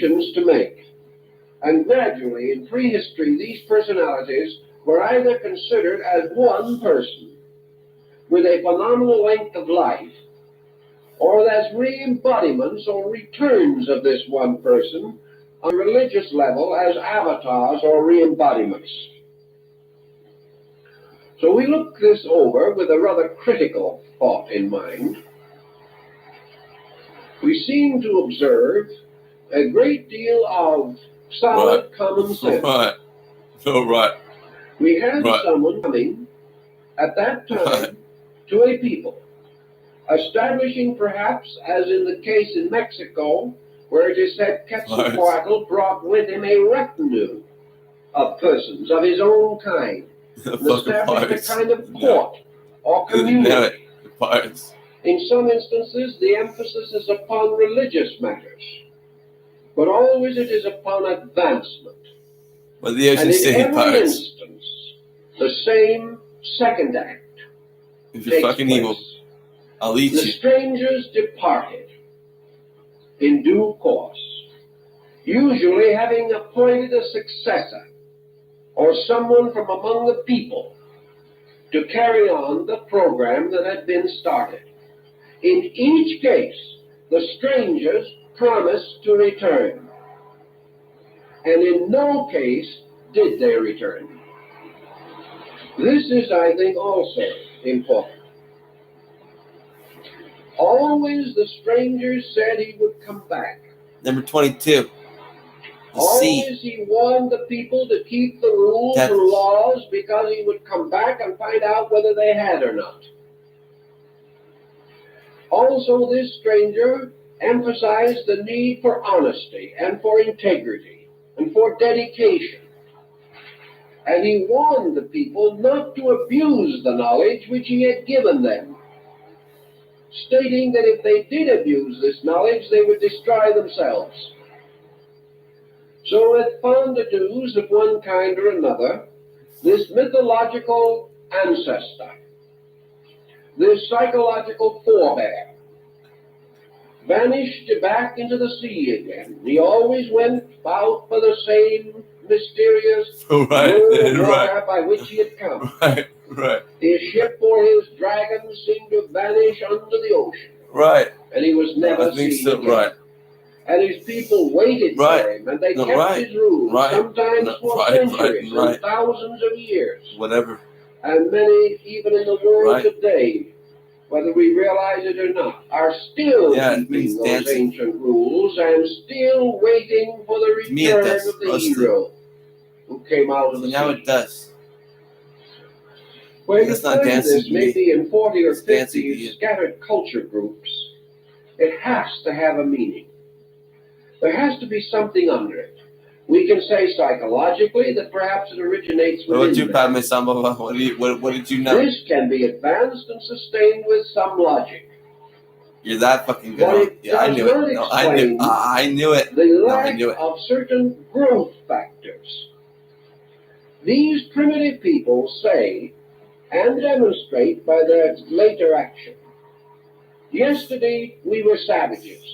to make. And gradually, in prehistory, these personalities were either considered as one person with a phenomenal length of life, or as re-embodiments or returns of this one person on a religious level as avatars or re-embodiments. So we look this over with a rather critical thought in mind. We seem to observe a great deal of solid common sense. We had someone coming at that time to a people, establishing perhaps, as in the case in Mexico, where it is said Quetzalcoatl brought with him a retinue of persons of his own kind, and established a kind of court or community. In some instances, the emphasis is upon religious matters, but always it is upon advancement. And in every instance, the same second act if you're fucking place. evil, I'll eat the you. strangers departed in due course, usually having appointed a successor or someone from among the people to carry on the program that had been started. In each case, the strangers promised to return, and in no case did they return. This is, I think, also important. Always the stranger said he would come back. Number 22. Always he warned the people to keep the rules and laws because he would come back and find out whether they had or not. Also, this stranger emphasized the need for honesty and for integrity and for dedication. And he warned the people not to abuse the knowledge which he had given them, stating that if they did abuse this knowledge, they would destroy themselves. So at fond-a-do's of one kind or another, this mythological ancestor, this psychological forebear, vanished back into the sea again. He always went out for the same mysterious water by which he had come. His ship or his dragon seemed to vanish under the ocean. And he was never seen again. And his people waited for him, and they kept his rules, sometimes for centuries and thousands of years. And many, even in the world today, whether we realize it or not, are still keeping those ancient rules and still waiting for the return of the hero who came out of the sea. Now it does. Where you find this maybe in 40 or 50 scattered culture groups, it has to have a meaning. There has to be something under it. We can say psychologically that perhaps it originates within them. What did you know? This can be advanced and sustained with some logic. You're that fucking good. Yeah, I knew it. No, I knew it. The lack of certain growth factors. These primitive people say and demonstrate by their later action. Yesterday we were savages.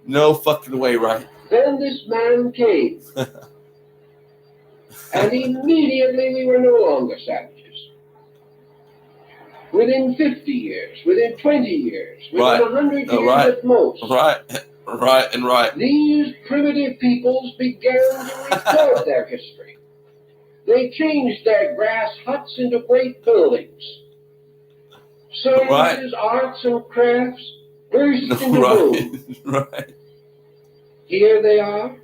No fucking way, right? Then this man came. And immediately we were no longer savages. Within 50 years, within 20 years, within 100 years at most. These primitive peoples began to record their history. They changed their grass huts into great buildings. Sciences, arts, and crafts burst into bloom. Here they are.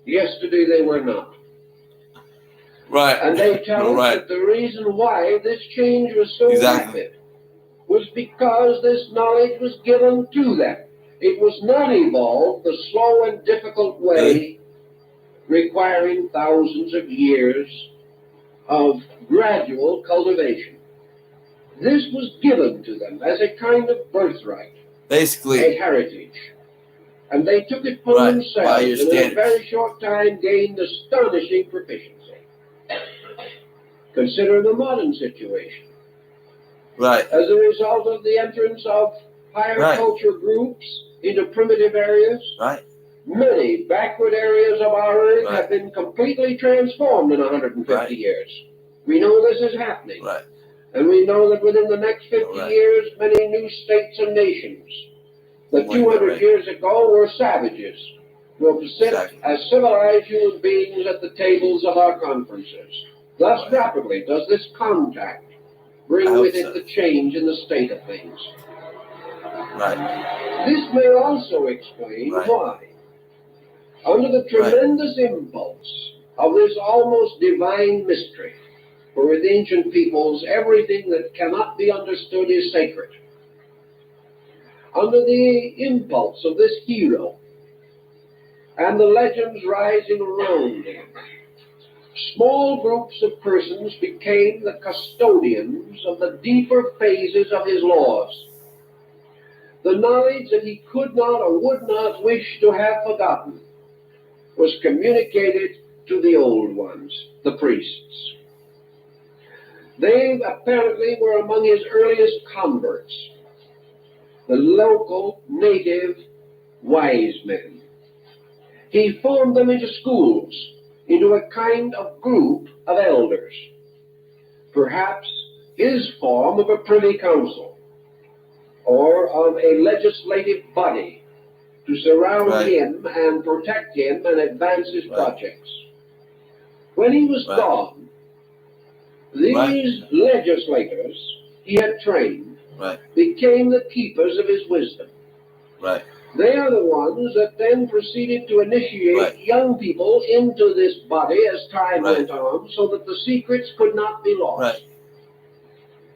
Yesterday they were not. And they tell us that the reason why this change was so rapid was because this knowledge was given to them. It was not evolved the slow and difficult way, requiring thousands of years of gradual cultivation. This was given to them as a kind of birthright, a heritage. And they took it upon themselves and in a very short time gained astonishing proficiency. Consider the modern situation. As a result of the entrance of higher culture groups into primitive areas, Many backward areas of our earth have been completely transformed in 150 years. We know this is happening. And we know that within the next 50 years, many new states and nations that 200 years ago were savages will sit as civilized human beings at the tables of our conferences. Thus rapidly does this contact bring with it the change in the state of things. This may also explain why, under the tremendous impulse of this almost divine mystery, for with ancient peoples everything that cannot be understood is sacred, under the impulse of this hero and the legends rising around him, small groups of persons became the custodians of the deeper phases of his laws. The knowledge that he could not or would not wish to have forgotten was communicated to the old ones, the priests. They apparently were among his earliest converts, the local native wise men. He formed them into schools, into a kind of group of elders, perhaps his form of a privy council or of a legislative body to surround him and protect him and advance his projects. When he was gone, these legislators he had trained became the keepers of his wisdom. They are the ones that then proceeded to initiate young people into this body as time went on, so that the secrets could not be lost.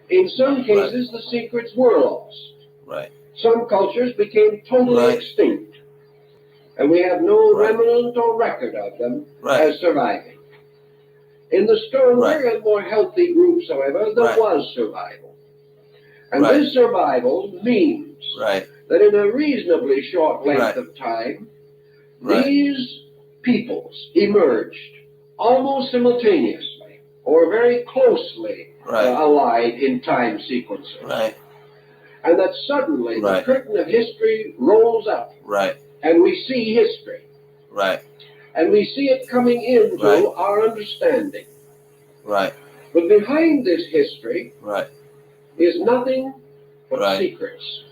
In some cases, the secrets were lost. Some cultures became totally extinct, and we have no remnant or record of them as surviving. In the stronger and more healthy groups, however, there was survival. And this survival means that in a reasonably short length of time, these peoples emerged almost simultaneously or very closely allied in time sequences. And that suddenly the curtain of history rolls up and we see history. And we see it coming into our understanding. But behind this history is nothing but secrets.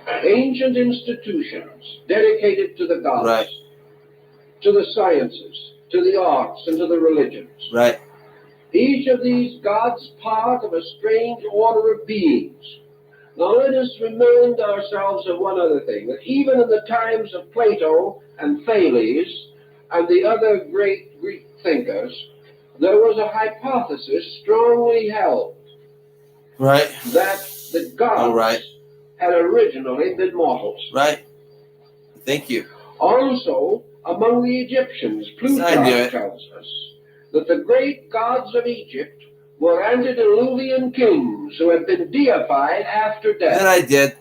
Ancient institutions dedicated to the gods, to the sciences, to the arts, and to the religions. Each of these gods part of a strange order of beings. Now let us remind ourselves of one other thing, that even in the times of Plato and Thales and the other great Greek thinkers, there was a hypothesis strongly held that the gods had originally been mortals. Thank you. Also, among the Egyptians, Plutarch tells us that the great gods of Egypt were antediluvian kings who had been deified after death. Then I did.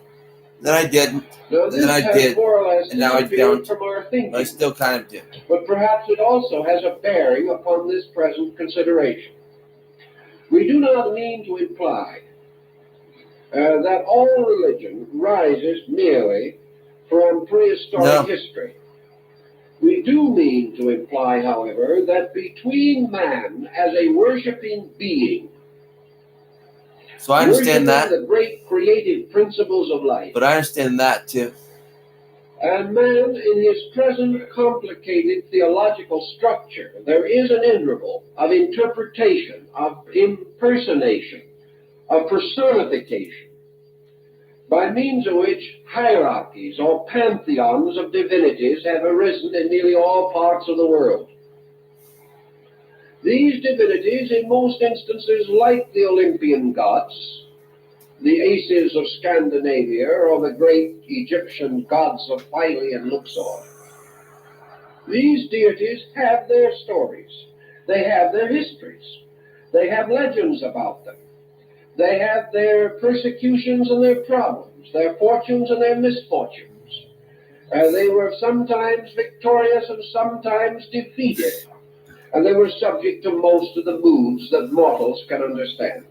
Then I didn't. Now, this has more or less and now I don't. From our thinking. I still kind of do. But perhaps it also has a bearing upon this present consideration. We do not mean to imply that all religion rises merely from prehistoric history. We do mean to imply, however, that between man as a worshipping being, so I understand that, the great creative principles of life, but I understand that too, and man in his present complicated theological structure, there is an interval of interpretation, of impersonation, of personification, by means of which hierarchies or pantheons of divinities have arisen in nearly all parts of the world. These divinities, in most instances, like the Olympian gods, the Aces of Scandinavia, or the great Egyptian gods of Philae and Luxor, these deities have their stories. They have their histories. They have legends about them. They have their persecutions and their problems, their fortunes and their misfortunes. They were sometimes victorious and sometimes defeated, and they were subject to most of the moods that mortals can understand.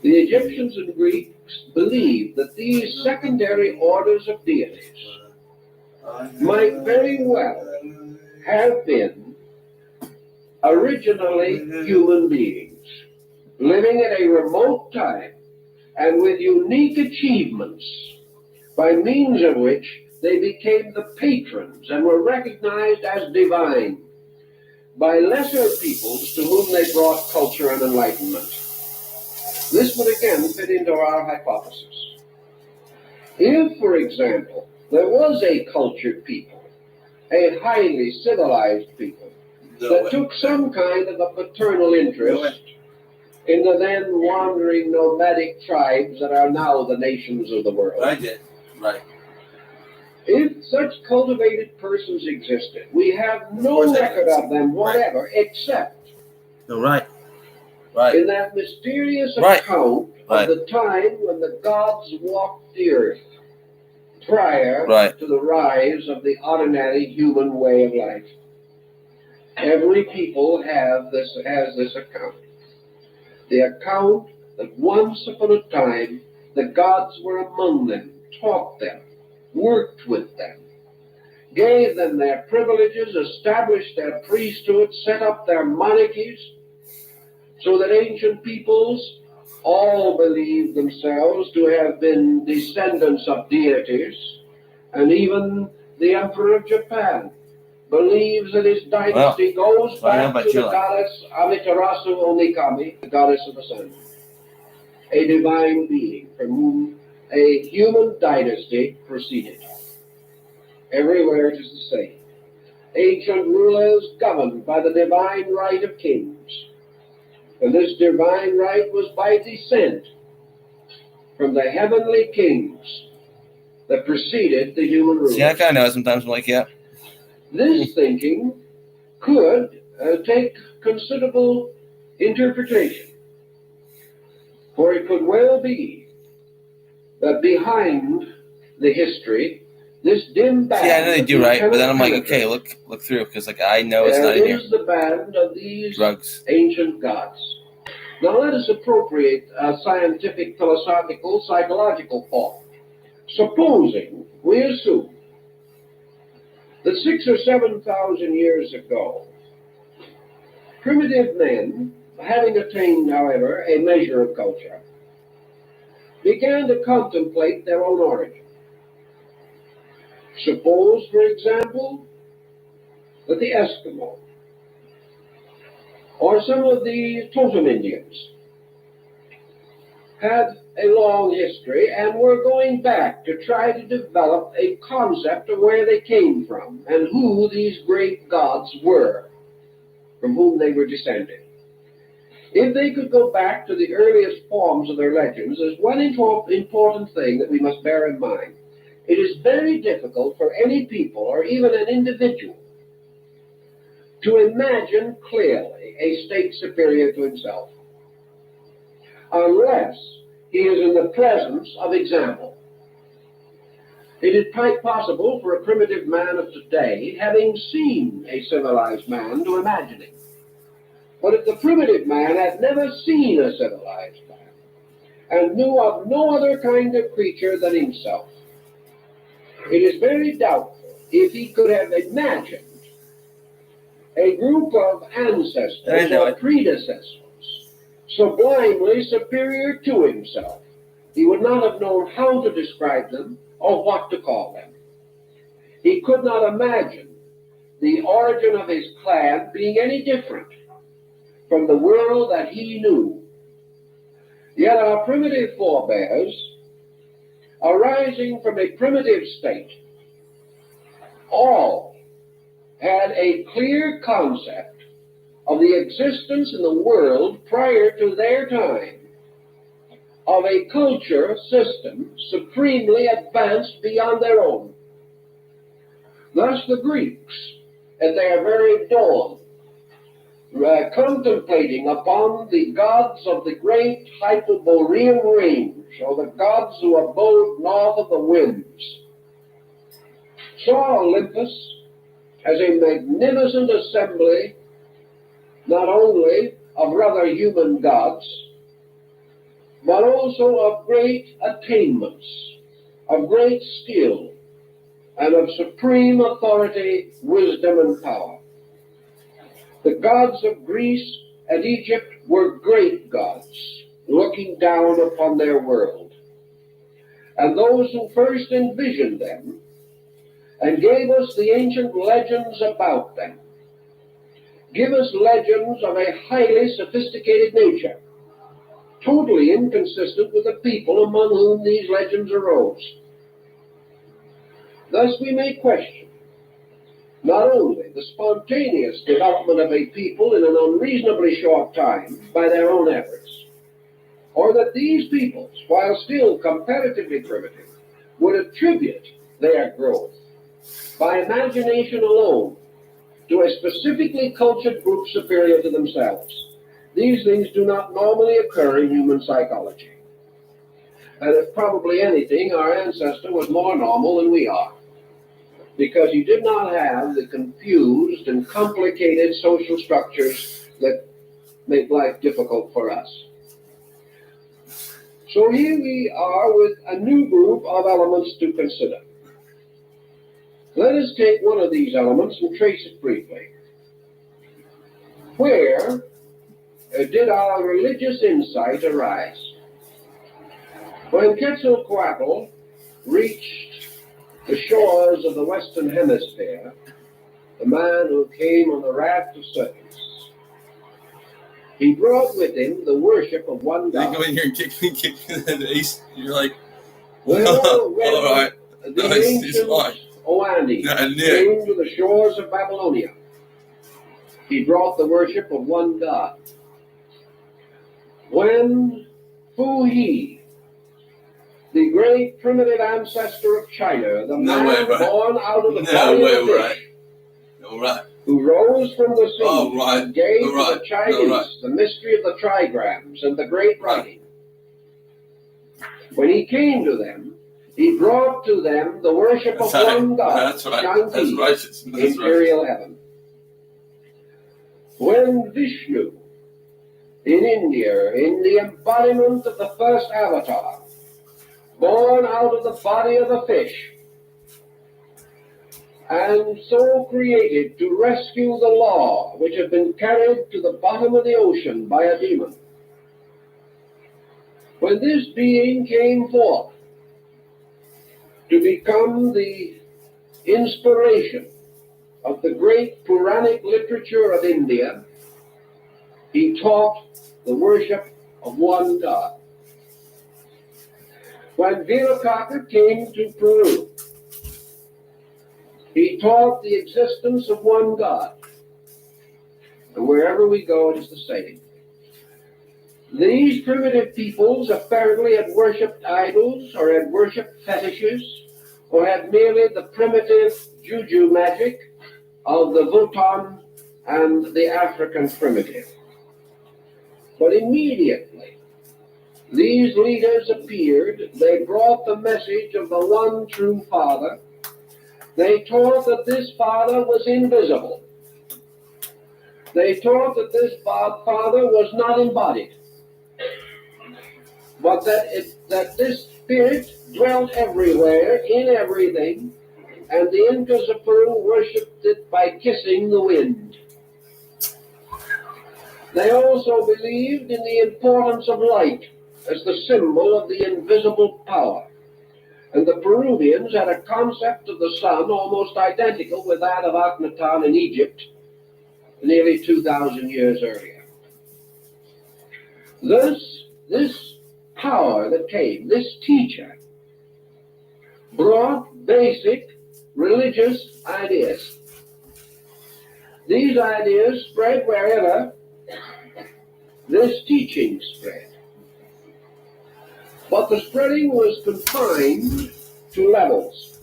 The Egyptians and Greeks believed that these secondary orders of deities might very well have been originally human beings, living at a remote time and with unique achievements, by means of which they became the patrons and were recognized as divine by lesser peoples to whom they brought culture and enlightenment. This would again fit into our hypothesis. If, for example, there was a cultured people, a highly civilized people, that took some kind of a paternal interest in the then wandering nomadic tribes that are now the nations of the world. I did. Right. If such cultivated persons existed, we have no record of them whatever, except Right. in that mysterious account of the time when the gods walked the earth, prior to the rise of the ordinary human way of life. Every people has this account. The account that once upon a time the gods were among them, taught them, worked with them, gave them their privileges, established their priesthoods, set up their monarchies, so that ancient peoples all believed themselves to have been descendants of deities, and even the Emperor of Japan believes that his dynasty goes back to the goddess Amaterasu Omikami, the goddess of the sun, a divine being from whom a human dynasty proceeded. Everywhere it is the same. Ancient rulers governed by the divine right of kings. And this divine right was by descent from the heavenly kings that preceded the human rulers. See, I kind of know sometimes I'm like, yeah. This thinking could take considerable interpretation. For it could well be that behind the history, this dim band. See, I know they do, right? But then I'm like, okay, look through, because like I know it's not in here. Is the band of these drugs, ancient gods. Now let us appropriate scientific, philosophical, psychological thought. Supposing we assume that 6,000 or 7,000 years ago, primitive men, having attained, however, a measure of culture, began to contemplate their own origin. Suppose, for example, that the Eskimo or some of the Totem Indians had a long history and were going back to try to develop a concept of where they came from and who these great gods were from whom they were descended. If they could go back to the earliest forms of their legends, there's one important thing that we must bear in mind. It is very difficult for any people or even an individual to imagine clearly a state superior to himself unless he is in the presence of example. It is quite possible for a primitive man of today, having seen a civilized man, to imagine it. But if the primitive man had never seen a civilized man and knew of no other kind of creature than himself, it is very doubtful if he could have imagined a group of ancestors or predecessors sublimely superior to himself. He would not have known how to describe them or what to call them. He could not imagine the origin of his clan being any different from the world that he knew. Yet our primitive forebears, arising from a primitive state, all had a clear concept of the existence in the world prior to their time of a culture system supremely advanced beyond their own. Thus the Greeks, at their very dawn, contemplating upon the gods of the great Hyperborean range, or the gods who abode north of the winds, saw Olympus as a magnificent assembly not only of rather human gods, but also of great attainments, of great skill, and of supreme authority, wisdom, and power. The gods of Greece and Egypt were great gods, looking down upon their world. And those who first envisioned them and gave us the ancient legends about them give us legends of a highly sophisticated nature, totally inconsistent with the people among whom these legends arose. Thus we may question not only the spontaneous development of a people in an unreasonably short time by their own efforts, or that these peoples, while still comparatively primitive, would attribute their growth by imagination alone to a specifically cultured group superior to themselves. These things do not normally occur in human psychology. And if probably anything, our ancestor was more normal than we are, because he did not have the confused and complicated social structures that make life difficult for us. So here we are with a new group of elements to consider. Let us take one of these elements and trace it briefly. Where did our religious insight arise? When Quetzalcoatl reached the shores of the Western Hemisphere, the man who came on the raft of serpents, he brought with him the worship of one God. They go in here and kick me in the east. You're like, well, all right. The ancient Oannes came to the shores of Babylonia. He brought the worship of one God. When Fu He, the great primitive ancestor of China, the man born out of the body of the fish, who rose from the sea and gave to the Chinese the mystery of the trigrams and the great writing. When he came to them, he brought to them the worship of one God, Shanti, imperial heaven. When Vishnu, in India, in the embodiment of the first avatar, born out of the body of a fish, and so created to rescue the law which had been carried to the bottom of the ocean by a demon. When this being came forth to become the inspiration of the great Puranic literature of India, he taught the worship of one God. When Viracocha came to Peru, he taught the existence of one God. And wherever we go, it is the same. These primitive peoples apparently had worshipped idols, or had worshipped fetishes, or had merely the primitive juju magic of the Votan and the African primitive. But immediately, these leaders appeared. They brought the message of the one true Father. They taught that this Father was invisible. They taught that this Father was not embodied, but that this Spirit dwelt everywhere, in everything, and the Incas of Peru worshipped it by kissing the wind. They also believed in the importance of light as the symbol of the invisible power. And the Peruvians had a concept of the sun almost identical with that of Akhenaten in Egypt, nearly 2,000 years earlier. This power that came, this teacher, brought basic religious ideas. These ideas spread wherever this teaching spread. But the spreading was confined to levels.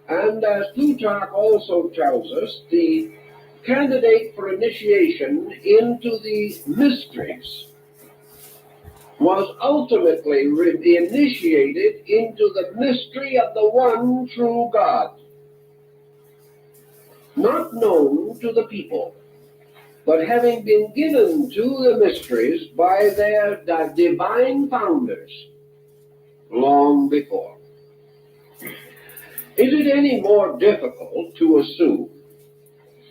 And as Plutarch also tells us, the candidate for initiation into the mysteries was ultimately initiated into the mystery of the one true God, not known to the people, but having been given to the mysteries by their divine founders long before. Is it any more difficult to assume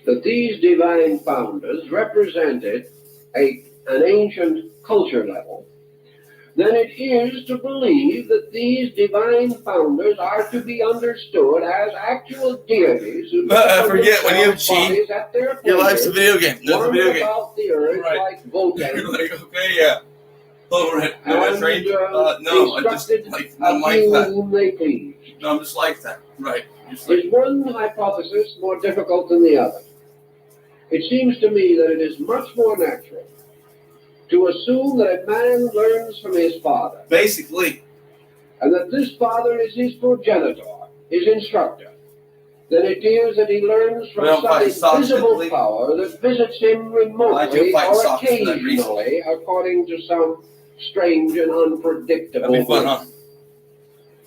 that these divine founders represented an ancient culture level than it is to believe that these divine founders are to be understood as actual deities who I forget when you cheat. Your life's a video game. That's a video game. About the earth like You're like, okay, yeah. Oh, right. No, that's right. No, I just like, I'm like that. No, I'm just like that. Right. Is one hypothesis more difficult than the other? It seems to me that it is much more natural to assume that a man learns from his father. Basically. And that this father is his progenitor, his instructor, than it is that he learns from some invisible power that visits him remotely or occasionally, according to some strange and unpredictable That'd be fun, huh?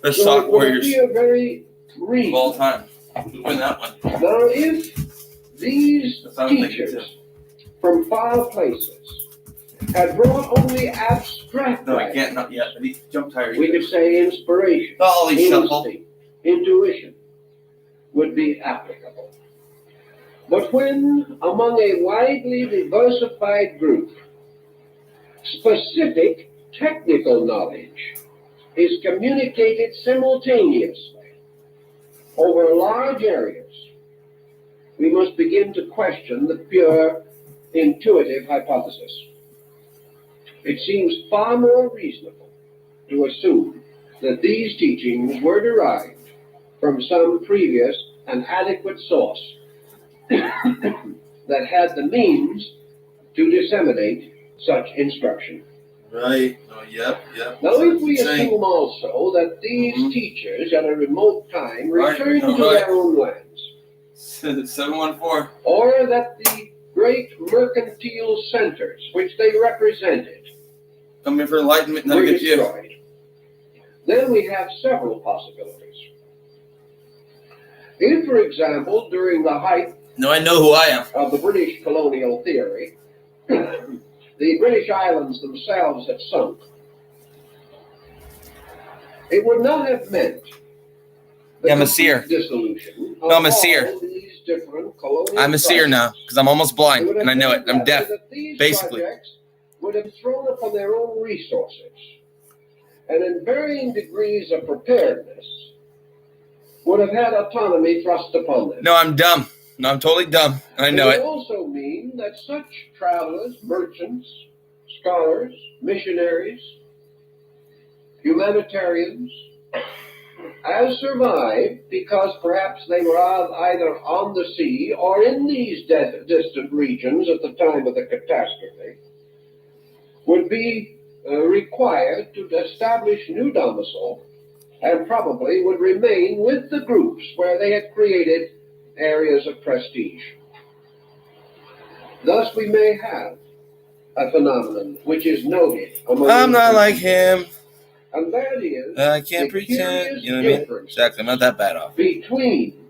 Best so sock warriors it would be a very of all time. Win that one. Now, if these teachers from far places had brought only abstract no, I can't, not yet. But he jumped higher. We could say inspiration, instinct, intuition would be applicable. But when among a widely diversified group, specific technical knowledge is communicated simultaneously over large areas, we must begin to question the pure intuitive hypothesis. It seems far more reasonable to assume that these teachings were derived from some previous and adequate source that had the means to disseminate such instruction. Right. Oh, yep. Now, if we assume also that these teachers at a remote time returned to their own lands, 714, or that the great mercantile centers which they represented come here for enlightenment, were destroyed, then we have several possibilities. If, for example, during the height I know who I am. of the British colonial theory, the British islands themselves had sunk, it would not have meant the I'm a seer. Dissolution no, I'm a seer. I'm a seer now because I'm almost blind and I know it. I'm deaf, basically. Would have thrown upon their own resources and in varying degrees of preparedness would have had autonomy thrust upon them. No, I'm dumb. No, I'm totally dumb. And I know it. It would also mean that such travelers, merchants, scholars, missionaries, humanitarians, as survived because perhaps they were either on the sea or in these distant regions at the time of the catastrophe, would be required to establish new domicile and probably would remain with the groups where they had created areas of prestige. Thus we may have a phenomenon which is noted among I'm not like him. And that is I can't pretend. You know what I mean? Exactly. I'm not that bad off. Between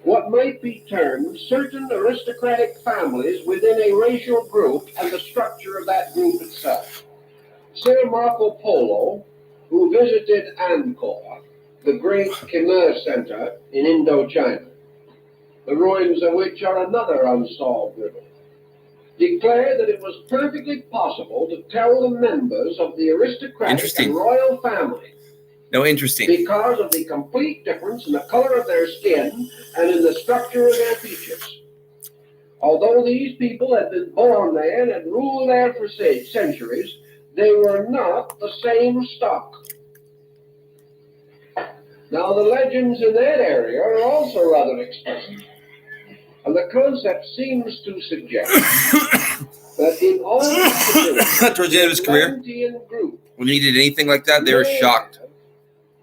what might be termed certain aristocratic families within a racial group and the structure of that group itself. Sir Marco Polo, who visited Angkor, the great Khmer center in Indochina, the ruins of which are another unsolved riddle, declared that it was perfectly possible to tell the members of the aristocratic and royal family because of the complete difference in the color of their skin and in the structure of their features. Although these people had been born there and had ruled there for centuries, they were not the same stock. Now, the legends in that area are also rather expensive. And the concept seems to suggest that in all towards the end of his career, when he did anything like that, they were shocked.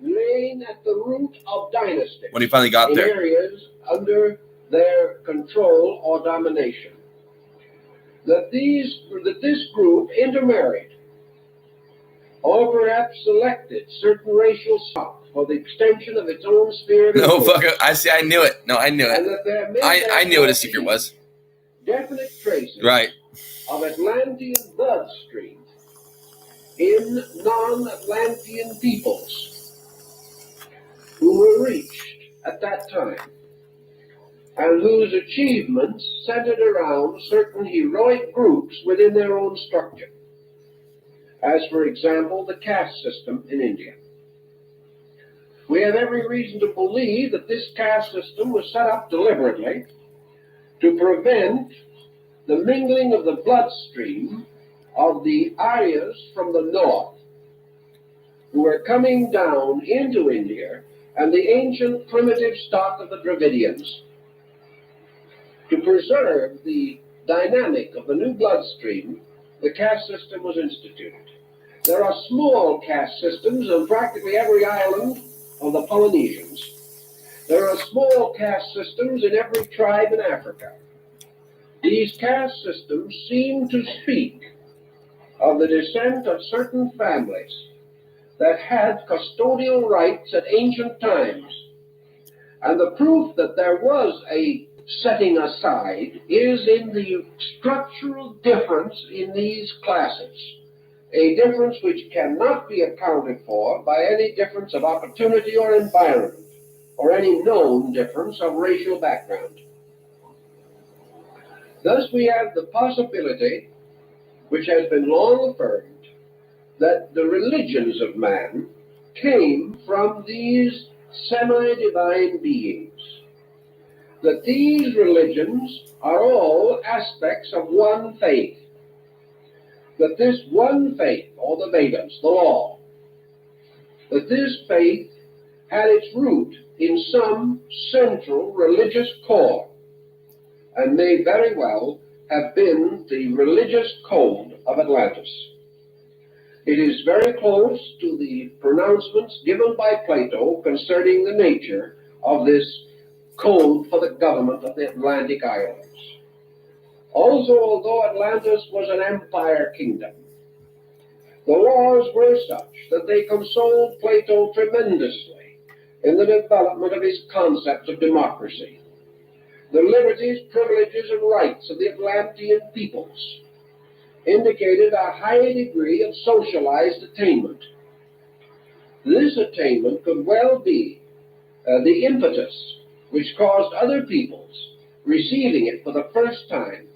Laying at the root of dynasty when he finally got there. Areas under their control or domination. That this group intermarried, or perhaps selected certain racial stock for the extension of its own sphere of influence. No, fuck it. I knew it. No, I knew it. I knew what a secret was. Definite traces right. of Atlantean bloodstream in non-Atlantean peoples who were reached at that time, and whose achievements centered around certain heroic groups within their own structure, as, for example, the caste system in India. We have every reason to believe that this caste system was set up deliberately to prevent the mingling of the bloodstream of the Aryas from the north, who were coming down into India, and the ancient primitive stock of the Dravidians. To preserve the dynamic of the new bloodstream, the caste system was instituted. There are small caste systems on practically every island of the Polynesians. There are small caste systems in every tribe in Africa. These caste systems seem to speak of the descent of certain families that had custodial rights at ancient times. And the proof that there was a setting aside is in the structural difference in these classes, a difference which cannot be accounted for by any difference of opportunity or environment, or any known difference of racial background. Thus we have the possibility, which has been long affirmed, that the religions of man came from these semi-divine beings, that these religions are all aspects of one faith, that this one faith, or the Vedas, the law, that this faith had its root in some central religious core, and may very well have been the religious code of Atlantis. It is very close to the pronouncements given by Plato concerning the nature of this code for the government of the Atlantic Islands. Also, although Atlantis was an empire kingdom, the laws were such that they consoled Plato tremendously in the development of his concept of democracy, the liberties, privileges, and rights of the Atlantean peoples indicated a high degree of socialized attainment. This attainment could well be the impetus which caused other peoples, receiving it for the first time,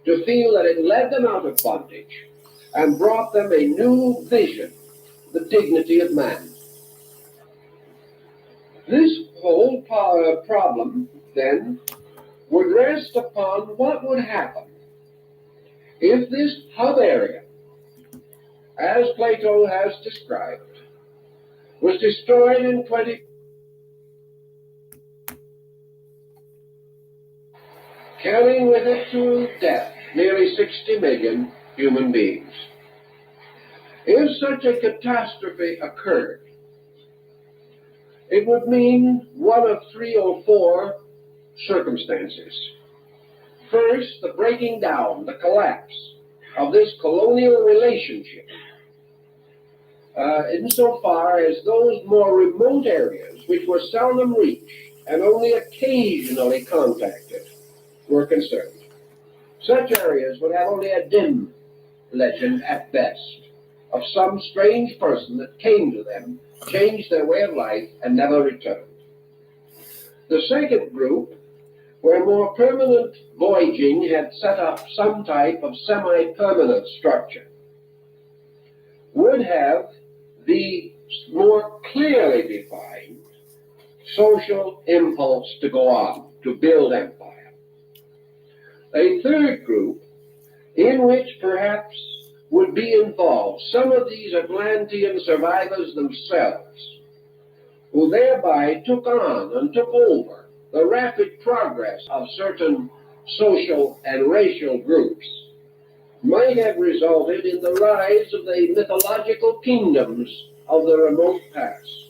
to feel that it led them out of bondage and brought them a new vision, the dignity of man. This whole problem, then, would rest upon what would happen if this hub area, as Plato has described, was destroyed in 20, carrying with it to death nearly 60 million human beings. If such a catastrophe occurred, it would mean one of 3 or 4 circumstances. First, the breaking down, the collapse of this colonial relationship, insofar as those more remote areas which were seldom reached and only occasionally contacted were concerned. Such areas would have only a dim legend at best of some strange person that came to them, changed their way of life, and never returned. The second group, where more permanent voyaging had set up some type of semi-permanent structure, would have the more clearly defined social impulse to go on, to build empire. A third group, in which perhaps would be involved some of these Atlantean survivors themselves, who thereby took on and took over the rapid progress of certain social and racial groups, might have resulted in the rise of the mythological kingdoms of the remote past,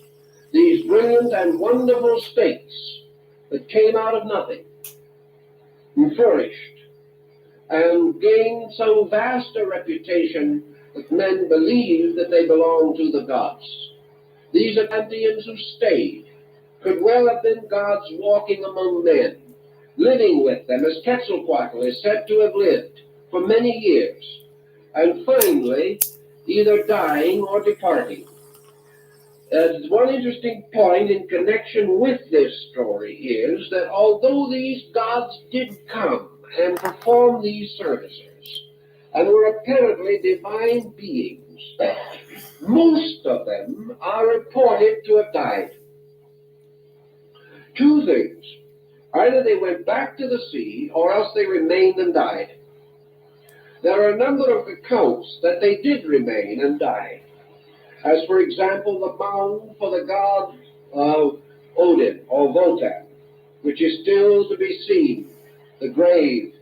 these brilliant and wonderful states that came out of nothing and flourished and gained so vast a reputation that men believed that they belonged to the gods. These Atlanteans who stayed could well have been gods walking among men, living with them, as Quetzalcoatl is said to have lived for many years, and finally either dying or departing. One interesting point in connection with this story is that although these gods did come and perform these services, and were apparently divine beings, most of them are reported to have died. Two things. Either they went back to the sea, or else they remained and died. There are a number of accounts that they did remain and die. As, for example, the mound for the god Odin, or Wotan, which is still to be seen, the grave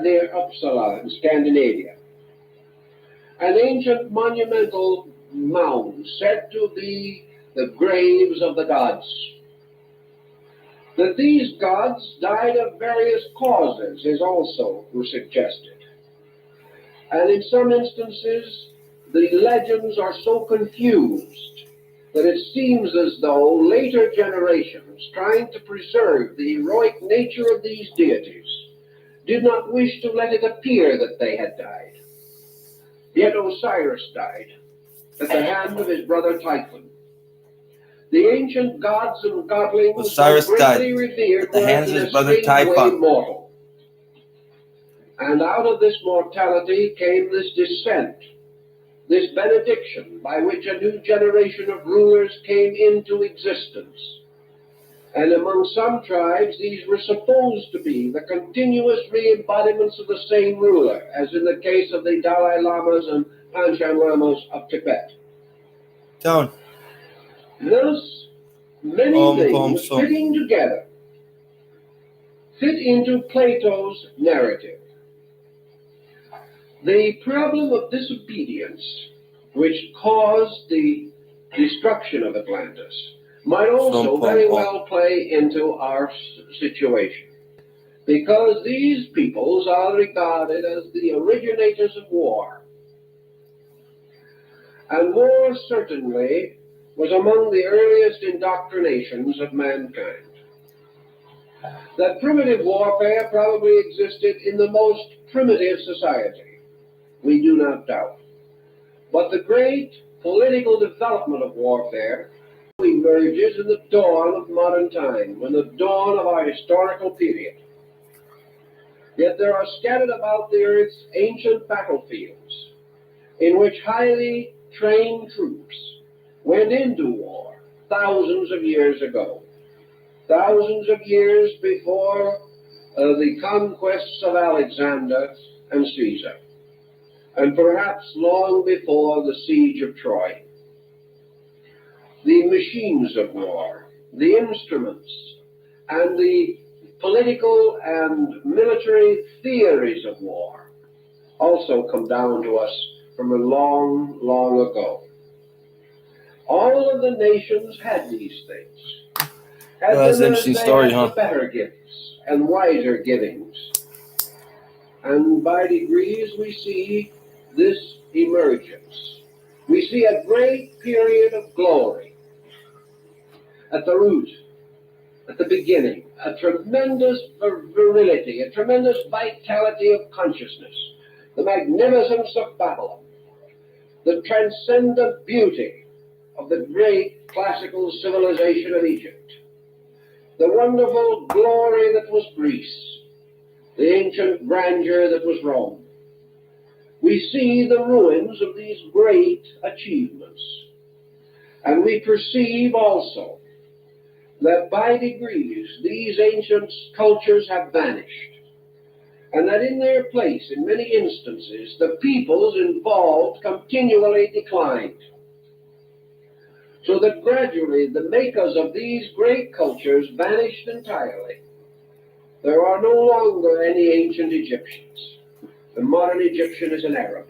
near Uppsala in Scandinavia. An ancient monumental mound said to be the graves of the gods. That these gods died of various causes is also suggested. And in some instances, the legends are so confused that it seems as though later generations, trying to preserve the heroic nature of these deities, did not wish to let it appear that they had died. Yet Osiris died at the hand of his brother Typhon. The ancient gods and godlings Osiris greatly died revered at the hands of his brother way Typhon. mortal. And out of this mortality came this descent, this benediction by which a new generation of rulers came into existence. And among some tribes, these were supposed to be the continuous re-embodiments of the same ruler, as in the case of the Dalai Lamas and Panchen Lamas of Tibet. Tone. Thus, many things fitting together fit into Plato's narrative. The problem of disobedience, which caused the destruction of Atlantis, might also very well play into our situation, because these peoples are regarded as the originators of war. And war certainly was among the earliest indoctrinations of mankind. That primitive warfare probably existed in the most primitive society, we do not doubt. But the great political development of warfare emerges in the dawn of modern time, in the dawn of our historical period. Yet there are scattered about the earth's ancient battlefields in which highly trained troops went into war thousands of years ago, thousands of years before the conquests of Alexander and Caesar, and perhaps long before the siege of Troy. The machines of war, the instruments, and the political and military theories of war also come down to us from a long, long ago. All of the nations had these things. That's an interesting story, huh? Better gifts and wiser givings. And by degrees we see this emergence. We see a great period of glory at the root, at the beginning, a tremendous virility, a tremendous vitality of consciousness, the magnificence of Babylon, the transcendent beauty of the great classical civilization of Egypt, the wonderful glory that was Greece, the ancient grandeur that was Rome. We see the ruins of these great achievements, and we perceive also that by degrees these ancient cultures have vanished, and that in their place, in many instances, the peoples involved continually declined. So that gradually the makers of these great cultures vanished entirely. There are no longer any ancient Egyptians. The modern Egyptian is an Arab.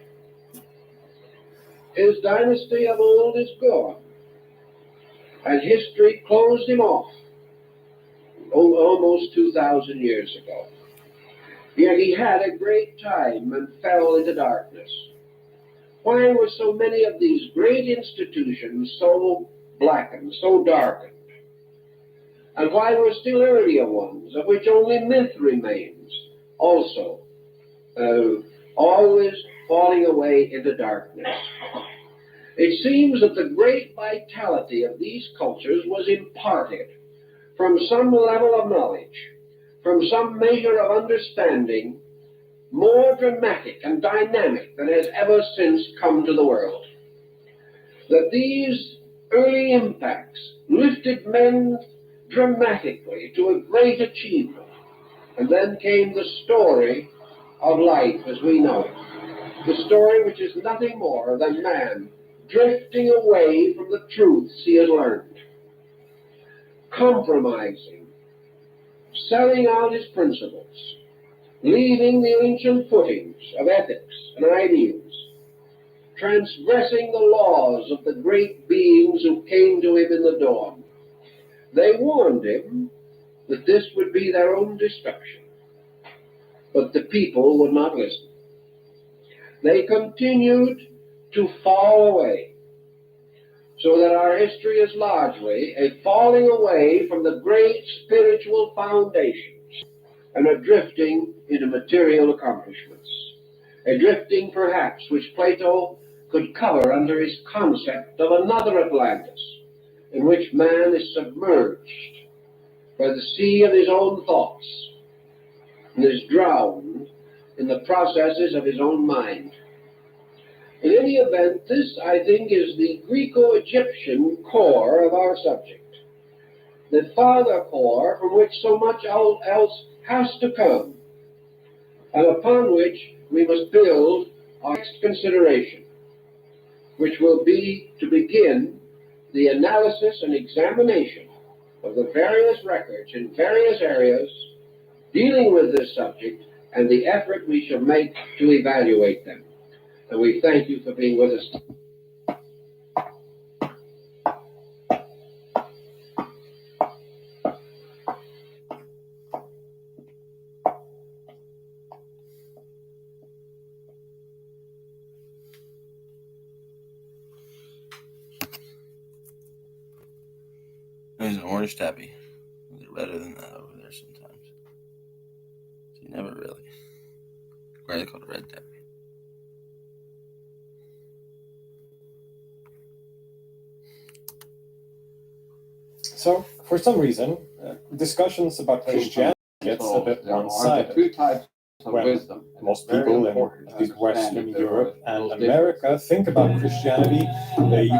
His dynasty of old is gone, and history closed him off almost 2,000 years ago. Yet he had a great time and fell into darkness. Why were so many of these great institutions so blackened, so darkened? And why were still earlier ones, of which only myth remains, also always falling away into darkness? It seems that the great vitality of these cultures was imparted from some level of knowledge, from some measure of understanding, more dramatic and dynamic than has ever since come to the world. That these early impacts lifted men dramatically to a great achievement. And then came the story of life as we know it. The story which is nothing more than man drifting away from the truths he has learned, compromising, selling out his principles, leaving the ancient footings of ethics and ideals, transgressing the laws of the great beings who came to him in the dawn. They warned him that this would be their own destruction, but the people would not listen. They continued to fall away, so that our history is largely a falling away from the great spiritual foundations and a drifting into material accomplishments, a drifting perhaps which Plato could cover under his concept of another Atlantis, in which man is submerged by the sea of his own thoughts and is drowned in the processes of his own mind. In any event, this, I think, is the Greco-Egyptian core of our subject, the father core from which so much else has to come, and upon which we must build our next consideration, which will be to begin the analysis and examination of the various records in various areas dealing with this subject and the effort we shall make to evaluate them. And we thank you for being with us. There's an orange tabby. They're redder than that over there sometimes. So you never really. Why are they called a red tabby? So, for some reason, discussions about Christianity gets a bit one-sided. Two types of When wisdom. most people in at least Western Europe and America think about Christianity, they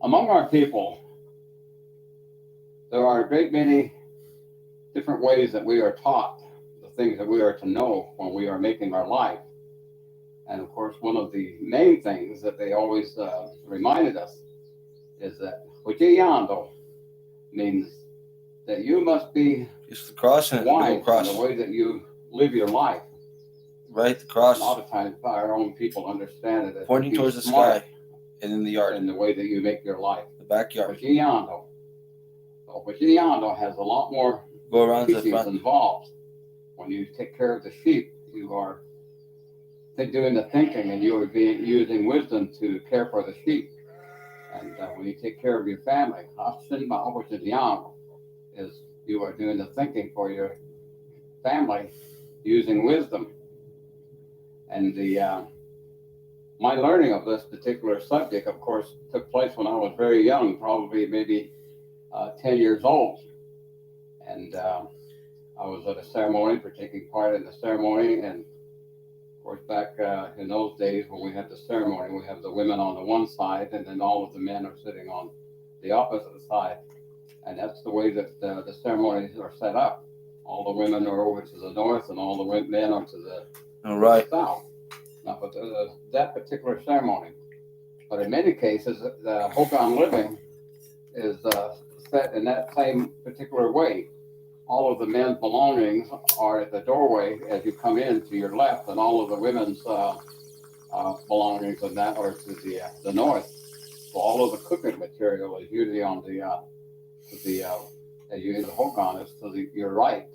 among our people, there are a great many different ways that we are taught the things that we are to know when we are making our life. And of course, one of the main things that they always reminded us is that Hujiyando means that you must be It's the cross and wise cross. in the way that you live your life. Right, the cross. A lot of times our own people understand it as pointing towards the sky and in the yard. in the way that you make your life. The backyard. Hujiyando. So Hujiyando has a lot more Go around to the teachings front. involved. When you take care of the sheep, you are doing the thinking, and you are using wisdom to care for the sheep. And when you take care of your family, is you are doing the thinking for your family using wisdom. And my learning of this particular subject, of course, took place when I was very young, probably maybe 10 years old. And I was at a ceremony, for taking part in the ceremony. And of course, back in those days when we had the ceremony, we have the women on the one side, and then all of the men are sitting on the opposite side. And that's the way that the ceremonies are set up. All the women are over to the north, and all the men are to the south. Now, but that particular ceremony. But in many cases, the Hogan living is that in that same particular way. All of the men's belongings are at the doorway as you come in to your left, and all of the women's belongings and that are to the north. So all of the cooking material is usually on as you enter the hogan is to your right.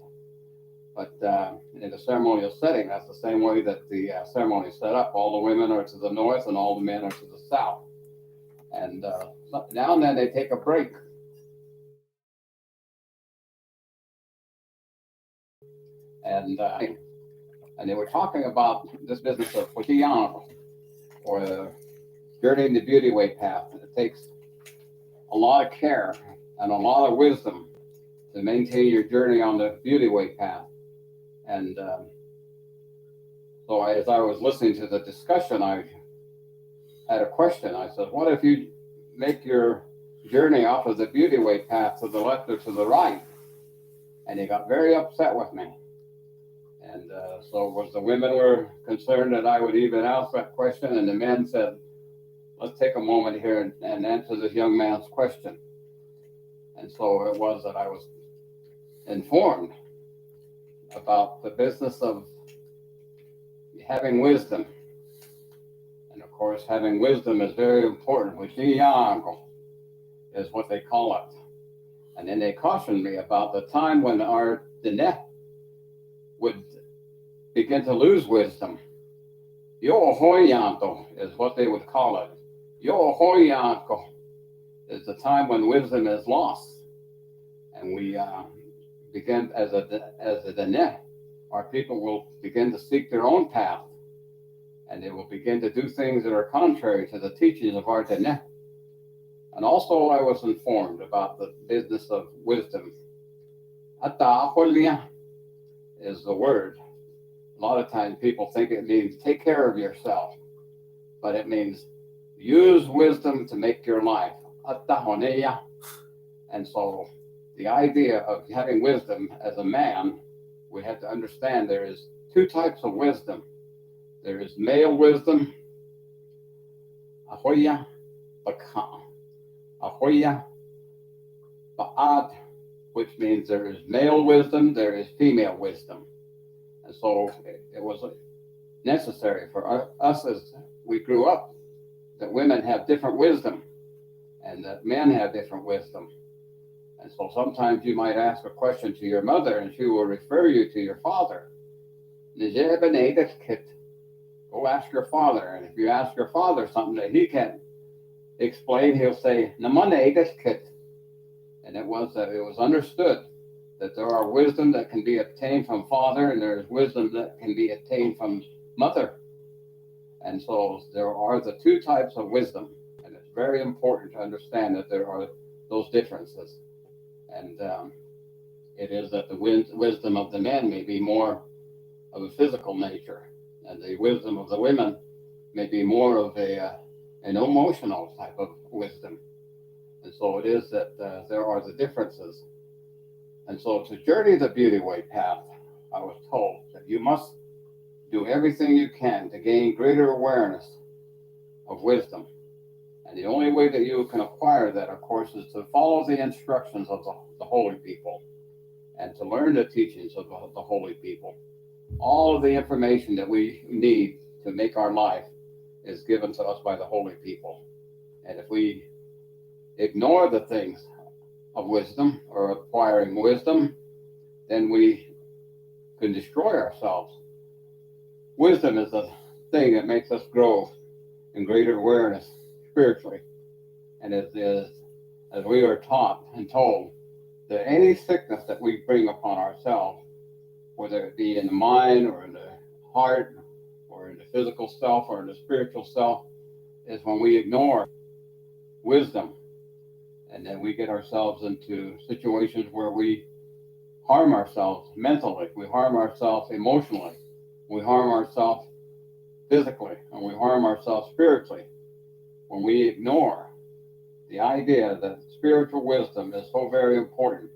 But in the ceremonial setting, that's the same way that the ceremony is set up. All the women are to the north and all the men are to the south. And now and then they take a break. And they were talking about this business of Fujiyan, or the journey in the beauty way path. It takes a lot of care and a lot of wisdom to maintain your journey on the beauty way path. And so as I was listening to the discussion, I had a question. I said, what if you make your journey off of the beauty way path to the left or to the right? And he got very upset with me. And so was the women were concerned that I would even ask that question, and the men said, let's take a moment here and answer this young man's question. And so it was that I was informed about the business of having wisdom. And of course, having wisdom is very important, which is what they call it. And then they cautioned me about the time when our Diné would begin to lose wisdom. Yohoyanto is what they would call it. Yohoyanto is the time when wisdom is lost. And we begin, as a Diné, our people will begin to seek their own path. And they will begin to do things that are contrary to the teachings of our Diné. And also I was informed about the business of wisdom. Ataholia is the word. A lot of times people think it means take care of yourself, but it means use wisdom to make your life. Atahoneya. And so the idea of having wisdom as a man, we have to understand there is two types of wisdom. There is male wisdom, ahoya, baka, ahoya, ba'ad, which means there is male wisdom, there is female wisdom. And so it was necessary for us as we grew up that women have different wisdom and that men have different wisdom. And so sometimes you might ask a question to your mother and she will refer you to your father. Go ask your father. And if you ask your father something that he can't explain, he'll say, and it was understood that there are wisdom that can be obtained from father and there is wisdom that can be obtained from mother. And so there are the two types of wisdom. And it's very important to understand that there are those differences. And it is that the wisdom of the men may be more of a physical nature, and the wisdom of the women may be more of an emotional type of wisdom. And so it is that there are the differences. And so to journey the beauty way path, I was told that you must do everything you can to gain greater awareness of wisdom. And the only way that you can acquire that, of course, is to follow the instructions of the holy people and to learn the teachings of the holy people. All of the information that we need to make our life is given to us by the holy people. And if we ignore the things of wisdom or acquiring wisdom, then we can destroy ourselves. Wisdom is the thing that makes us grow in greater awareness spiritually. And as we are taught and told, that any sickness that we bring upon ourselves, whether it be in the mind or in the heart or in the physical self or in the spiritual self, is when we ignore wisdom. And then we get ourselves into situations where we harm ourselves mentally, we harm ourselves emotionally, we harm ourselves physically, and we harm ourselves spiritually when we ignore the idea that spiritual wisdom is so very important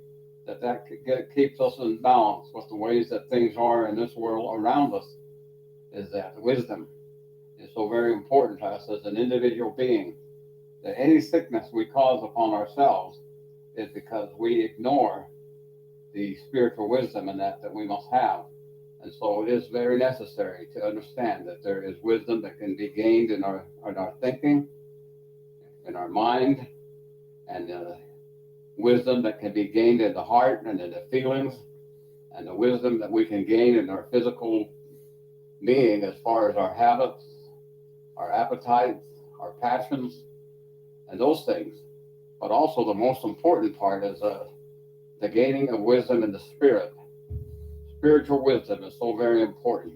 that keeps us in balance with the ways that things are in this world around us. Is that wisdom is so very important to us as an individual being, that any sickness we cause upon ourselves is because we ignore the spiritual wisdom in that we must have. And so it is very necessary to understand that there is wisdom that can be gained in our thinking, in our mind, and wisdom that can be gained in the heart and in the feelings, and the wisdom that we can gain in our physical being as far as our habits, our appetites, our passions, and those things. But also the most important part is the gaining of wisdom in the spirit. Spiritual wisdom is so very important.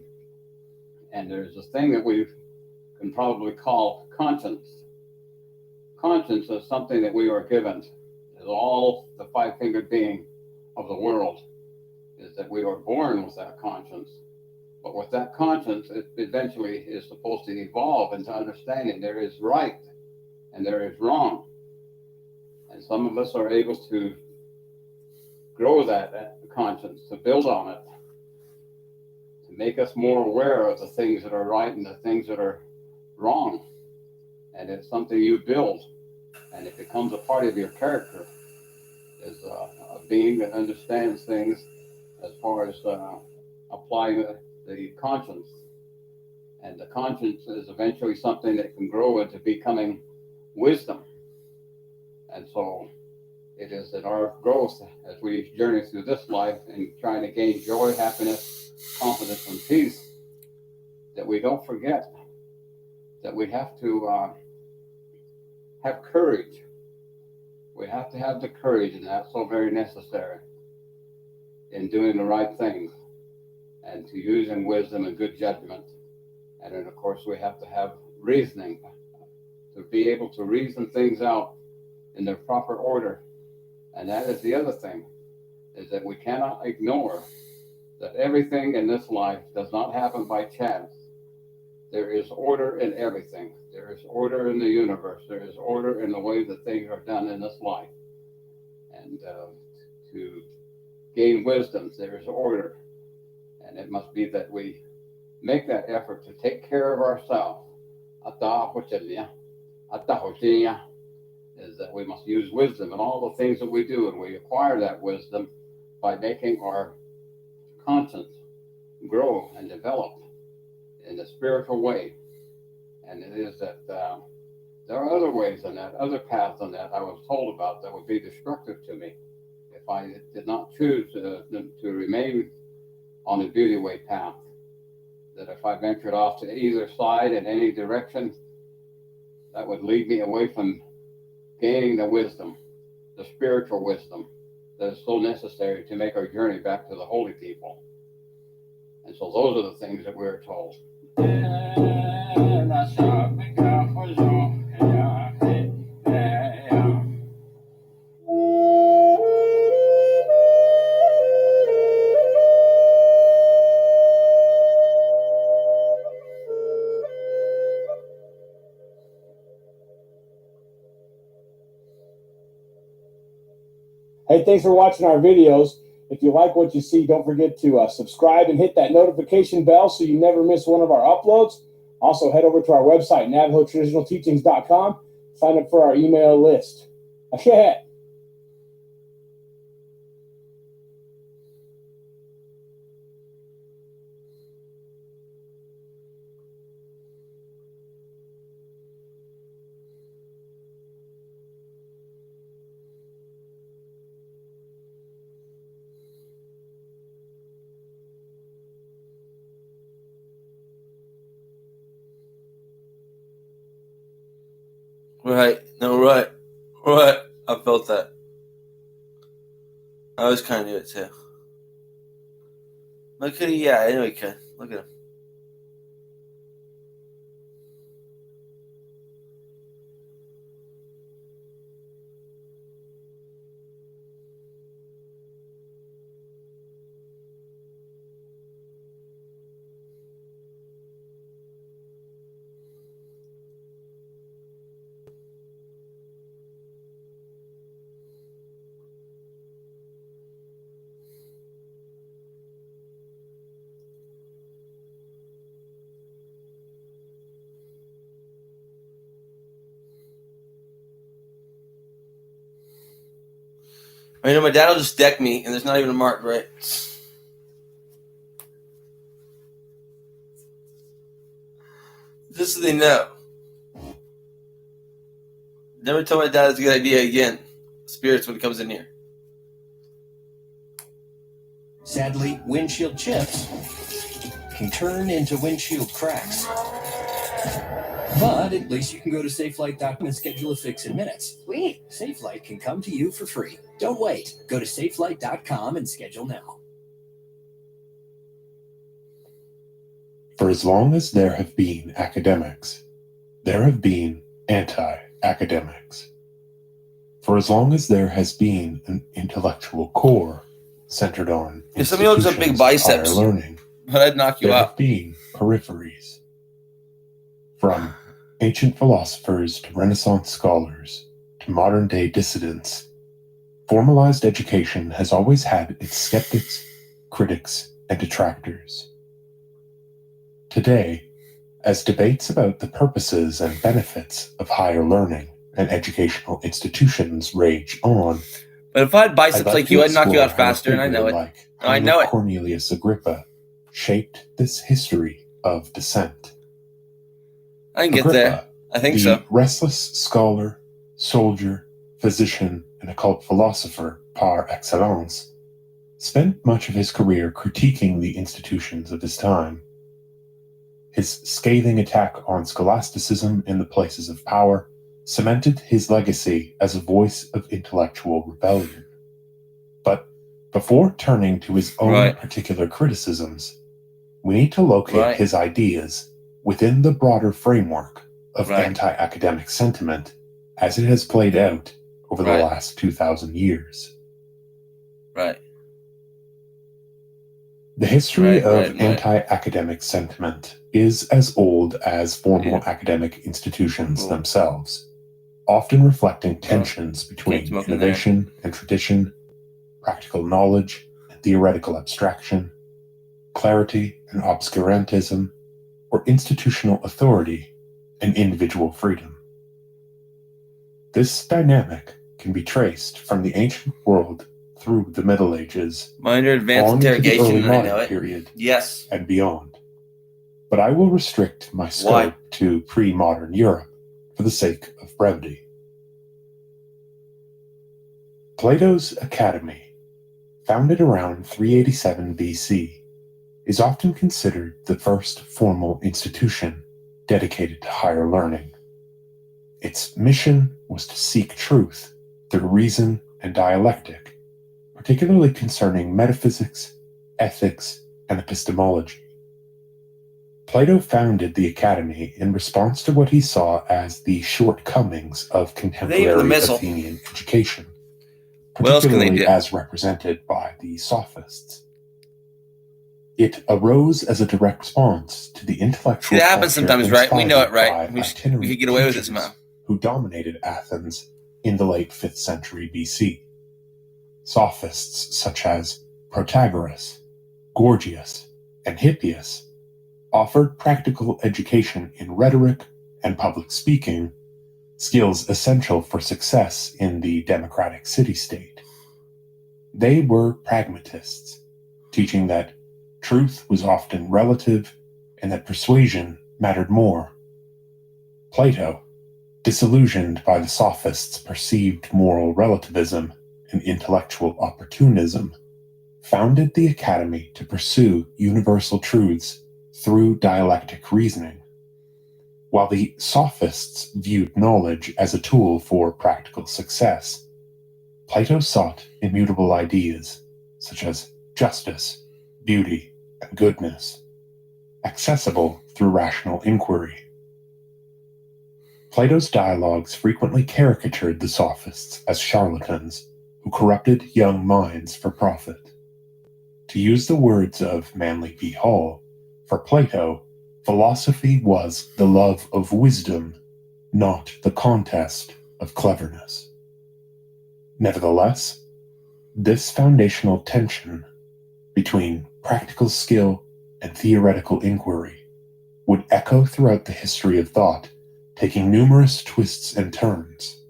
And there's this thing that we can probably call conscience. Conscience is something that we are given, as all the five-fingered being of the world, is that we are born with that conscience. But with that conscience, it eventually is supposed to evolve into understanding there is right and there is wrong. And some of us are able to grow that conscience, to build on it, to make us more aware of the things that are right and the things that are wrong. And it's something you build, and it becomes a part of your character as a being that understands things as far as applying the conscience. And the conscience is eventually something that can grow into becoming wisdom. And so it is in our growth as we journey through this life and trying to gain joy, happiness, confidence, and peace, that we don't forget that we have to have courage. We have to have the courage, and that's so very necessary in doing the right things and to using wisdom and good judgment. And then, of course, we have to have reasoning to be able to reason things out in their proper order. And that is the other thing, is that we cannot ignore that everything in this life does not happen by chance. There is order in everything. There is order in the universe. There is order in the way that things are done in this life. And to gain wisdom, there is order. And it must be that we make that effort to take care of ourselves. Is that we must use wisdom in all the things that we do, and we acquire that wisdom by making our conscience grow and develop in a spiritual way. And it is that there are other ways in that, other paths on that I was told about that would be destructive to me if I did not choose to remain on the beauty way path. That if I ventured off to either side in any direction, that would lead me away from gaining the wisdom, the spiritual wisdom that is so necessary to make our journey back to the holy people. And so those are the things that we're told. Hey, thanks for watching our videos. If you like what you see, don't forget to subscribe and hit that notification bell so you never miss one of our uploads. Also, head over to our website, NavajoTraditionalTeachings.com. Sign up for our email list. Okay. Right. No, right. Right. I felt that. I was kind of knew it too. Look at it. Yeah, I know he can. Look at him. I know my dad will just deck me, and there's not even a mark, right? Just so they know. Never tell my dad it's a good idea again. Spirits when it comes in here. Sadly, windshield chips can turn into windshield cracks. But at least you can go to SafeLight.com and schedule a fix in minutes. Sweet. SafeLight can come to you for free. Don't wait. Go to SafeLight.com and schedule now. For as long as there have been academics, there have been anti-academics. For as long as there has been an intellectual core centered on If somebody looks at big biceps, higher learning, but I'd knock you there out. have been peripheries. From ancient philosophers to Renaissance scholars to modern-day dissidents, formalized education has always had its skeptics, critics, and detractors. Today, as debates about the purposes and benefits of higher learning and educational institutions rage on, But if I had biceps like you, I'd knock you out explore how a faster, and I know figure it. like I know it. Cornelius Agrippa shaped this history of dissent. I can get Agrippa, there. I think the so. restless scholar, soldier, physician, and occult philosopher par excellence, spent much of his career critiquing the institutions of his time. His scathing attack on scholasticism in the places of power cemented his legacy as a voice of intellectual rebellion. But before turning to his own particular criticisms, we need to locate his ideas within the broader framework of anti-academic sentiment as it has played out over the last 2,000 years. Right. The history of anti-academic sentiment is as old as formal academic institutions themselves, often reflecting tensions between innovation and tradition, practical knowledge and theoretical abstraction, clarity and obscurantism, or institutional authority and individual freedom. This dynamic can be traced from the ancient world through the Middle Ages, Minor advanced on to the interrogation, early I modern know it. period, Yes. and beyond. But I will restrict my scope to pre-modern Europe for the sake of brevity. Plato's Academy, founded around 387 BC, is often considered the first formal institution dedicated to higher learning. Its mission was to seek truth through reason and dialectic, particularly concerning metaphysics, ethics, and epistemology. Plato founded the Academy in response to what he saw as the shortcomings of contemporary Athenian education, particularly as represented by the Sophists. It arose as a direct response to the intellectual that happens sometimes, right? We know it, right? We could get away with it somehow. Who dominated Athens in the late 5th century BC. Sophists such as Protagoras, Gorgias, and Hippias offered practical education in rhetoric and public speaking, skills essential for success in the democratic city-state. They were pragmatists, teaching that truth was often relative and that persuasion mattered more. Plato, disillusioned by the Sophists' perceived moral relativism and intellectual opportunism, founded the Academy to pursue universal truths through dialectic reasoning. While the Sophists viewed knowledge as a tool for practical success, Plato sought immutable ideas such as justice, beauty, and goodness, accessible through rational inquiry. Plato's dialogues frequently caricatured the Sophists as charlatans who corrupted young minds for profit. To use the words of Manly P. Hall, for Plato, philosophy was the love of wisdom, not the contest of cleverness. Nevertheless, this foundational tension between practical skill and theoretical inquiry would echo throughout the history of thought, taking numerous twists and turns.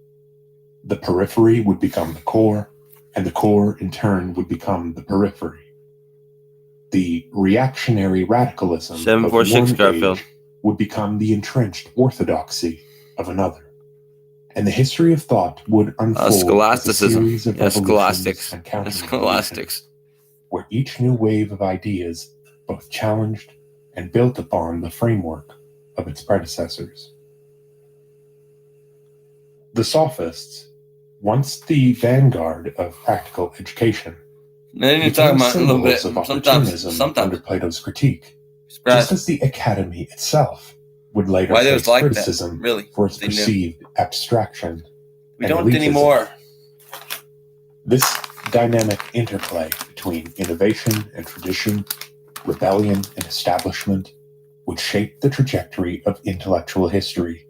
The periphery would become the core, and the core in turn would become the periphery. The reactionary radicalism of one Garfield age would become the entrenched orthodoxy of another, and the history of thought would unfold as a series of revolutions and counter-revolutions, where each new wave of ideas both challenged and built upon the framework of its predecessors. The Sophists, once the vanguard of practical education, became symbols of opportunism under Plato's critique, just as the Academy itself would later face criticism for its perceived abstraction and elitism. This dynamic interplay between innovation and tradition, rebellion and establishment, would shape the trajectory of intellectual history,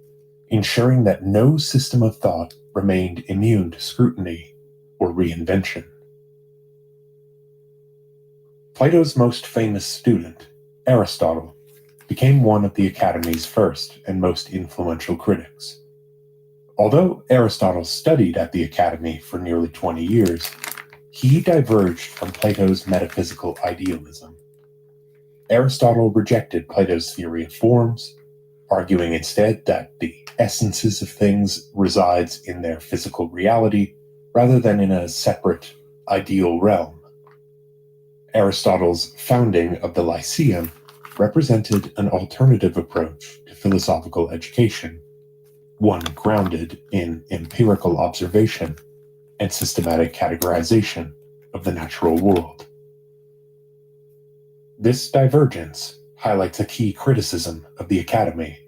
ensuring that no system of thought remained immune to scrutiny or reinvention. Plato's most famous student, Aristotle, became one of the Academy's first and most influential critics. Although Aristotle studied at the Academy for nearly 20 years, he diverged from Plato's metaphysical idealism. Aristotle rejected Plato's theory of forms, arguing instead that the essences of things resides in their physical reality rather than in a separate, ideal realm. Aristotle's founding of the Lyceum represented an alternative approach to philosophical education, one grounded in empirical observation and systematic categorization of the natural world. This divergence highlights a key criticism of the Academy: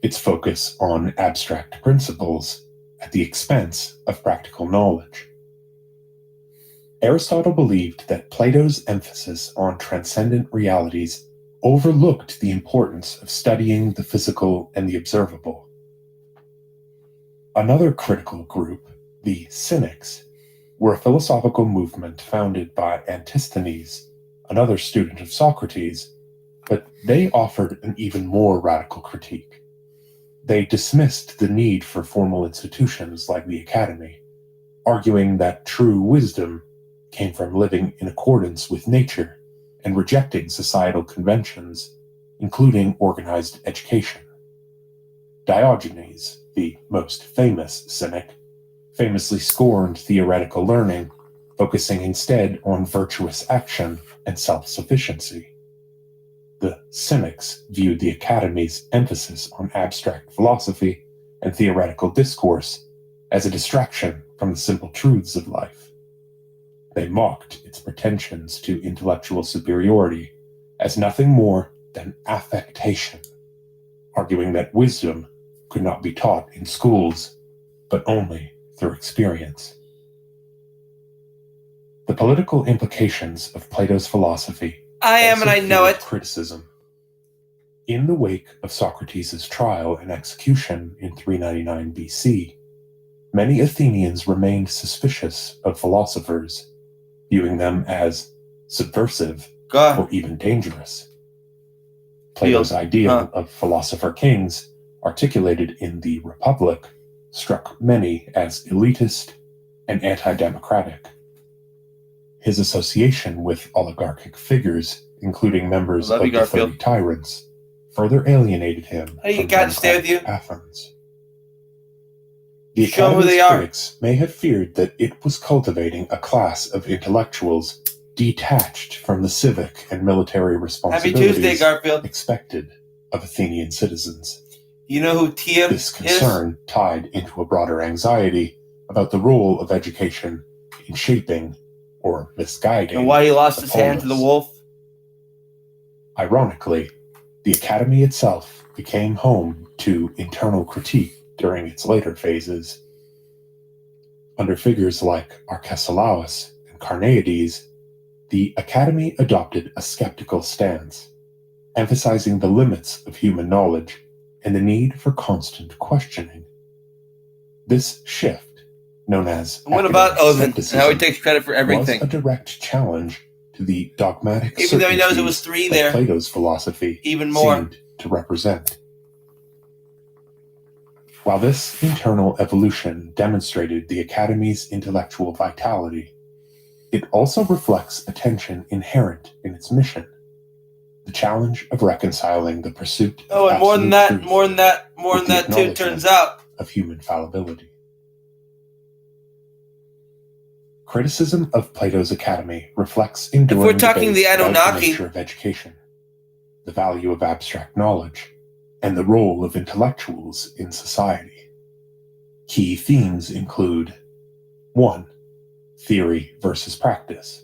its focus on abstract principles at the expense of practical knowledge. Aristotle believed that Plato's emphasis on transcendent realities overlooked the importance of studying the physical and the observable. Another critical group, the Cynics, were a philosophical movement founded by Antisthenes, another student of Socrates, but they offered an even more radical critique. They dismissed the need for formal institutions like the Academy, arguing that true wisdom came from living in accordance with nature and rejecting societal conventions, including organized education. Diogenes, the most famous Cynic, famously scorned theoretical learning, focusing instead on virtuous action and self-sufficiency. The Cynics viewed the Academy's emphasis on abstract philosophy and theoretical discourse as a distraction from the simple truths of life. They mocked its pretensions to intellectual superiority as nothing more than affectation, arguing that wisdom could not be taught in schools, but only through experience. The political implications of Plato's philosophy criticism. In the wake of Socrates' trial and execution in 399 BC, many Athenians remained suspicious of philosophers, viewing them as subversive or even dangerous. Plato's ideal of philosopher kings, articulated in the Republic, struck many as elitist and anti-democratic. His association with oligarchic figures, including members of the 30 tyrants, further alienated him from democratic Athens. The Academy's critics may have feared that it was cultivating a class of intellectuals detached from the civic and military responsibilities expected of Athenian citizens. You know who Tia This concern tied into a broader anxiety about the role of education in shaping or misguiding and why he lost his hand to the wolf? Ironically, the Academy itself became home to internal critique during its later phases. Under figures like Arcesilaus and Carneades, the Academy adopted a skeptical stance, emphasizing the limits of human knowledge and the need for constant questioning. This shift, known as what about Ovid? How he takes credit for everything. Was a direct challenge to the dogmatic even though he knows it was three there. Plato's philosophy even more seemed to represent. While this internal evolution demonstrated the Academy's intellectual vitality, it also reflects a tension inherent in its mission, the challenge of reconciling the pursuit of and more than that too, it turns out, of human fallibility. Criticism of Plato's Academy reflects enduring if we're talking the about Anunnaki, the nature of education, the value of abstract knowledge, and the role of intellectuals in society. Key themes include 1. Theory versus practice.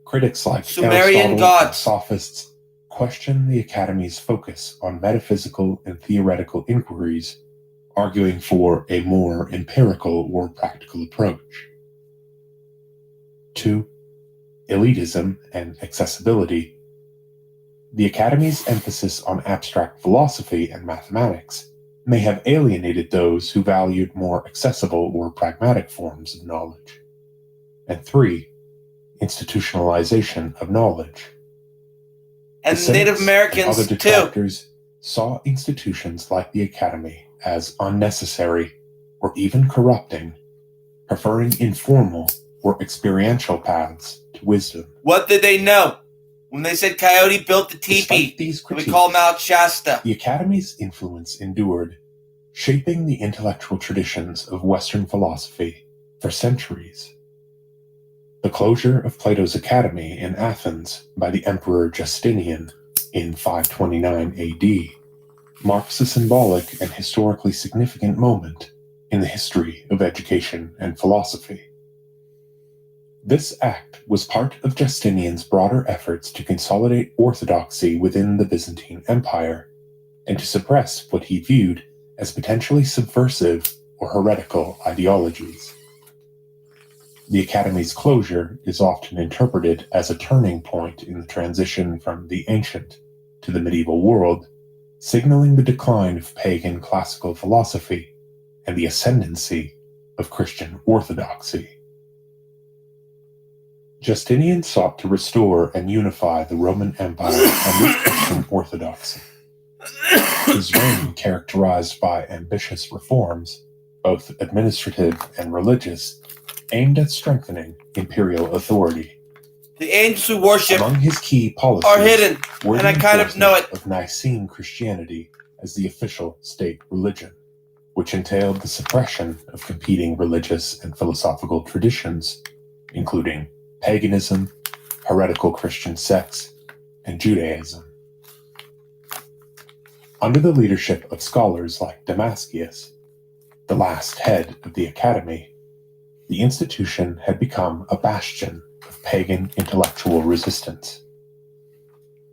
Critics like Sumerian Aristotle gods and sophists question the Academy's focus on metaphysical and theoretical inquiries, arguing for a more empirical or practical approach. 2. Elitism and accessibility. The Academy's emphasis on abstract philosophy and mathematics may have alienated those who valued more accessible or pragmatic forms of knowledge. And 3. Institutionalization of knowledge. And the Native Americans and other too detractors saw institutions like the Academy as unnecessary or even corrupting, preferring informal or experiential paths to wisdom. What did they know when they said Coyote built the teepee? These we call Mount Shasta. The Academy's influence endured, shaping the intellectual traditions of Western philosophy for centuries. The closure of Plato's Academy in Athens by the Emperor Justinian in 529 AD marks a symbolic and historically significant moment in the history of education and philosophy. This act was part of Justinian's broader efforts to consolidate orthodoxy within the Byzantine Empire and to suppress what he viewed as potentially subversive or heretical ideologies. The Academy's closure is often interpreted as a turning point in the transition from the ancient to the medieval world, signaling the decline of pagan classical philosophy and the ascendancy of Christian orthodoxy. Justinian sought to restore and unify the Roman Empire under Christian orthodoxy. His reign, characterized by ambitious reforms, both administrative and religious, aimed at strengthening imperial authority. The angels we worship among his key policies are hidden, were and I kind of know it. Of Nicene Christianity as the official state religion, which entailed the suppression of competing religious and philosophical traditions, including paganism, heretical Christian sects, and Judaism. Under the leadership of scholars like Damascius, the last head of the Academy, the institution had become a bastion of pagan intellectual resistance.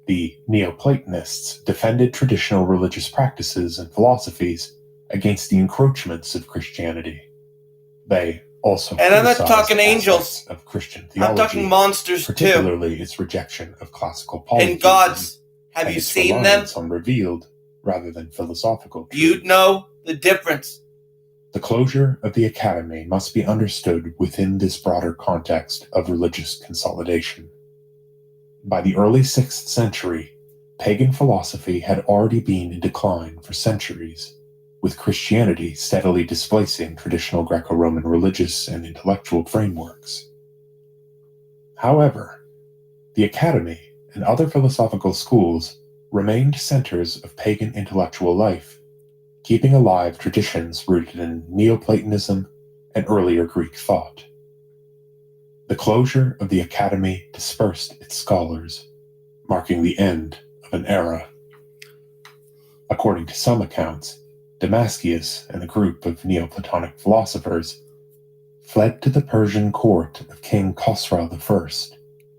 The Neoplatonists defended traditional religious practices and philosophies against the encroachments of Christianity. They also and I'm not talking angels of Christian theology, I'm talking monsters particularly too. Its rejection of classical polytheism and gods. Have you seen them? On revealed rather than philosophical truths. You'd know the difference. The closure of the Academy must be understood within this broader context of religious consolidation. By the early 6th century, pagan philosophy had already been in decline for centuries, with Christianity steadily displacing traditional Greco-Roman religious and intellectual frameworks. However, the Academy and other philosophical schools remained centers of pagan intellectual life, keeping alive traditions rooted in Neoplatonism and earlier Greek thought. The closure of the Academy dispersed its scholars, marking the end of an era. According to some accounts, Damascius and a group of Neoplatonic philosophers fled to the Persian court of King Khosrau I,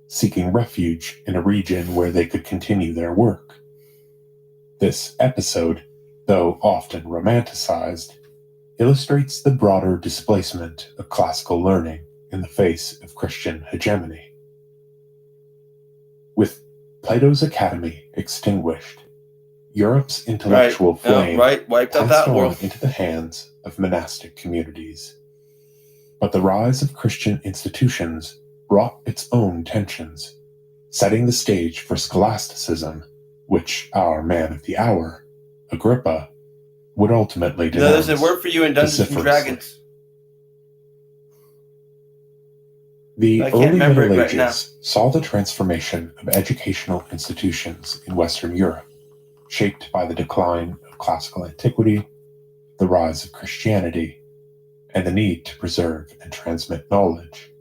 seeking refuge in a region where they could continue their work. This episode, though often romanticized, illustrates the broader displacement of classical learning in the face of Christian hegemony. With Plato's Academy extinguished, Europe's intellectual flame wiped out that world into the hands of monastic communities. But the rise of Christian institutions brought its own tensions, setting the stage for scholasticism, which our man of the hour, Agrippa, would ultimately No, there's denounce a word for you in Dungeons and vociferously. Dragons. The I can't early remember Middle it right now. Ages saw the transformation of educational institutions in Western Europe, shaped by the decline of classical antiquity, the rise of Christianity, and the need to preserve and transmit knowledge.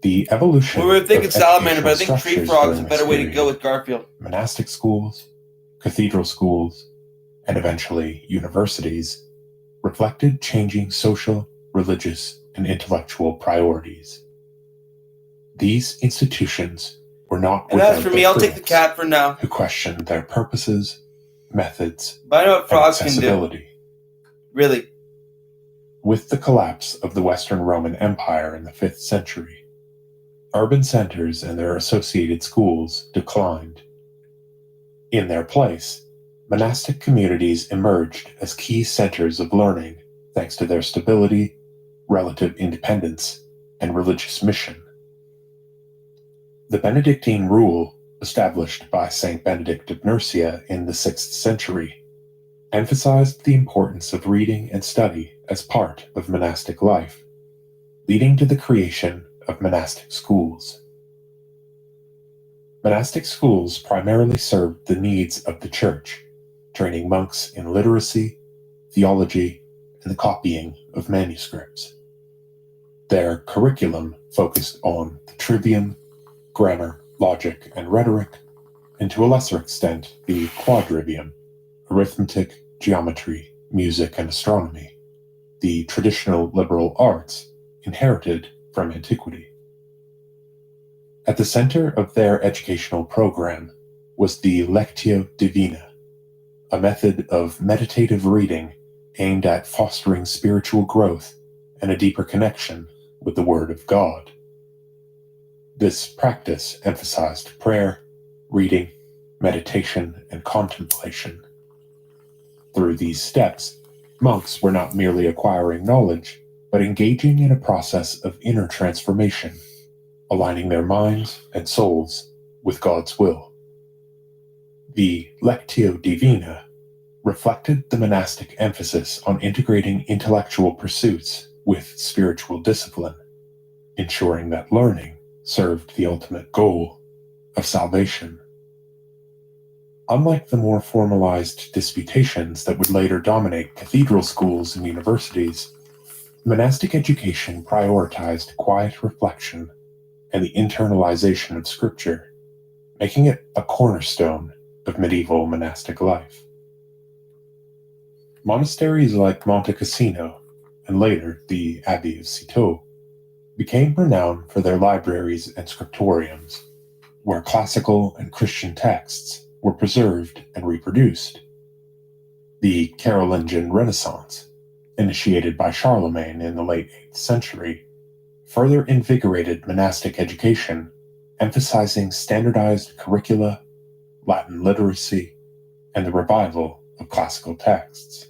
The evolution We were thinking of Salamander, but I educational think Tree structures Frog is a during better this way to go period, with Garfield. monastic schools, cathedral schools, and eventually universities, reflected changing social, religious, and intellectual priorities. These institutions were not And without as for their me, I'll take the critics cat for now. who questioned their purposes, methods, But I know what and frogs can do. accessibility. Really. With the collapse of the Western Roman Empire in the 5th century, urban centers and their associated schools declined. In their place, monastic communities emerged as key centers of learning thanks to their stability, relative independence, and religious mission. The Benedictine rule, established by Saint Benedict of Nursia in the 6th century, emphasized the importance of reading and study as part of monastic life, leading to the creation of monastic schools. Monastic schools primarily served the needs of the church, training monks in literacy, theology, and the copying of manuscripts. Their curriculum focused on the trivium, grammar, logic, and rhetoric, and to a lesser extent the quadrivium, arithmetic, geometry, music, and astronomy, the traditional liberal arts inherited from antiquity. At the center of their educational program was the Lectio Divina, a method of meditative reading aimed at fostering spiritual growth and a deeper connection with the Word of God. This practice emphasized prayer, reading, meditation, and contemplation. Through these steps, monks were not merely acquiring knowledge, but engaging in a process of inner transformation, aligning their minds and souls with God's will. The Lectio Divina reflected the monastic emphasis on integrating intellectual pursuits with spiritual discipline, ensuring that learning served the ultimate goal of salvation. Unlike the more formalized disputations that would later dominate cathedral schools and universities, monastic education prioritized quiet reflection and the internalization of scripture, making it a cornerstone of medieval monastic life. Monasteries like Monte Cassino, and later the Abbey of Citeaux, became renowned for their libraries and scriptoriums, where classical and Christian texts were preserved and reproduced. The Carolingian Renaissance, initiated by Charlemagne in the late 8th century, further invigorated monastic education, emphasizing standardized curricula, Latin literacy, and the revival of classical texts.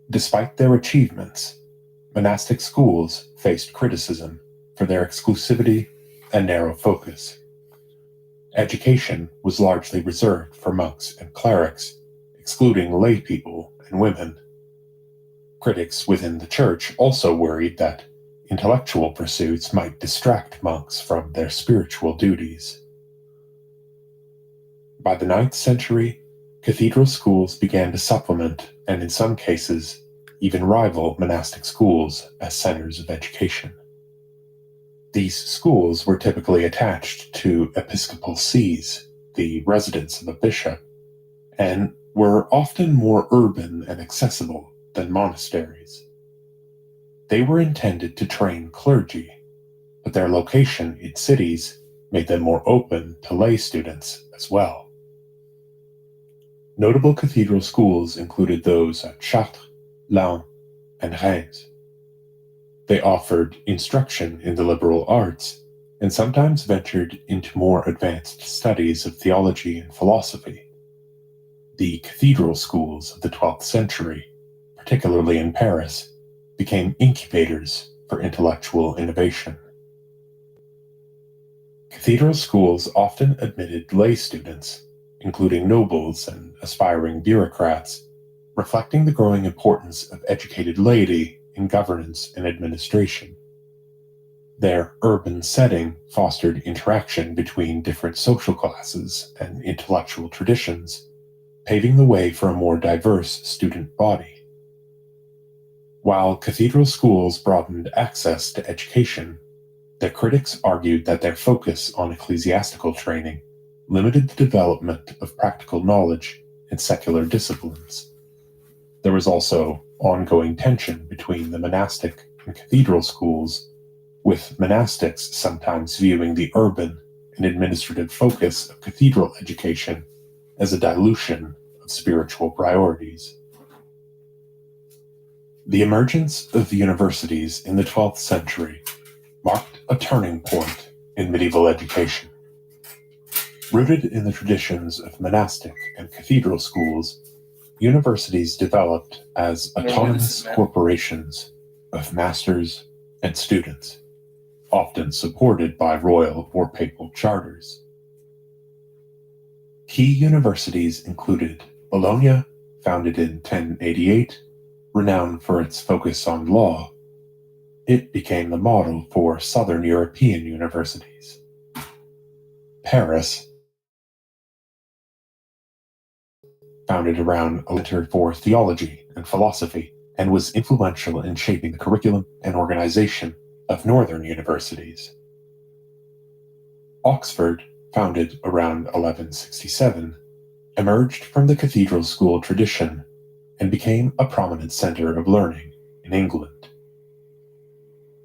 Despite their achievements, monastic schools faced criticism for their exclusivity and narrow focus. Education was largely reserved for monks and clerics, excluding lay people and women. Critics within the church also worried that intellectual pursuits might distract monks from their spiritual duties. By the 9th century, cathedral schools began to supplement, and in some cases, even rival monastic schools as centers of education. These schools were typically attached to episcopal sees, the residence of a bishop, and were often more urban and accessible than monasteries. They were intended to train clergy, but their location in cities made them more open to lay students as well. Notable cathedral schools included those at Chartres, Laon, and Reims. They offered instruction in the liberal arts and sometimes ventured into more advanced studies of theology and philosophy. The cathedral schools of the 12th century, particularly in Paris, became incubators for intellectual innovation. Cathedral schools often admitted lay students, including nobles and aspiring bureaucrats, reflecting the growing importance of educated laity in governance and administration. Their urban setting fostered interaction between different social classes and intellectual traditions, paving the way for a more diverse student body. While cathedral schools broadened access to education, their critics argued that their focus on ecclesiastical training limited the development of practical knowledge in secular disciplines. There was also ongoing tension between the monastic and cathedral schools, with monastics sometimes viewing the urban and administrative focus of cathedral education as a dilution of spiritual priorities. The emergence of universities in the 12th century marked a turning point in medieval education. Rooted in the traditions of monastic and cathedral schools, universities developed as autonomous corporations of masters and students, often supported by royal or papal charters. Key universities included Bologna, founded in 1088, renowned for its focus on law. It became the model for Southern European universities. Paris, founded around a center for theology and philosophy, and was influential in shaping the curriculum and organization of northern universities. Oxford, founded around 1167, emerged from the cathedral school tradition and became a prominent center of learning in England.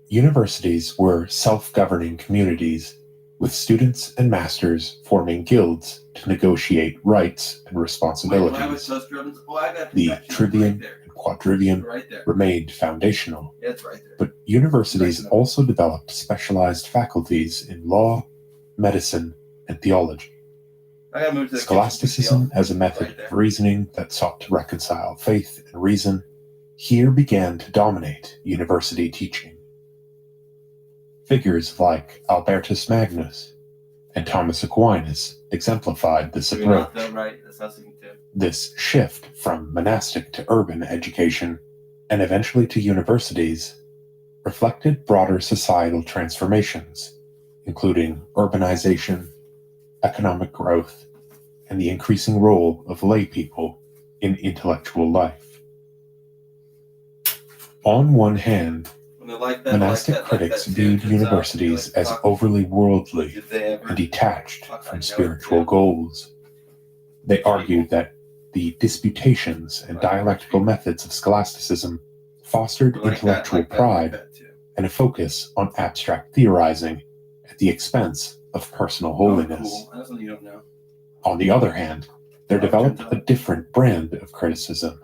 Universities were self-governing communities, with students and masters forming guilds to negotiate rights and responsibilities. The trivium and quadrivium remained foundational, but universities also developed specialized faculties in law, medicine, and theology. Scholasticism as a method of reasoning that sought to reconcile faith and reason here began to dominate university teaching. Figures like Albertus Magnus and Thomas Aquinas exemplified this approach. This shift from monastic to urban education, and eventually to universities, reflected broader societal transformations, including urbanization, economic growth, and the increasing role of lay people in intellectual life. On one hand, monastic critics viewed universities as overly worldly and detached from spiritual goals. They argued that the disputations and dialectical methods of scholasticism fostered intellectual pride and a focus on abstract theorizing at the expense of personal holiness. On the other hand, there developed a different brand of criticism,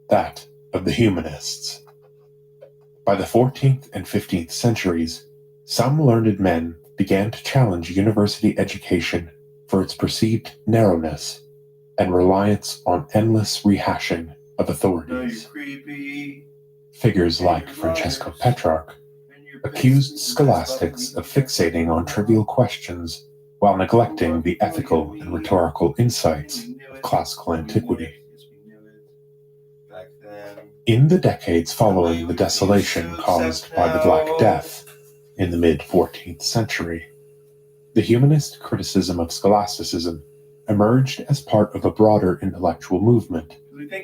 that of the humanists. By the 14th and 15th centuries, some learned men began to challenge university education for its perceived narrowness and reliance on endless rehashing of authorities. Figures like Francesco Petrarch accused scholastics of fixating on trivial questions while neglecting the ethical and rhetorical insights of classical antiquity. In the decades following the desolation caused by the Black Death in the mid-14th century, the humanist criticism of scholasticism emerged as part of a broader intellectual movement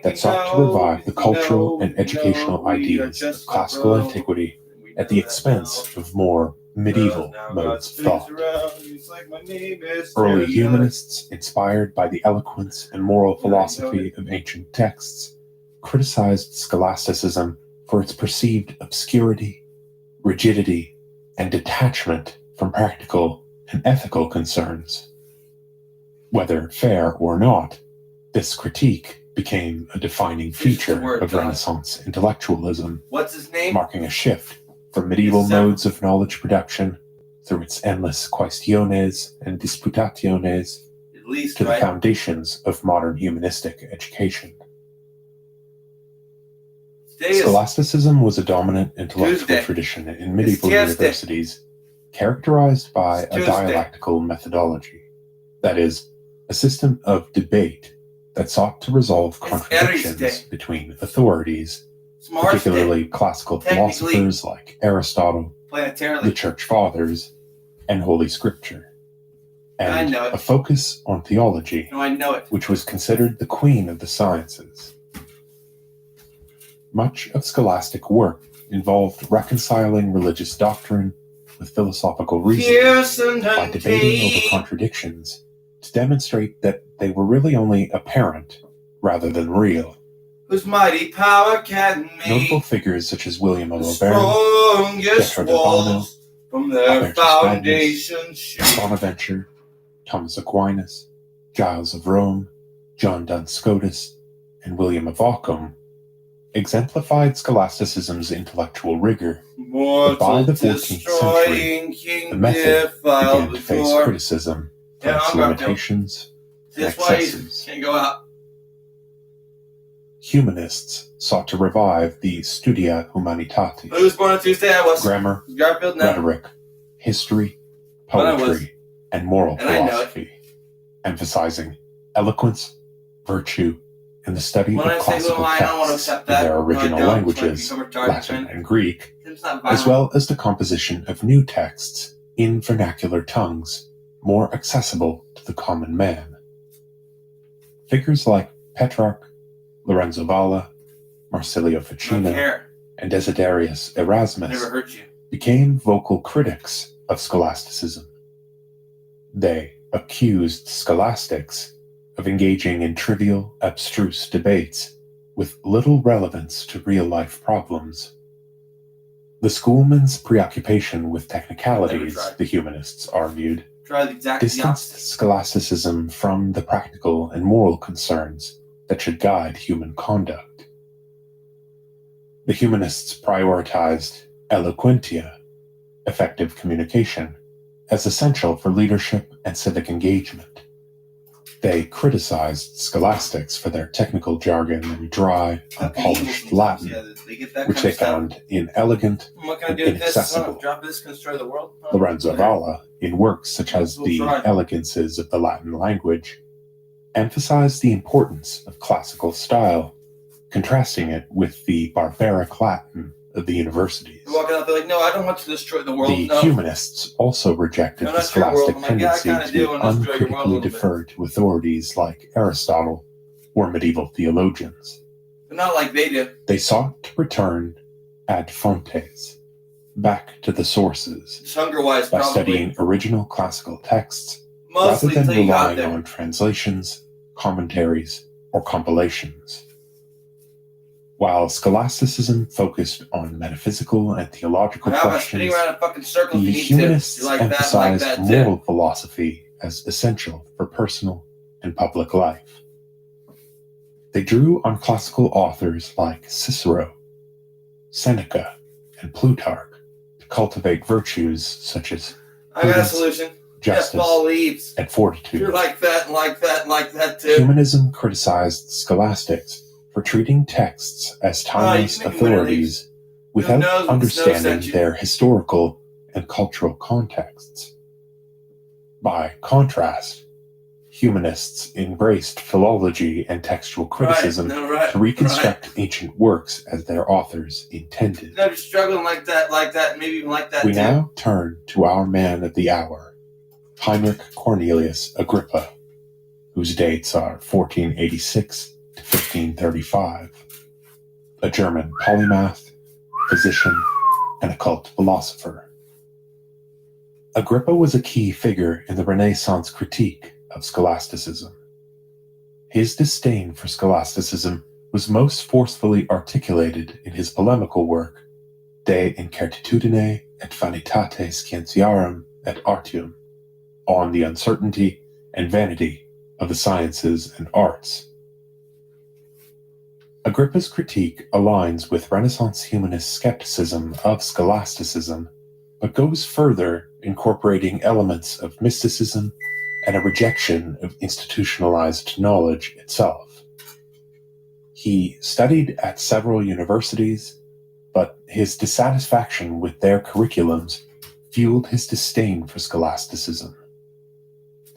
that sought to revive the cultural and educational ideas of classical antiquity at the expense of more medieval modes of thought. Early humanists, inspired by the eloquence and moral philosophy of ancient texts, criticized scholasticism for its perceived obscurity, rigidity, and detachment from practical and ethical concerns. Whether fair or not, this critique became a defining feature of Renaissance intellectualism, marking a shift from medieval modes of knowledge production through its endless quaestiones and disputationes to the foundations of modern humanistic education. Scholasticism was a dominant intellectual tradition in medieval universities, characterized by a dialectical methodology, that is, a system of debate that sought to resolve contradictions between authorities, particularly classical philosophers like Aristotle, the Church Fathers, and Holy Scripture, and a focus on theology, which was considered the queen of the sciences. Much of scholastic work involved reconciling religious doctrine with philosophical reasoning by debating over contradictions to demonstrate that they were really only apparent rather than real. Whose mighty power can make notable figures such as William of Auvergne, Pietro da Bano, from their foundations, Bonaventure, Thomas Aquinas, Giles of Rome, John Duns Scotus, and William of Ockham exemplified scholasticism's intellectual rigor. But by the 14th century, the method began to face criticism for its limitations and excesses. Can't go out. Humanists sought to revive the Studia Humanitatis. I was born on Tuesday. I was. Grammar, rhetoric, history, poetry, and moral philosophy, emphasizing eloquence, virtue, and the study of classical texts in their original languages, Latin and Greek, as well as the composition of new texts in vernacular tongues more accessible to the common man. Figures like Petrarch, Lorenzo Valla, Marsilio Ficino, and Desiderius Erasmus became vocal critics of scholasticism. They accused scholastics of engaging in trivial, abstruse debates with little relevance to real-life problems. The schoolman's preoccupation with technicalities, the humanists argued, distanced scholasticism from the practical and moral concerns that should guide human conduct. The humanists prioritized eloquentia, effective communication, as essential for leadership and civic engagement. They criticized scholastics for their technical jargon and dry, unpolished Latin, which they found inelegant and inaccessible. Lorenzo Valla, in works such as The Elegances of the Latin Language, emphasized the importance of classical style, contrasting it with the barbaric Latin of the universities. Walking out, they're like, no, I don't want to destroy the world. The humanists also rejected the scholastic tendency to uncritically defer to authorities like Aristotle or medieval theologians. But not like they do. They sought to return ad fontes, back to the sources, hunger-wise, by studying original classical texts rather than relying on translations, commentaries, or compilations. While scholasticism focused on metaphysical and theological questions, the humanists emphasized moral philosophy as essential for personal and public life. They drew on classical authors like Cicero, Seneca, and Plutarch to cultivate virtues such as prudence, justice, and fortitude. You're like that, and like that, and like that too. Humanism criticized scholastics for treating texts as timeless authorities without understanding their historical and cultural contexts. By contrast, humanists embraced philology and textual criticism to reconstruct ancient works as their authors intended. They're struggling like that, maybe even like that We now turn to our man of the hour, Heinrich Cornelius Agrippa, whose dates are 1486 to 1535, a German polymath, physician, and occult philosopher. Agrippa was a key figure in the Renaissance critique of scholasticism. His disdain for scholasticism was most forcefully articulated in his polemical work, De Incertitudine et Vanitate Scientiarum et Artium, on the uncertainty and vanity of the sciences and arts. Agrippa's critique aligns with Renaissance humanist skepticism of scholasticism, but goes further, incorporating elements of mysticism and a rejection of institutionalized knowledge itself. He studied at several universities, but his dissatisfaction with their curriculums fueled his disdain for scholasticism.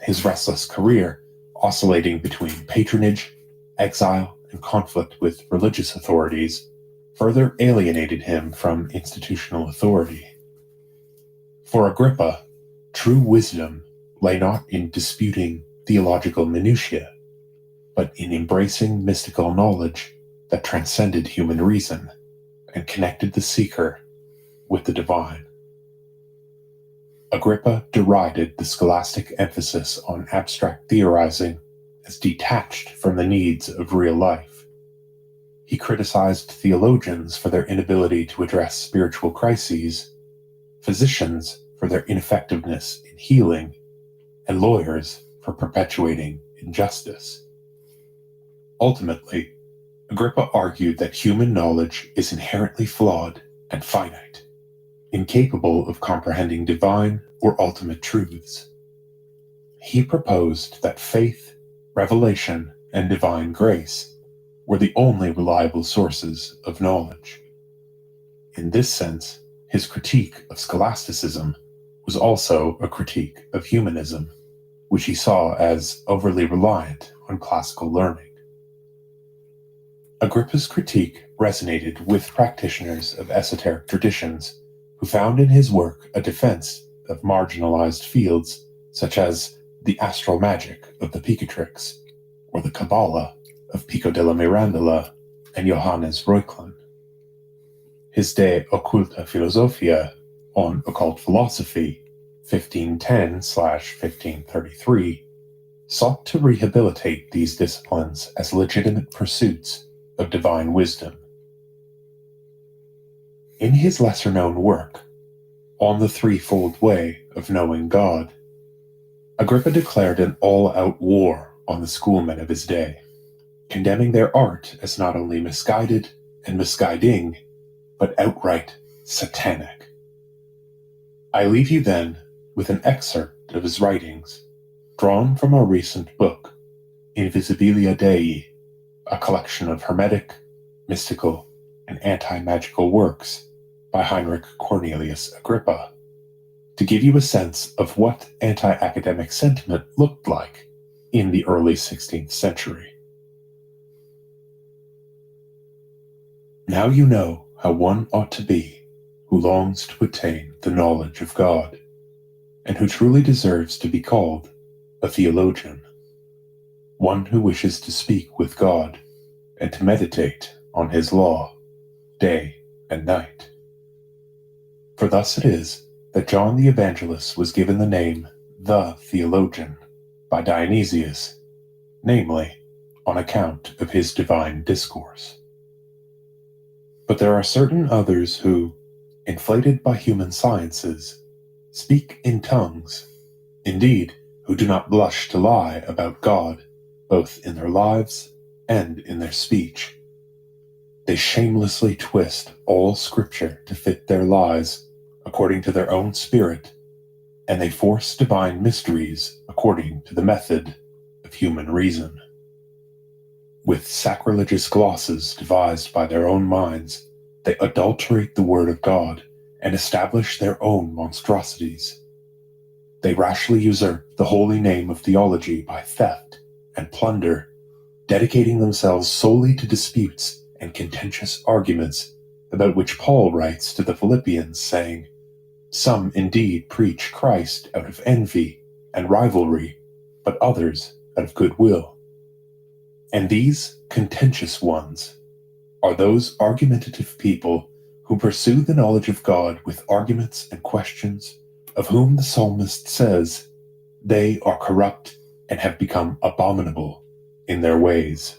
His restless career, oscillating between patronage exile and conflict with religious authorities further alienated him from institutional authority. For Agrippa, true wisdom lay not in disputing theological minutiae, but in embracing mystical knowledge that transcended human reason and connected the seeker with the divine. Agrippa derided the scholastic emphasis on abstract theorizing as detached from the needs of real life. He criticized theologians for their inability to address spiritual crises, physicians for their ineffectiveness in healing, and lawyers for perpetuating injustice. Ultimately, Agrippa argued that human knowledge is inherently flawed and finite, incapable of comprehending divine or ultimate truths. He proposed that faith, revelation, and divine grace were the only reliable sources of knowledge. In this sense, his critique of scholasticism was also a critique of humanism, which he saw as overly reliant on classical learning. Agrippa's critique resonated with practitioners of esoteric traditions who found in his work a defense of marginalized fields such as the astral magic of the Picatrix or the Kabbalah of Pico della Mirandola and Johannes Reuchlin. His De Occulta Philosophia on Occult Philosophy, 1510/1533, sought to rehabilitate these disciplines as legitimate pursuits of divine wisdom. In his lesser-known work, On the Threefold Way of Knowing God, Agrippa declared an all-out war on the schoolmen of his day, condemning their art as not only misguided and misguiding, but outright satanic. I leave you then with an excerpt of his writings, drawn from our recent book, Invisibilia Dei, a collection of hermetic, mystical, and anti-magical works by Heinrich Cornelius Agrippa, to give you a sense of what anti-academic sentiment looked like in the early 16th century. Now you know how one ought to be who longs to attain the knowledge of God, and who truly deserves to be called a theologian, one who wishes to speak with God and to meditate on his law, day and night. For thus it is that John the Evangelist was given the name the Theologian by Dionysius, namely, on account of his divine discourse. But there are certain others who, inflated by human sciences, speak in tongues, indeed, who do not blush to lie about God, both in their lives and in their speech. They shamelessly twist all Scripture to fit their lies according to their own spirit, and they force divine mysteries according to the method of human reason. With sacrilegious glosses devised by their own minds, they adulterate the Word of God and establish their own monstrosities. They rashly usurp the holy name of theology by theft and plunder, dedicating themselves solely to disputes and contentious arguments, about which Paul writes to the Philippians, saying, "Some indeed preach Christ out of envy and rivalry, but others out of goodwill." And these contentious ones are those argumentative people who pursue the knowledge of God with arguments and questions, of whom the psalmist says, "They are corrupt and have become abominable in their ways."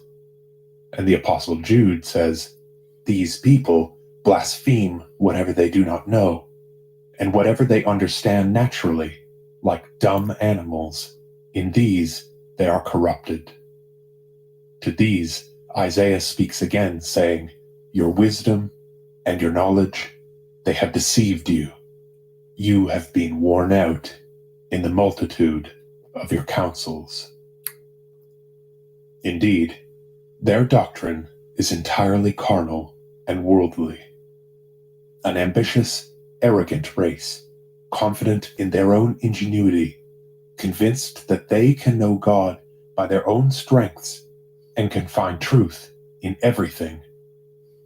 And the Apostle Jude says, "These people blaspheme whatever they do not know, and whatever they understand naturally, like dumb animals, in these they are corrupted." To these Isaiah speaks again, saying, "Your wisdom and your knowledge, they have deceived you. You have been worn out in the multitude of your counsels." Indeed, their doctrine is entirely carnal and worldly. An ambitious, arrogant race, confident in their own ingenuity, convinced that they can know God by their own strengths, and can find truth in everything,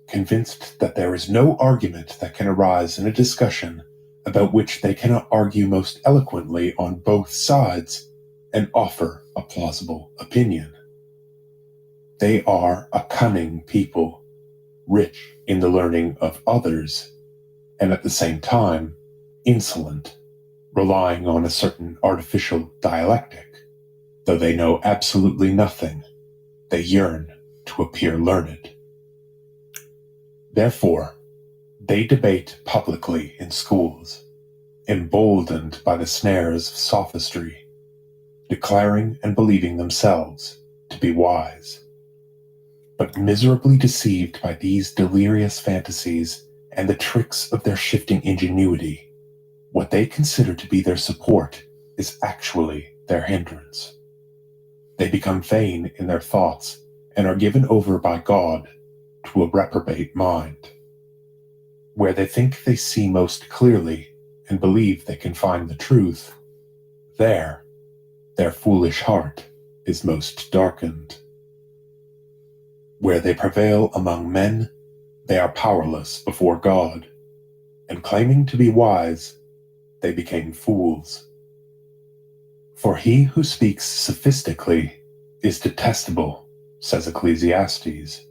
convinced that there is no argument that can arise in a discussion about which they cannot argue most eloquently on both sides and offer a plausible opinion. They are a cunning people, rich in the learning of others, and at the same time insolent, relying on a certain artificial dialectic. Though they know absolutely nothing, they yearn to appear learned. Therefore, they debate publicly in schools, emboldened by the snares of sophistry, declaring and believing themselves to be wise. But miserably deceived by these delirious fantasies and the tricks of their shifting ingenuity, what they consider to be their support is actually their hindrance. They become vain in their thoughts and are given over by God to a reprobate mind. Where they think they see most clearly and believe they can find the truth, there their foolish heart is most darkened. Where they prevail among men, they are powerless before God, and claiming to be wise, they became fools. For he who speaks sophistically is detestable, says Ecclesiastes.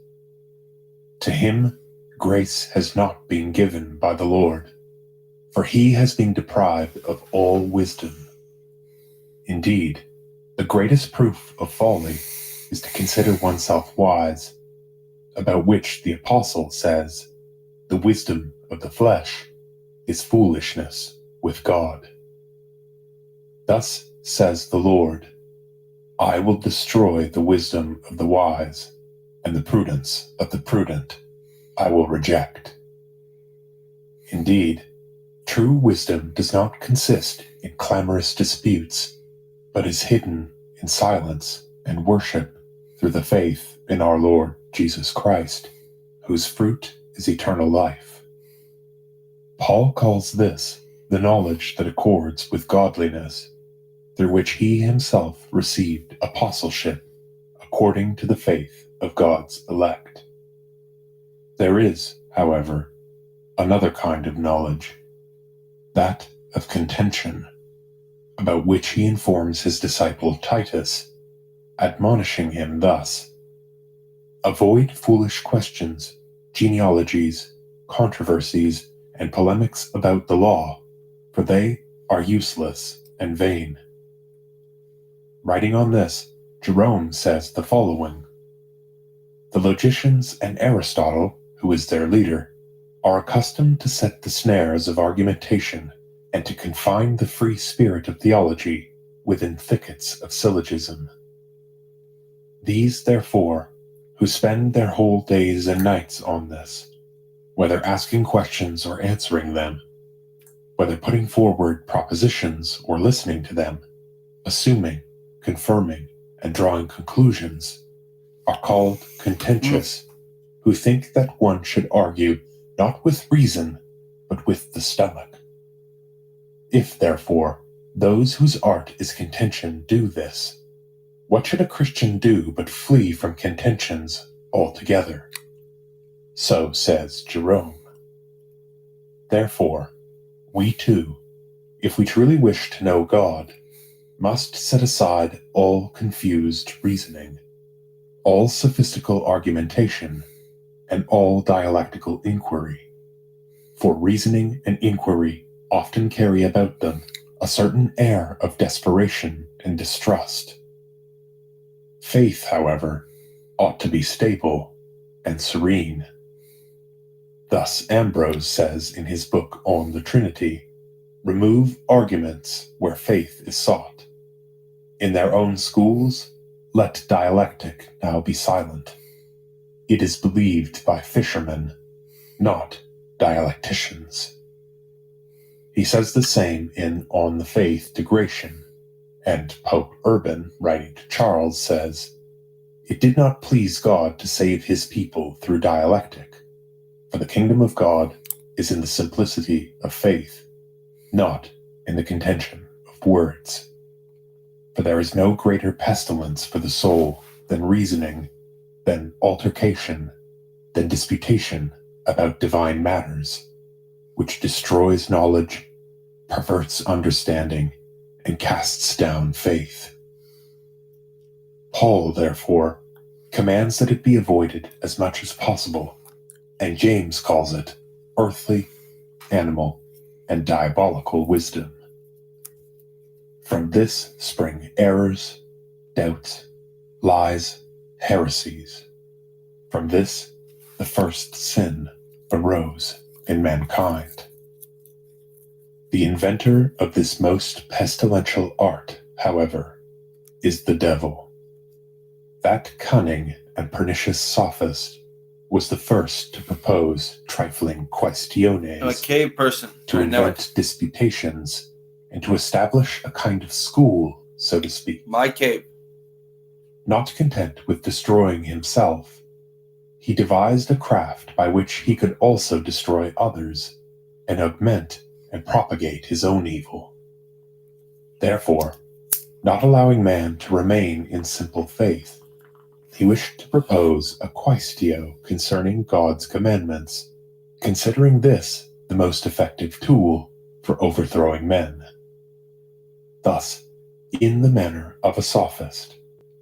To him grace has not been given by the Lord, for he has been deprived of all wisdom. Indeed, the greatest proof of folly is to consider oneself wise, about which the Apostle says, "The wisdom of the flesh is foolishness with God." Thus says the Lord, "I will destroy the wisdom of the wise, and the prudence of the prudent I will reject." Indeed, true wisdom does not consist in clamorous disputes, but is hidden in silence and worship through the faith in our Lord Jesus Christ, whose fruit is eternal life. Paul calls this the knowledge that accords with godliness, through which he himself received apostleship according to the faith of God's elect. There is, however, another kind of knowledge, that of contention, about which he informs his disciple Titus, admonishing him thus: "Avoid foolish questions, genealogies, controversies, and polemics about the law, for they are useless and vain." Writing on this, Jerome says the following: "The logicians and Aristotle, who is their leader, are accustomed to set the snares of argumentation and to confine the free spirit of theology within thickets of syllogism. These, therefore, who spend their whole days and nights on this, whether asking questions or answering them, whether putting forward propositions or listening to them, assuming, confirming, and drawing conclusions, are called contentious, who think that one should argue not with reason, but with the stomach. If, therefore, those whose art is contention do this, what should a Christian do but flee from contentions altogether?" So says Jerome. Therefore, we too, if we truly wish to know God, must set aside all confused reasoning, all sophistical argumentation, and all dialectical inquiry. For reasoning and inquiry often carry about them a certain air of desperation and distrust. Faith, however, ought to be stable and serene. Thus Ambrose says in his book on the Trinity, "Remove arguments where faith is sought. In their own schools, let dialectic now be silent. It is believed by fishermen, not dialecticians." He says the same in On the Faith to Gratian, and Pope Urban, writing to Charles, says, "It did not please God to save his people through dialectic, for the kingdom of God is in the simplicity of faith, not in the contention of words. For there is no greater pestilence for the soul than reasoning then altercation, then disputation about divine matters, which destroys knowledge, perverts understanding, and casts down faith. Paul, therefore, commands that it be avoided as much as possible, and James calls it earthly, animal, and diabolical wisdom. From this spring errors, doubts, lies, heresies. From this, the first sin arose in mankind. The inventor of this most pestilential art, however, is the devil. That cunning and pernicious sophist was the first to propose trifling questiones, I'm a cave person. to invent disputations, and to establish a kind of school, so to speak. My cave. Not content with destroying himself, he devised a craft by which he could also destroy others, and augment and propagate his own evil. Therefore, not allowing man to remain in simple faith, he wished to propose a quaestio concerning God's commandments, considering this the most effective tool for overthrowing men. Thus, in the manner of a sophist,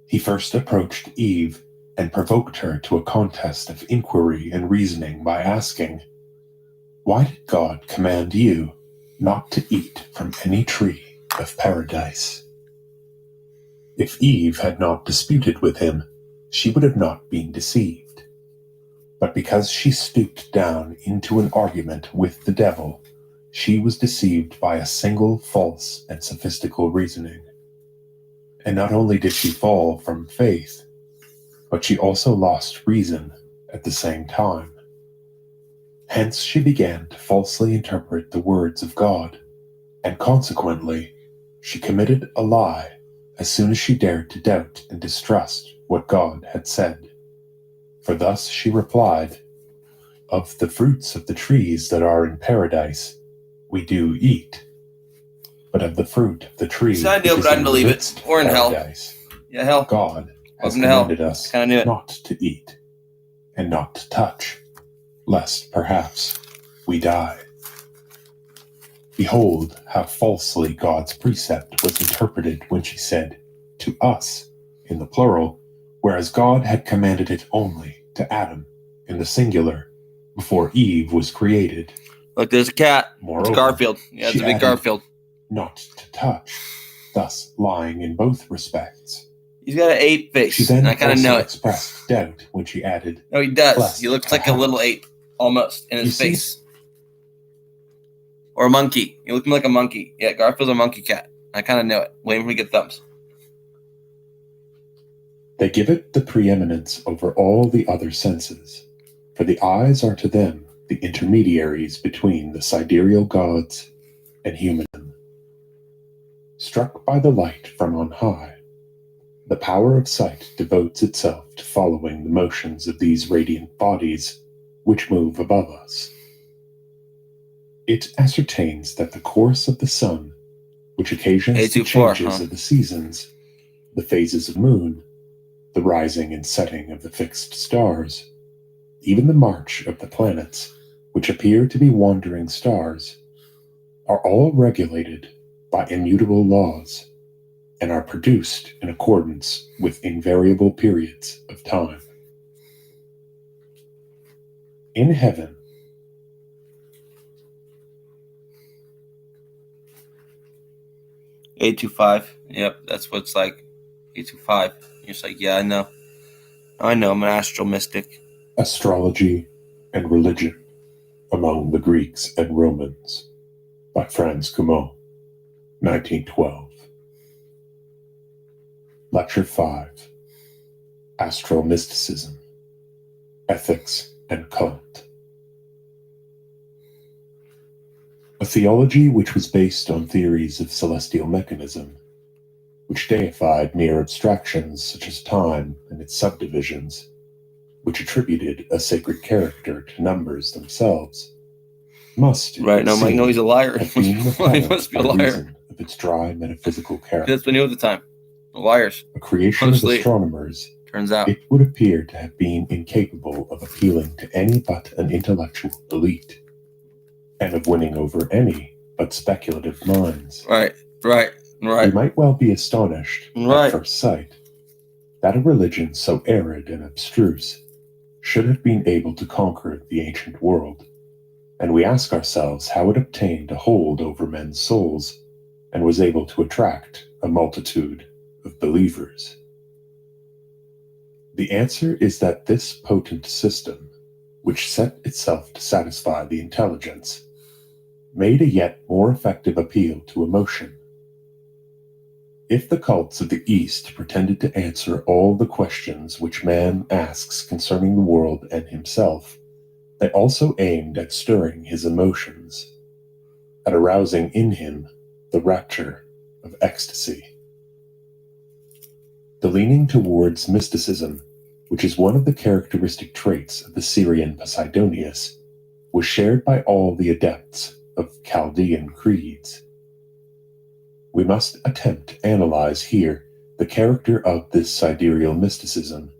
he first approached Eve and provoked her to a contest of inquiry and reasoning by asking, "Why did God command you not to eat from any tree of paradise?" If Eve had not disputed with him, she would have not been deceived. But because she stooped down into an argument with the devil, she was deceived by a single false and sophistical reasoning. And not only did she fall from faith, but she also lost reason at the same time. Hence she began to falsely interpret the words of God, and consequently she committed a lie as soon as she dared to doubt and distrust what God had said. For thus she replied, "Of the fruits of the trees that are in paradise we do eat, but of the fruit of the tree So I knew, but I didn't believe it. Or in paradise, hell. Yeah, hell. God has Welcome to hell. commanded us Kinda knew it. not to eat and not to touch, lest perhaps we die." Behold how falsely God's precept was interpreted when she said, "to us," in the plural, whereas God had commanded it only to Adam, in the singular, before Eve was created. Look, there's a cat. Moreover, It's Garfield. Yeah, it's a big Garfield. Not to touch, thus lying in both respects. He's got an ape She face, then and I kind of also know it. expressed doubt when she added, No, he does. Blessed He looks like a little ape, almost, in his You see? face. Or a monkey. He looks like a monkey. Yeah, Garfield's a monkey cat. I kind of know it. Waiting for me to get thumbs. "They give it the preeminence over all the other senses, for the eyes are to them the intermediaries between the sidereal gods and human. Struck by the light from on high, the power of sight devotes itself to following the motions of these radiant bodies which move above us. It ascertains that the course of the sun, which occasions the 824, changes of the seasons, the phases of moon, the rising and setting of the fixed stars, even the march of the planets, which appear to be wandering stars, are all regulated by immutable laws, and are produced in accordance with invariable periods of time. In heaven, $825. Yep, that's what it's like. 825. You're just like, yeah, I know. I'm an astral mystic. Astrology and Religion Among the Greeks and Romans by Franz Cumont, 1912. Lecture 5. Astral Mysticism, Ethics and Cult. A theology which was based on theories of celestial mechanism, which deified mere abstractions such as time and its subdivisions, which attributed a sacred character to numbers themselves, must, Right, now Mike, no, he's a liar. have been He repellent must be a by liar. reason of its dry metaphysical character. That's what he knew at the time. The liars. A creation Honestly. of astronomers Turns out it would appear to have been incapable of appealing to any but an intellectual elite, and of winning over any but speculative minds. Right. We might well be astonished at first sight that a religion so arid and abstruse should have been able to conquer the ancient world, and we ask ourselves how it obtained a hold over men's souls and was able to attract a multitude of believers. The answer is that this potent system, which set itself to satisfy the intelligence, made a yet more effective appeal to emotion. If the cults of the East pretended to answer all the questions which man asks concerning the world and himself, they also aimed at stirring his emotions, at arousing in him the rapture of ecstasy. The leaning towards mysticism, which is one of the characteristic traits of the Syrian Poseidonius, was shared by all the adepts of Chaldean creeds. We must attempt to analyze here the character of this sidereal mysticism,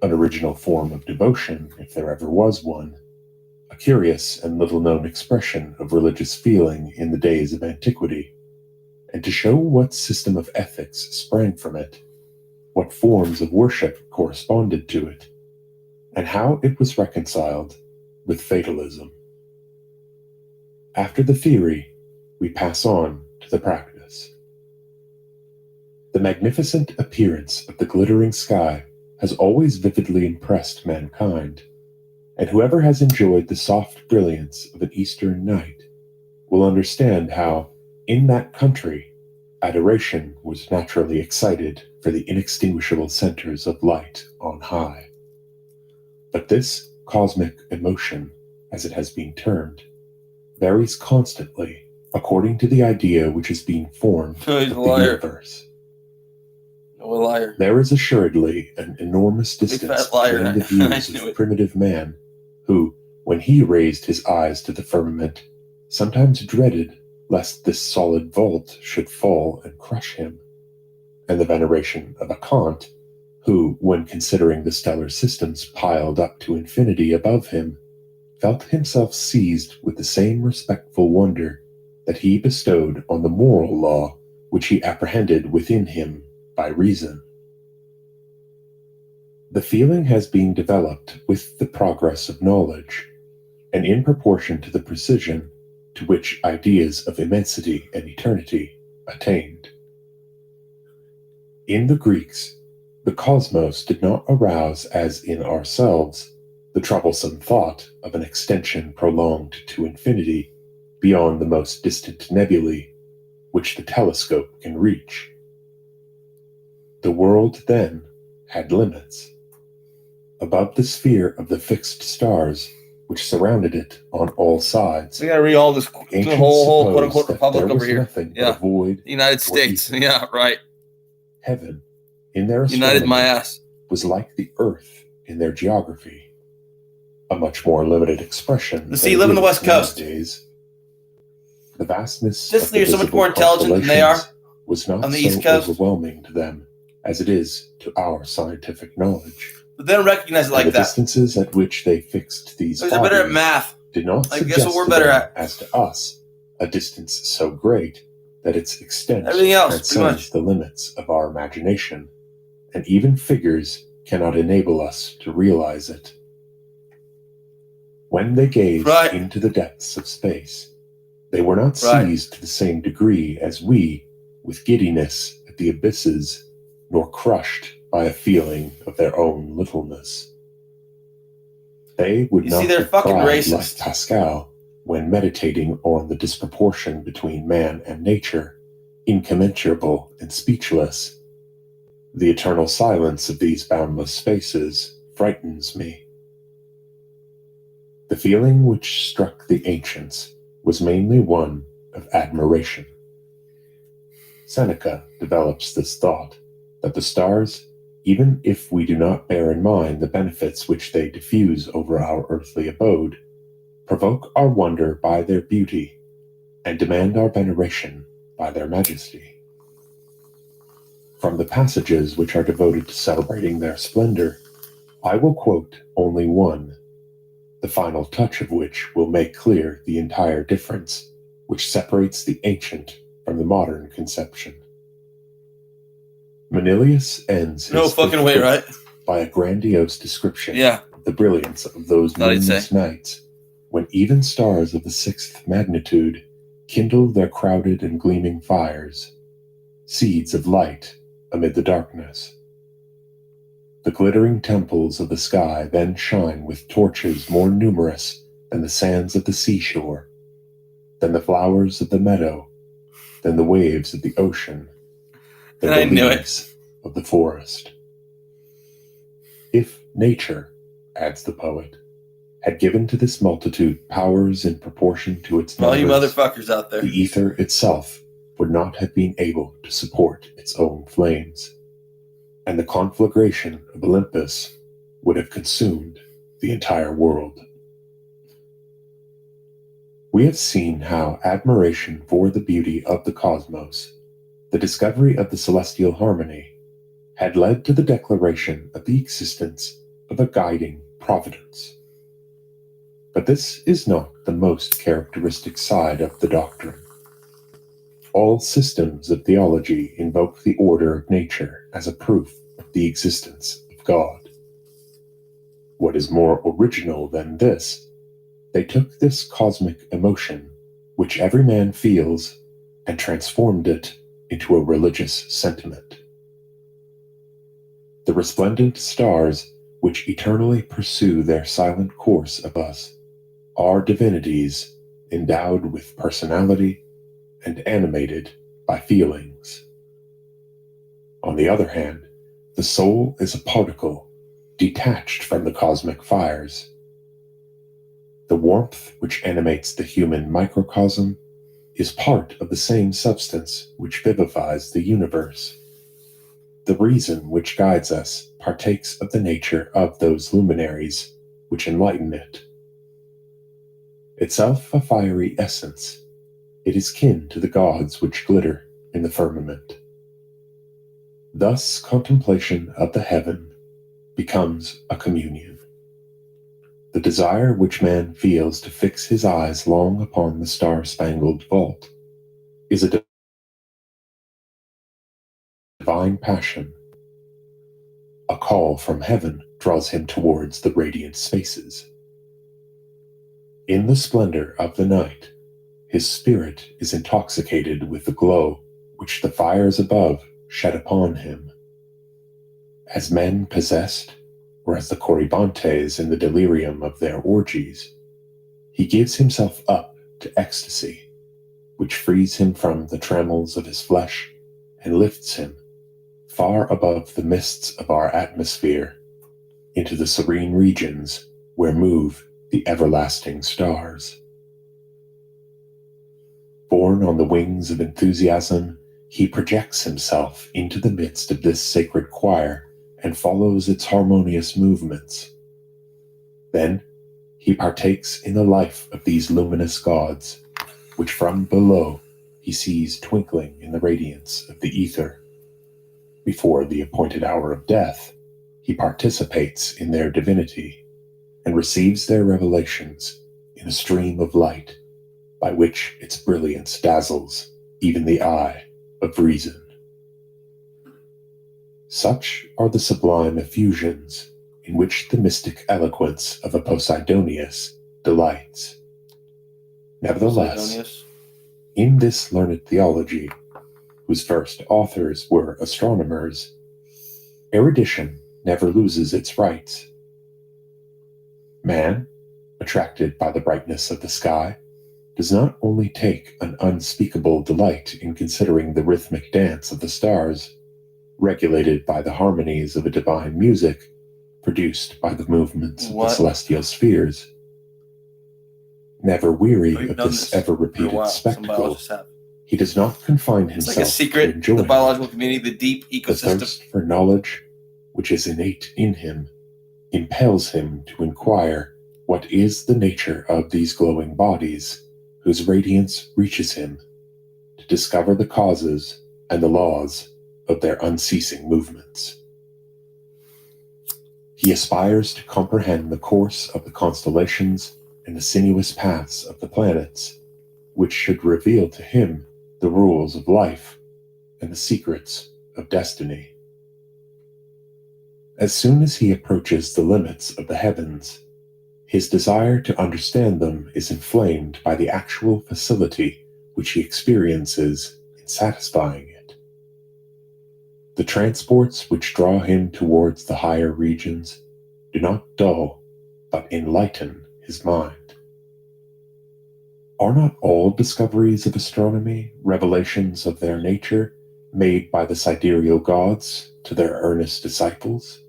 an original form of devotion, if there ever was one, a curious and little-known expression of religious feeling in the days of antiquity, and to show what system of ethics sprang from it, what forms of worship corresponded to it, and how it was reconciled with fatalism. After the theory, we pass on to the practice. The magnificent appearance of the glittering sky has always vividly impressed mankind, and whoever has enjoyed the soft brilliance of an Eastern night will understand how, in that country, adoration was naturally excited for the inextinguishable centers of light on high. But this cosmic emotion, as it has been termed, varies constantly according to the idea which is being formed of the universe. Liar. There is assuredly an enormous distance between the views of primitive man, who, when he raised his eyes to the firmament, sometimes dreaded lest this solid vault should fall and crush him, and the veneration of a Kant, who, when considering the stellar systems piled up to infinity above him, felt himself seized with the same respectful wonder that he bestowed on the moral law which he apprehended within him by reason. The feeling has been developed with the progress of knowledge, and in proportion to the precision to which ideas of immensity and eternity attained. In the Greeks, the cosmos did not arouse, as in ourselves, the troublesome thought of an extension prolonged to infinity beyond the most distant nebulae which the telescope can reach. The world, then, had limits. Above the sphere of the fixed stars, which surrounded it on all sides, we gotta read all this, the whole quote-unquote republic over here. Yeah, the United States. Yeah, right. Heaven, in their United my ass, was like the earth in their geography, a much more limited expression. See, live on the West Coast. Nowadays. The vastness of the so much more intelligent than they are was not on the so East Coast, overwhelming to them as it is to our scientific knowledge. But they don't recognize it like the that. distances at which they fixed these they're better at math. Did not guess what we're better at. As to us, a distance so great that its extent everything else transcends the limits of our imagination, and even figures cannot enable us to realize it. When they gazed into the depths of space, they were not seized to the same degree as we, with giddiness at the abysses, nor crushed by a feeling of their own littleness. They would not they're fucking racist. Like Pascal, when meditating on the disproportion between man and nature, incommensurable and speechless. The eternal silence of these boundless spaces frightens me. The feeling which struck the ancients was mainly one of admiration. Seneca develops this thought, that the stars, even if we do not bear in mind the benefits which they diffuse over our earthly abode, provoke our wonder by their beauty, and demand our veneration by their majesty. From the passages which are devoted to celebrating their splendor, I will quote only one, the final touch of which will make clear the entire difference which separates the ancient from the modern conception. Manilius ends his fucking way, right? by a grandiose description Yeah. of the brilliance of those moonless nights when even stars of the 6th magnitude kindle their crowded and gleaming fires, seeds of light amid the darkness. The glittering temples of the sky then shine with torches more numerous than the sands of the seashore, than the flowers of the meadow, than the waves of the ocean, than the leaves of the forest. If nature, adds the poet, had given to this multitude powers in proportion to its numbers, all you motherfuckers out there, the ether itself would not have been able to support its own flames, and the conflagration of Olympus would have consumed the entire world. We have seen how admiration for the beauty of the cosmos, the discovery of the celestial harmony, had led to the declaration of the existence of a guiding providence. But this is not the most characteristic side of the doctrine. All systems of theology invoke the order of nature as a proof of the existence of God. What is more original than this, they took this cosmic emotion, which every man feels, and transformed it into a religious sentiment. The resplendent stars which eternally pursue their silent course of us are divinities endowed with personality and animated by feelings. On the other hand, the soul is a particle detached from the cosmic fires. The warmth which animates the human microcosm is part of the same substance which vivifies the universe. The reason which guides us partakes of the nature of those luminaries which enlighten it. Itself a fiery essence, it is kin to the gods which glitter in the firmament. Thus contemplation of the heaven becomes a communion. The desire which man feels to fix his eyes long upon the star-spangled vault is a divine passion. A call from heaven draws him towards the radiant spaces. In the splendor of the night, his spirit is intoxicated with the glow which the fires above shed upon him. As men possessed, or as the Corybantes in the delirium of their orgies, he gives himself up to ecstasy, which frees him from the trammels of his flesh and lifts him far above the mists of our atmosphere into the serene regions where move the everlasting stars. Borne on the wings of enthusiasm, he projects himself into the midst of this sacred choir and follows its harmonious movements. Then he partakes in the life of these luminous gods, which from below he sees twinkling in the radiance of the ether. Before the appointed hour of death, he participates in their divinity and receives their revelations in a stream of light by which its brilliance dazzles even the eye of reason. Such are the sublime effusions in which the mystic eloquence of a Posidonius delights. Nevertheless, in this learned theology, whose first authors were astronomers, erudition never loses its rights. Man, attracted by the brightness of the sky, does not only take an unspeakable delight in considering the rhythmic dance of the stars, regulated by the harmonies of a divine music produced by the movements of the celestial spheres. Never weary of this ever-repeated spectacle, he does not confine himself like a secret, to enjoying the biological community, the deep ecosystem. The thirst for knowledge, which is innate in him, impels him to inquire what is the nature of these glowing bodies whose radiance reaches him, to discover the causes and the laws of their unceasing movements. He aspires to comprehend the course of the constellations and the sinuous paths of the planets, which should reveal to him the rules of life and the secrets of destiny. As soon as he approaches the limits of the heavens, his desire to understand them is inflamed by the actual facility which he experiences in satisfying it. The transports which draw him towards the higher regions do not dull, but enlighten his mind. Are not all discoveries of astronomy revelations of their nature made by the sidereal gods to their earnest disciples?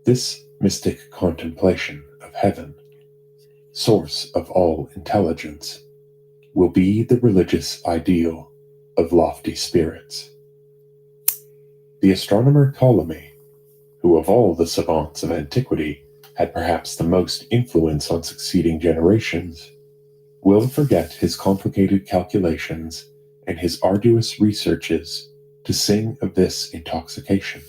This mystic contemplation of heaven, source of all intelligence, will be the religious ideal of lofty spirits. The astronomer Ptolemy, who of all the savants of antiquity had perhaps the most influence on succeeding generations, will forget his complicated calculations and his arduous researches to sing of this intoxication.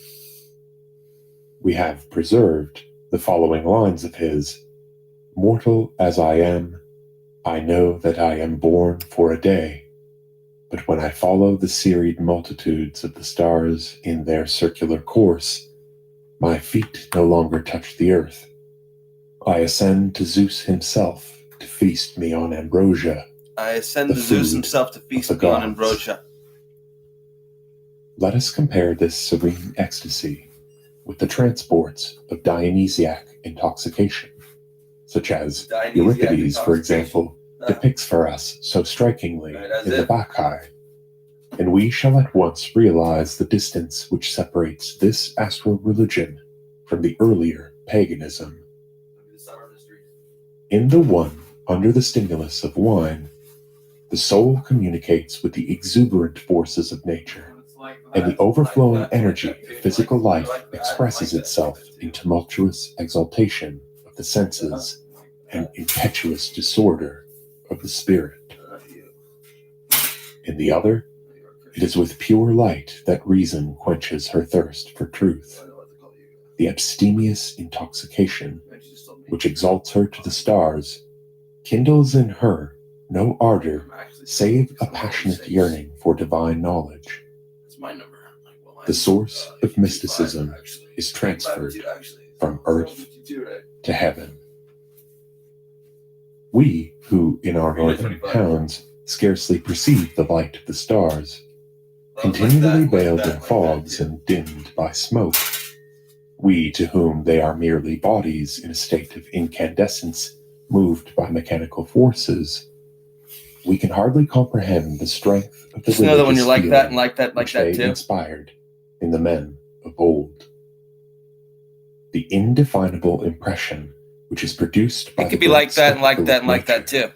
We have preserved the following lines of his: "Mortal as I am, I know that I am born for a day, but when I follow the serried multitudes of the stars in their circular course, my feet no longer touch the earth. I ascend to Zeus himself to feast me on ambrosia. I ascend to Zeus himself to feast me on ambrosia." Let us compare this serene ecstasy with the transports of Dionysiac intoxication, such as Euripides, for example, depicts for us so strikingly in the Bacchae, and we shall at once realize the distance which separates this astral religion from the earlier paganism. In the one, under the stimulus of wine, the soul communicates with the exuberant forces of nature, and the overflowing energy of physical life expresses itself in tumultuous exaltation of the senses and impetuous disorder of the spirit. In the other, it is with pure light that reason quenches her thirst for truth. The abstemious intoxication, which exalts her to the stars, kindles in her no ardor save a passionate yearning for divine knowledge. The source of mysticism is transferred from earth to heaven. We, who in our northern towns scarcely perceive the light of the stars, continually veiled in fogs and dimmed by smoke, we to whom they are merely bodies in a state of incandescence moved by mechanical forces, we can hardly comprehend the strength of the just know that when you're like feeling that and like that, like which that they too. inspired in the men of old. The indefinable impression which is produced by It could be like that and like that and like that too.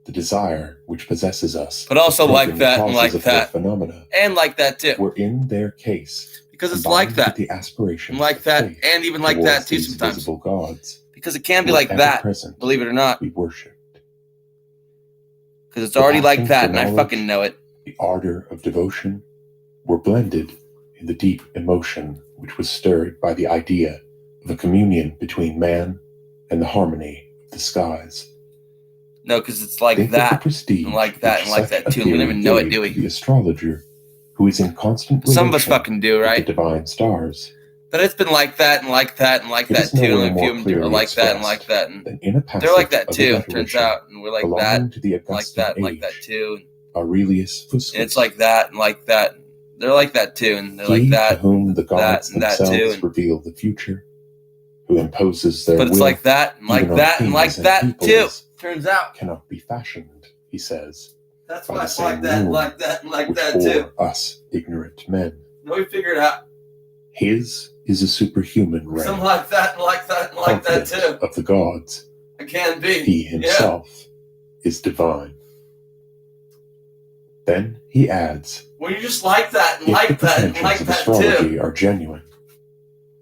The desire which possesses us, but also like that and like that, phenomena, and like that too. Were in their case because it's like that, the aspiration and like that, and even like that too sometimes. Gods, because it can be like that, believe it or not. We worship. Because it's already like that, and I fucking know it. The ardor of devotion were blended in the deep emotion which was stirred by the idea of a communion between man and the harmony of the skies. No, because it's like that, and like that, and like that too. We don't even know it, do we? The astrologer, who is in constant relation some of us fucking do, right? With the divine stars. But it's been like that, and like that, and like that too. And a few of them are like that, and like that, and they're like that too. Turns out, and we're like that, like that, and like that too. Aurelius Fuscus. And it's like that, and like that. They're like that too, and they're like that, to whom the gods and that themselves too. Reveal the future, who imposes their will. But it's like that, and like that, and like that too. Turns out cannot be fashioned, he says. That's why it's like that, and like that, and like that too. Us ignorant men. No, we figured it out. His is a superhuman ray. Something like that, and like that, and like that too. Of the gods. It can be. He himself is divine. Then he adds, well, you just like that, and like that, and like that astrology too. Are genuine.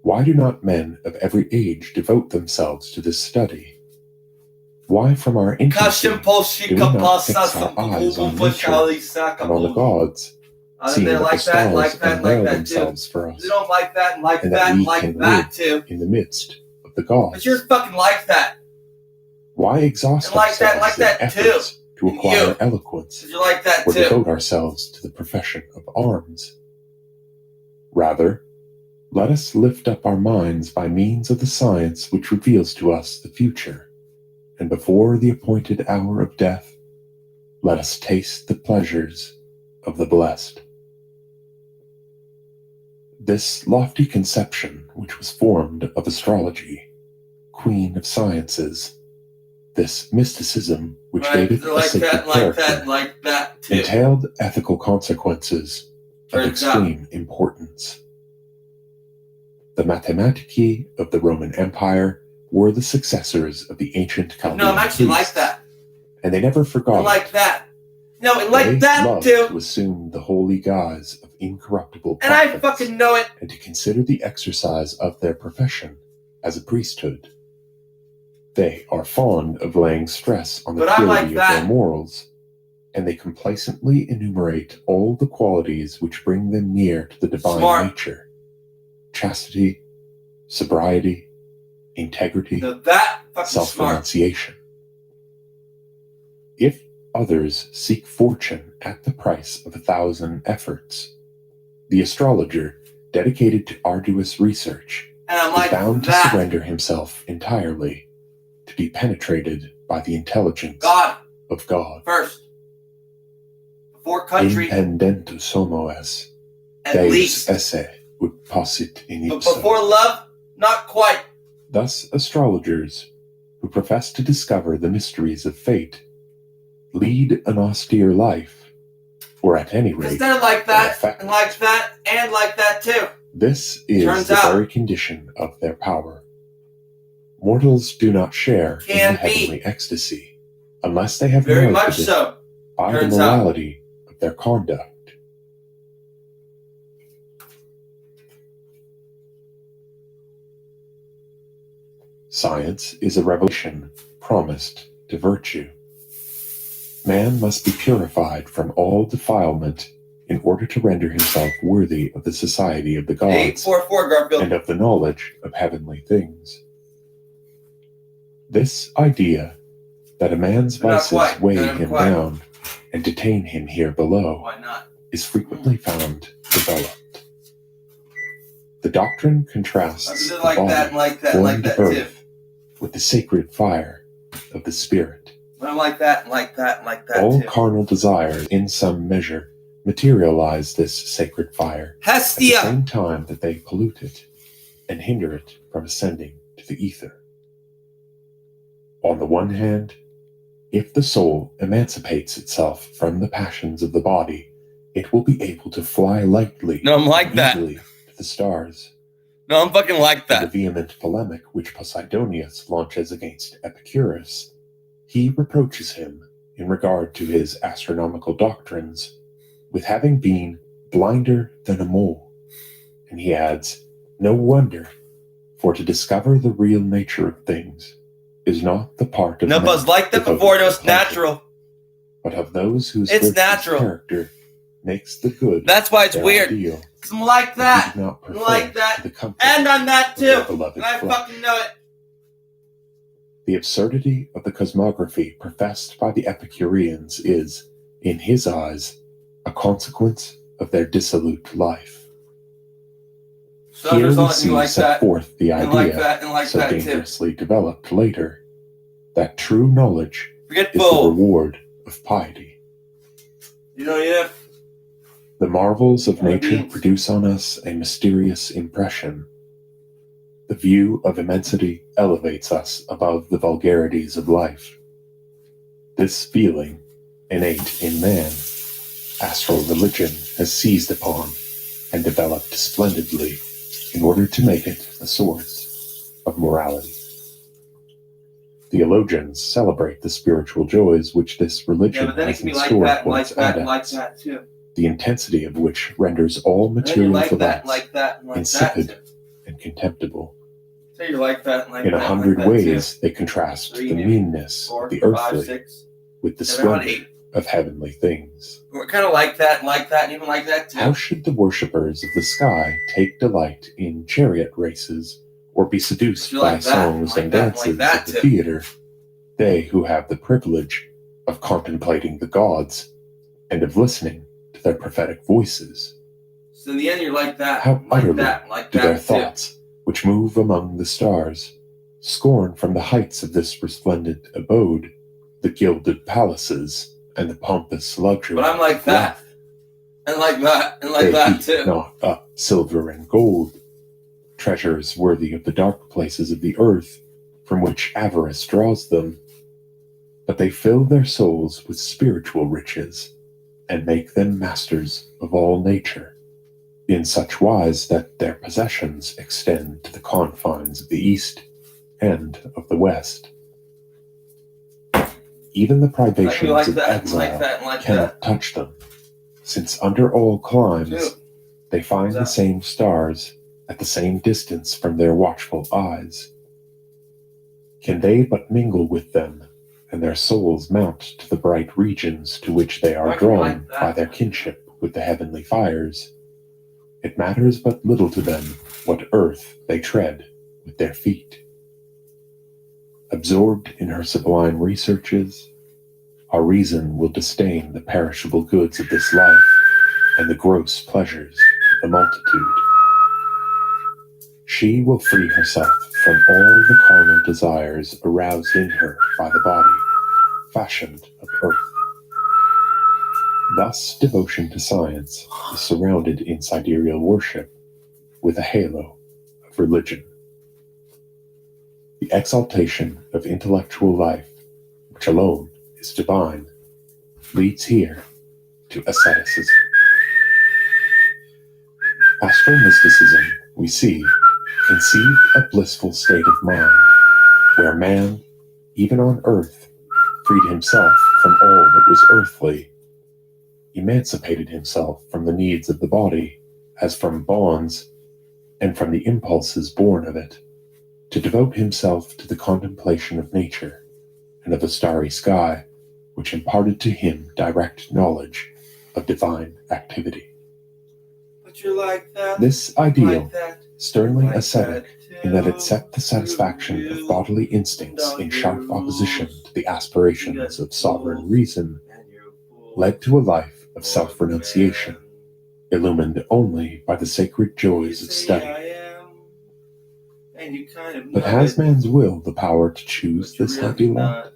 Why do not men of every age devote themselves to this study? Why from our infancy do we not fix our eyes on nature and on the gods, seeing that the stars unveil that themselves too. for us, You don't like that and like and that that and we like can that live too. in the midst of the gods. But you're fucking like that. Why exhaust And like that, ourselves like that in efforts to acquire You. eloquence, You like that or too. devote ourselves to the profession of arms? Rather, let us lift up our minds by means of the science which reveals to us the future, and before the appointed hour of death, let us taste the pleasures of the blessed. This lofty conception, which was formed of astrology, queen of sciences, this mysticism, which gave it a sacred character, entailed ethical consequences of extreme importance. The mathematici of the Roman Empire were the successors of the ancient Chaldean No, I'm actually priests, like that. and they never forgot Like that. No, and they like that loved too. to assume the holy guise of incorruptible And I prophets, fucking know it. and to consider the exercise of their profession as a priesthood. They are fond of laying stress on the purity of their morals, and they complacently enumerate all the qualities which bring them near to the divine nature: chastity, sobriety, integrity, self-renunciation. If others seek fortune at the price of 1,000 efforts, the astrologer, dedicated to arduous research, is bound to surrender himself entirely, to be penetrated by the intelligence of God. First. Before country. Impendentus homo es, At Deus least. esse ut possit in But ipso. before love, not quite. Thus astrologers, who profess to discover the mysteries of fate, lead an austere life, or at any rate, because they're like that, and like that, and like that too. This is the very condition of their power. Mortals do not share in the heavenly ecstasy, unless they have very knowledge much of it so. by the morality of their conduct. Science is a revelation promised to virtue. Man must be purified from all defilement in order to render himself worthy of the society of the gods and of the knowledge of heavenly things. This idea that a man's vices weigh him down and detain him here below is frequently found developed. The doctrine contrasts the body formed of earth with the sacred fire of the spirit. I'm like that, and like that, and like that All too. carnal desires, in some measure, materialize this sacred fire Hestia. at the same time that they pollute it and hinder it from ascending to the ether. On the one hand, if the soul emancipates itself from the passions of the body, it will be able to fly lightly easily to the stars. No, I'm fucking like that. In the vehement polemic which Posidonius launches against Epicurus, he reproaches him, in regard to his astronomical doctrines, with having been blinder than a mole. And he adds, no wonder, for to discover the real nature of things is not the part of no, men but I was like that before, it was natural. But of those whose it's natural character makes the good. That's why it's weird. Ideal, I'm like that. Like that. And I'm that too. And I flesh. fucking know it. The absurdity of the cosmography professed by the Epicureans is, in his eyes, a consequence of their dissolute life. So here we see like set that, forth the idea, so that dangerously developed later, that true knowledge is the reward of piety. You know, yeah. The marvels of nature produce on us a mysterious impression. The view of immensity elevates us above the vulgarities of life. This feeling, innate in man, astral religion has seized upon and developed splendidly in order to make it the source of morality. Theologians celebrate the spiritual joys which this religion has in store for its adepts, the intensity of which renders all material delights insipid and contemptible. So you're like that, in 100 ways, they contrast the meanness of the earthly with the splendor of heavenly things. We're kind of like that, and even like that too. How should the worshippers of the sky take delight in chariot races, or be seduced by songs and dances of the theater, they who have the privilege of contemplating the gods and of listening to their prophetic voices? So in the end, you're like that. How utterly do their too. thoughts, which move among the stars, scorn from the heights of this resplendent abode the gilded palaces and the pompous luxury. But I'm like that, and like that, and like they that heap too. Not up silver and gold, treasures worthy of the dark places of the earth, from which avarice draws them, but they fill their souls with spiritual riches, and make them masters of all nature, in such wise that their possessions extend to the confines of the east and of the west. Even the privations of exile cannot touch them, since under all climes they find the same stars at the same distance from their watchful eyes. Can they but mingle with them, and their souls mount to the bright regions to which they are drawn by their kinship with the heavenly fires, it matters but little to them what earth they tread with their feet. Absorbed in her sublime researches, our reason will disdain the perishable goods of this life and the gross pleasures of the multitude. She will free herself from all the carnal desires aroused in her by the body, fashioned of earth. Thus, devotion to science is surrounded in sidereal worship with a halo of religion. The exaltation of intellectual life, which alone is divine, leads here to asceticism. Astral mysticism, we see, conceived a blissful state of mind, where man, even on earth, freed himself from all that was earthly, emancipated himself from the needs of the body, as from bonds, and from the impulses born of it, to devote himself to the contemplation of nature and of the starry sky, which imparted to him direct knowledge of divine activity. But you're like that. This ideal, like that, sternly like ascetic, that in that it set the satisfaction of bodily instincts in sharp opposition to the aspirations of sovereign reason, led to a life of self-renunciation, illumined only by the sacred joys of study. But has man's will the power to choose this happy lot?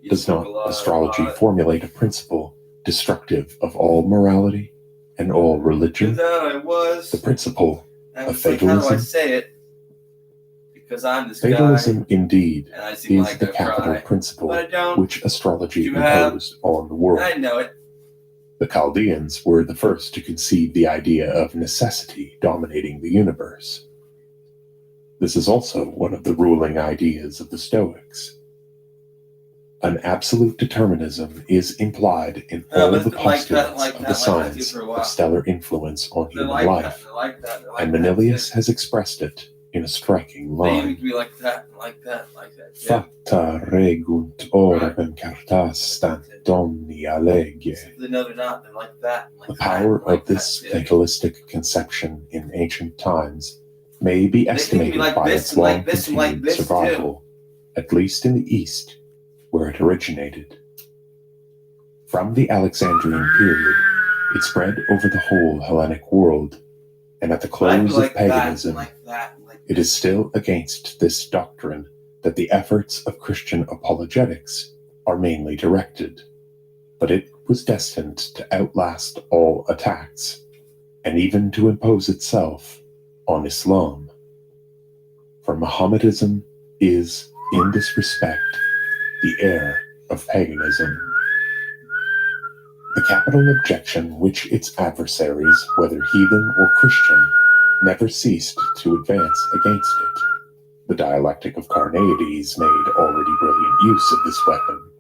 Does not astrology formulate a principle destructive of all morality and all religion? The principle of fatalism? How do I say it? Because I'm this Fatalism, guy, indeed, and I seem is like the I capital cry, principle but I don't. which astrology You have. imposed on the world. I know it. The Chaldeans were the first to conceive the idea of necessity dominating the universe. This is also one of the ruling ideas of the Stoics. An absolute determinism is implied in all the postulates of the science of stellar influence on human life, and Manilius has expressed it in a striking line. They be like that, like that, like that. Facta regunt orbem cartas stant omnia lege. No, they're not. They're like that. Like the power like of this fatalistic conception in ancient times may be estimated like by this, its long like this, continued like this survival, at least in the East, where it originated. From the Alexandrian period, it spread over the whole Hellenic world, and at the close of paganism, it is still against this doctrine that the efforts of Christian apologetics are mainly directed, but it was destined to outlast all attacks, and even to impose itself on Islam. For Mohammedanism is, in this respect, the heir of paganism. The capital objection which its adversaries, whether heathen or Christian, never ceased to advance against it, the dialectic of Carneades made already brilliant use of this weapon,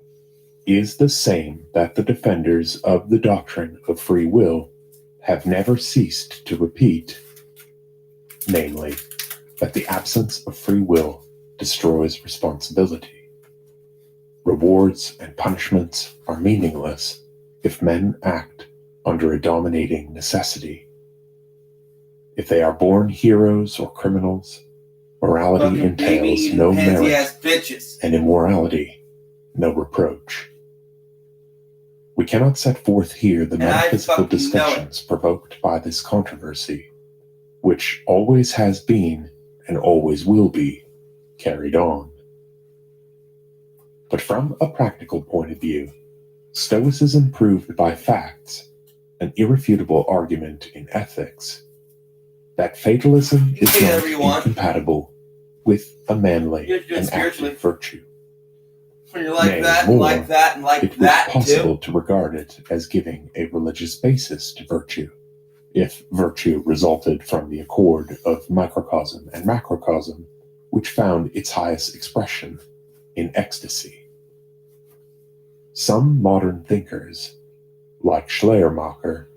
is the same that the defenders of the doctrine of free will have never ceased to repeat, namely, that the absence of free will destroys responsibility. Rewards and punishments are meaningless if men act under a dominating necessity. If they are born heroes or criminals, morality entails no merit, and immorality no reproach. We cannot set forth here the metaphysical discussions provoked by this controversy, which always has been and always will be carried on. But from a practical point of view, Stoicism proved by facts, an irrefutable argument in ethics, that fatalism is not incompatible with a manly and active virtue. When you're like that, and like that, and like that, it was possible to regard it as giving a religious basis to virtue, if virtue resulted from the accord of microcosm and macrocosm, which found its highest expression in ecstasy. Some modern thinkers, like Schleiermacher,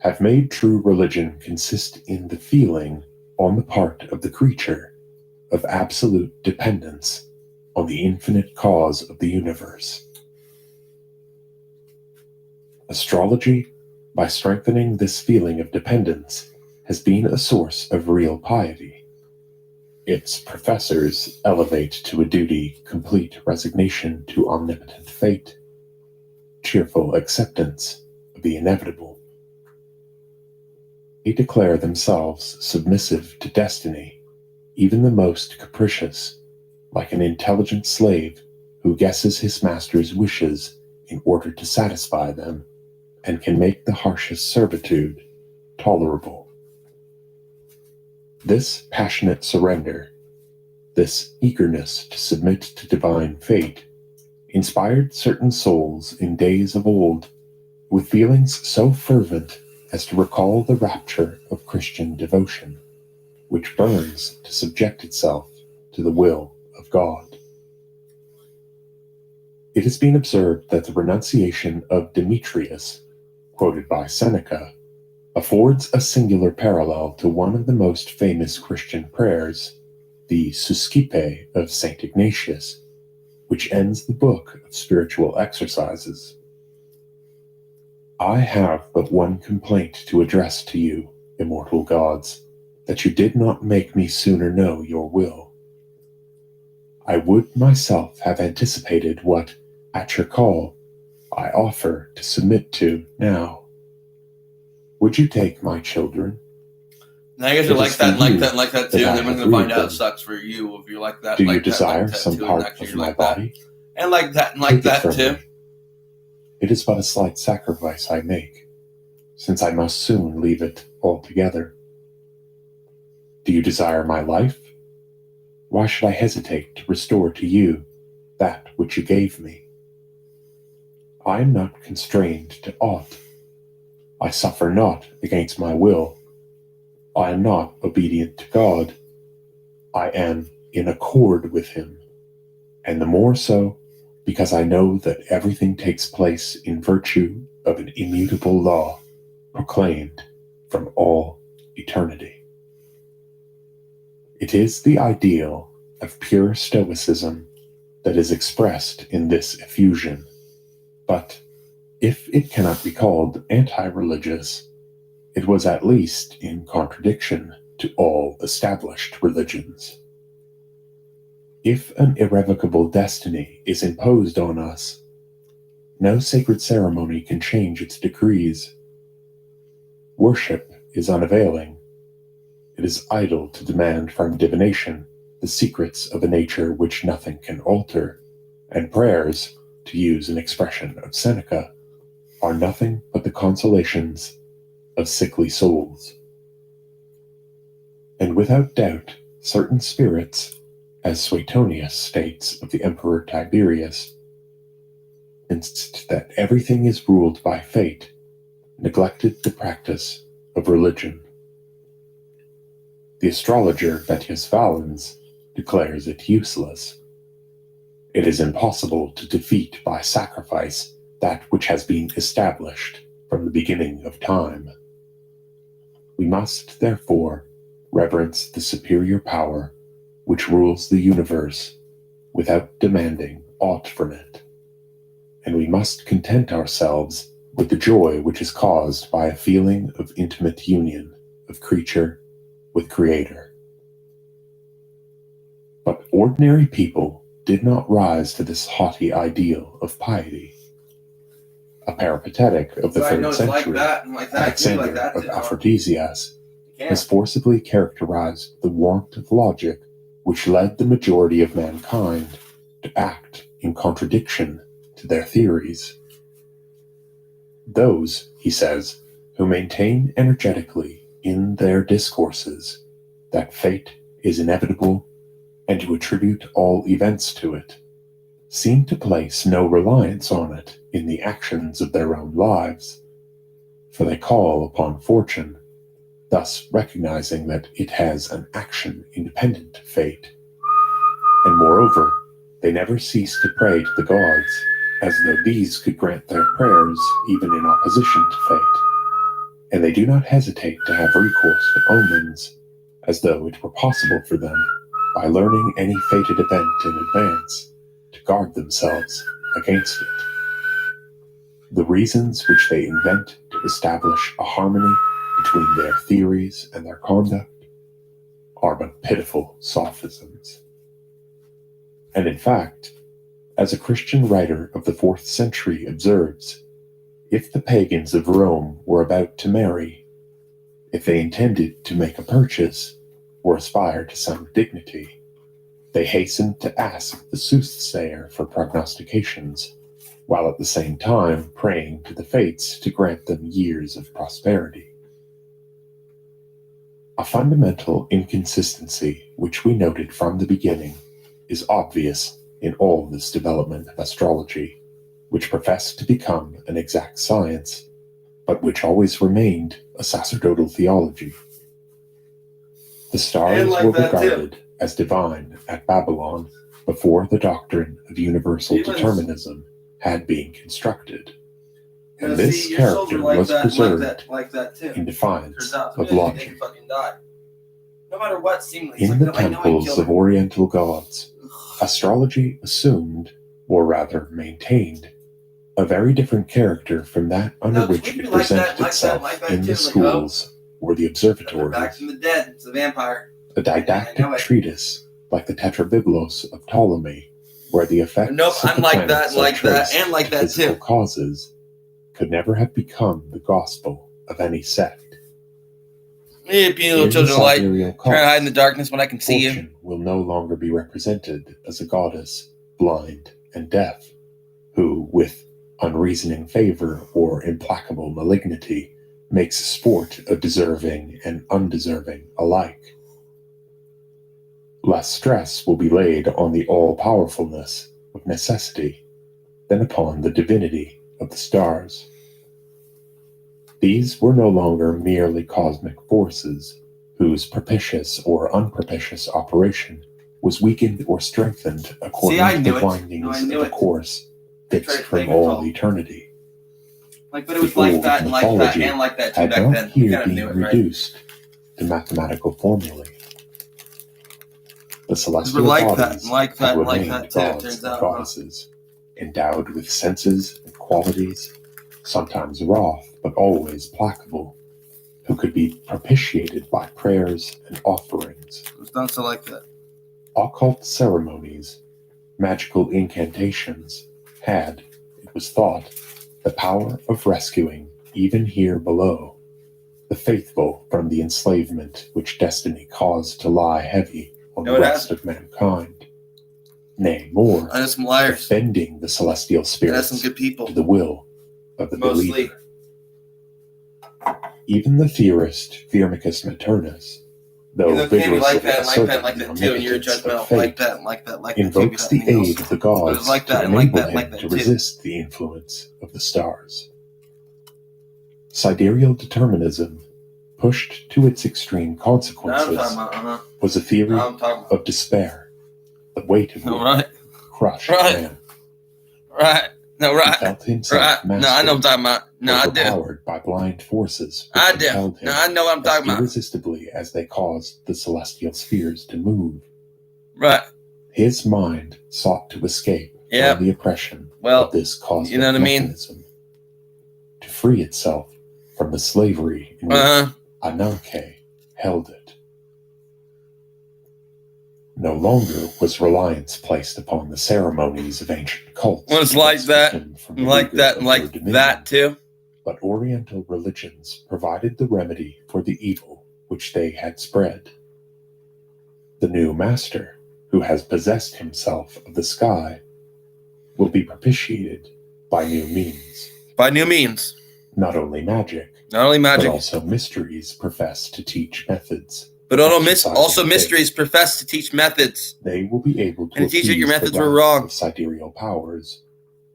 have made true religion consist in the feeling on the part of the creature of absolute dependence on the infinite cause of the universe. Astrology, by strengthening this feeling of dependence, has been a source of real piety. Its professors elevate to a duty complete resignation to omnipotent fate, cheerful acceptance of the inevitable. They declare themselves submissive to destiny, even the most capricious, like an intelligent slave who guesses his master's wishes in order to satisfy them, and can make the harshest servitude tolerable. This passionate surrender, this eagerness to submit to divine fate, inspired certain souls in days of old with feelings so fervent as to recall the rapture of Christian devotion, which burns to subject itself to the will of God. It has been observed that the renunciation of Demetrius, quoted by Seneca, affords a singular parallel to one of the most famous Christian prayers, the Suscipe of St. Ignatius, which ends the book of spiritual exercises. I have but one complaint to address to you, immortal gods, that you did not make me sooner know your will. I would myself have anticipated what, at your call, I offer to submit to now. Would you take my children? Now you guys are like that, and like that, and like that too, and then we're going to find out it sucks for you if you're like that. Do like you that, desire like that some too, part of my body? And like that, and like that too. Me. It is but a slight sacrifice I make, since I must soon leave it altogether. Do you desire my life? Why should I hesitate to restore to you that which you gave me? I am not constrained to aught. I suffer not against my will. I am not obedient to God. I am in accord with him, and the more so because I know that everything takes place in virtue of an immutable law proclaimed from all eternity. It is the ideal of pure Stoicism that is expressed in this effusion, but if it cannot be called anti-religious, it was at least in contradiction to all established religions. If an irrevocable destiny is imposed on us, no sacred ceremony can change its decrees. Worship is unavailing. It is idle to demand from divination the secrets of a nature which nothing can alter, and prayers, to use an expression of Seneca, are nothing but the consolations of sickly souls. And without doubt, certain spirits, as Suetonius states of the Emperor Tiberius, insist that everything is ruled by fate, neglected the practice of religion. The astrologer Vettius Valens declares it useless. It is impossible to defeat by sacrifice that which has been established from the beginning of time. We must, therefore, reverence the superior power which rules the universe without demanding aught from it, and we must content ourselves with the joy which is caused by a feeling of intimate union of creature with Creator. But ordinary people did not rise to this haughty ideal of piety. A peripatetic of the 3rd century, Alexander of Aphrodisias, has forcibly characterized the want of logic which led the majority of mankind to act in contradiction to their theories. Those, he says, who maintain energetically in their discourses that fate is inevitable and to attribute all events to it, seem to place no reliance on it in the actions of their own lives, for they call upon fortune, thus recognizing that it has an action independent of fate. And moreover, they never cease to pray to the gods, as though these could grant their prayers even in opposition to fate. And they do not hesitate to have recourse to omens, as though it were possible for them, by learning any fated event in advance, to guard themselves against it. The reasons which they invent to establish a harmony between their theories and their conduct are but pitiful sophisms. And in fact, as a Christian writer of the 4th century observes, if the pagans of Rome were about to marry, if they intended to make a purchase, or aspire to some dignity, they hastened to ask the soothsayer for prognostications, while at the same time praying to the fates to grant them years of prosperity. A fundamental inconsistency which we noted from the beginning is obvious in all this development of astrology, which professed to become an exact science, but which always remained a sacerdotal theology. The stars were regarded as divine at Babylon before the doctrine of universal determinism had been constructed, and this character was preserved in defiance of logic. No matter what, seemingly. In the temples of Oriental gods, astrology assumed, or rather maintained, a very different character from that under which it presented itself in the schools or the observatories. Back from the dead, it's a vampire. A didactic treatise, like the Tetrabiblos of Ptolemy, where the effects of the planets are traced to physical causes, could never have become the gospel of any sect. Yeah, beautiful children of light. Trying to hide in the darkness when I can see Fortune will no longer be represented as a goddess, blind and deaf, who, with unreasoning favor or implacable malignity, makes sport of deserving and undeserving alike. Less stress will be laid on the all-powerfulness of necessity than upon the divinity of the stars. These were no longer merely cosmic forces, whose propitious or unpropitious operation was weakened or strengthened according to the windings of a course fixed from all eternity. But it was like that and like that and like that too had back not then. here been reduced to mathematical formulae. The celestial bodies had remained gods and goddesses, endowed with senses and qualities, sometimes wroth but always placable, who could be propitiated by prayers and offerings. It was not so like that. Occult ceremonies, magical incantations, had, it was thought, the power of rescuing, even here below, the faithful from the enslavement which destiny caused to lie heavy on the rest of mankind. Nay, more, bending the celestial spirits some good people. to the will of the believer. Even the theorist Firmicus Maternus, though vigorously asserting the omnipotence of fate, invokes the aid of the gods to enable him to resist the influence of the stars. Sidereal determinism, pushed to its extreme consequences, was a theory of despair, the weight of which crushed man. He felt himself mastered, I know what I'm talking about. overpowered by blind forces which compelled him I know what I'm talking about. irresistibly as they caused the celestial spheres to move. Right. His mind sought to escape from the oppression of this cosmic you know what I mean? mechanism, to free itself from the slavery in which Ananke held it. No longer was reliance placed upon the ceremonies of ancient cults. Well, it's like that, too. But Oriental religions provided the remedy for the evil which they had spread. The new master, who has possessed himself of the sky, will be propitiated by new means. By new means. Not only magic, but also mysteries profess to teach methods. But also mysteries profess to teach methods. They will be able to teach that your methods were wrong. Of sidereal powers,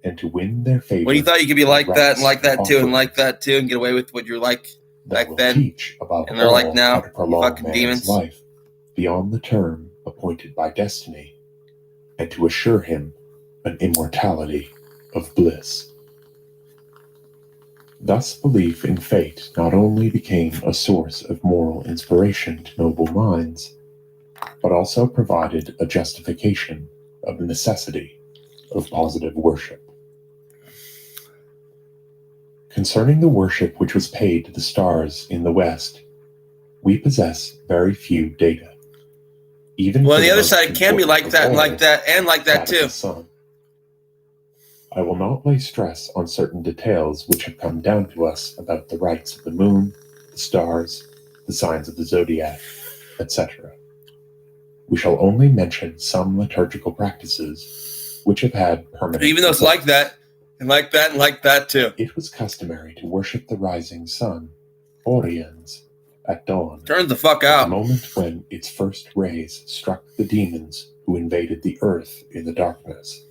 and to win their favor. When you thought you could be like that and like that too and like that too and get away with what you're like back then, teach above and they're like now, how to prolong fucking man's demons. Life beyond the term appointed by destiny, and to assure him an immortality of bliss. Thus, belief in fate not only became a source of moral inspiration to noble minds, but also provided a justification of the necessity of positive worship. Concerning the worship which was paid to the stars in the West, we possess very few data. Even on the other side, it can be like that and like that and like that too. I will not lay stress on certain details which have come down to us about the rites of the moon, the stars, the signs of the zodiac, etc. We shall only mention some liturgical practices which have had permanent Even though it's like that, and like that, and like that too. It was customary to worship the rising sun, Oriens, at dawn. Turn the fuck out. At the moment when its first rays struck the demons who invaded the earth in the darkness.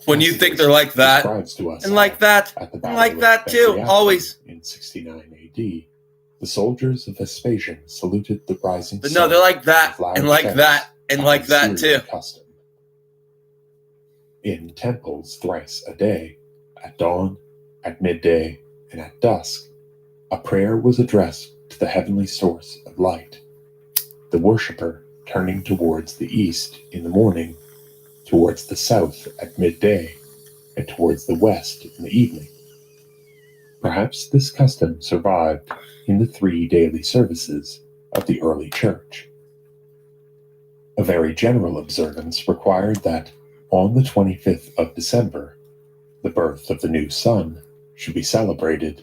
When you think they're like that, and like that, and like that too, always. In 69 AD, the soldiers of Vespasian saluted the rising sun. But no, they're like that, and like that, and like that too. Custom. In temples thrice a day, at dawn, at midday, and at dusk, a prayer was addressed to the heavenly source of light, the worshipper turning towards the east in the morning, towards the south at midday, and towards the west in the evening. Perhaps this custom survived in the 3 daily services of the early church. A very general observance required that on the 25th of December, the birth of the new sun should be celebrated,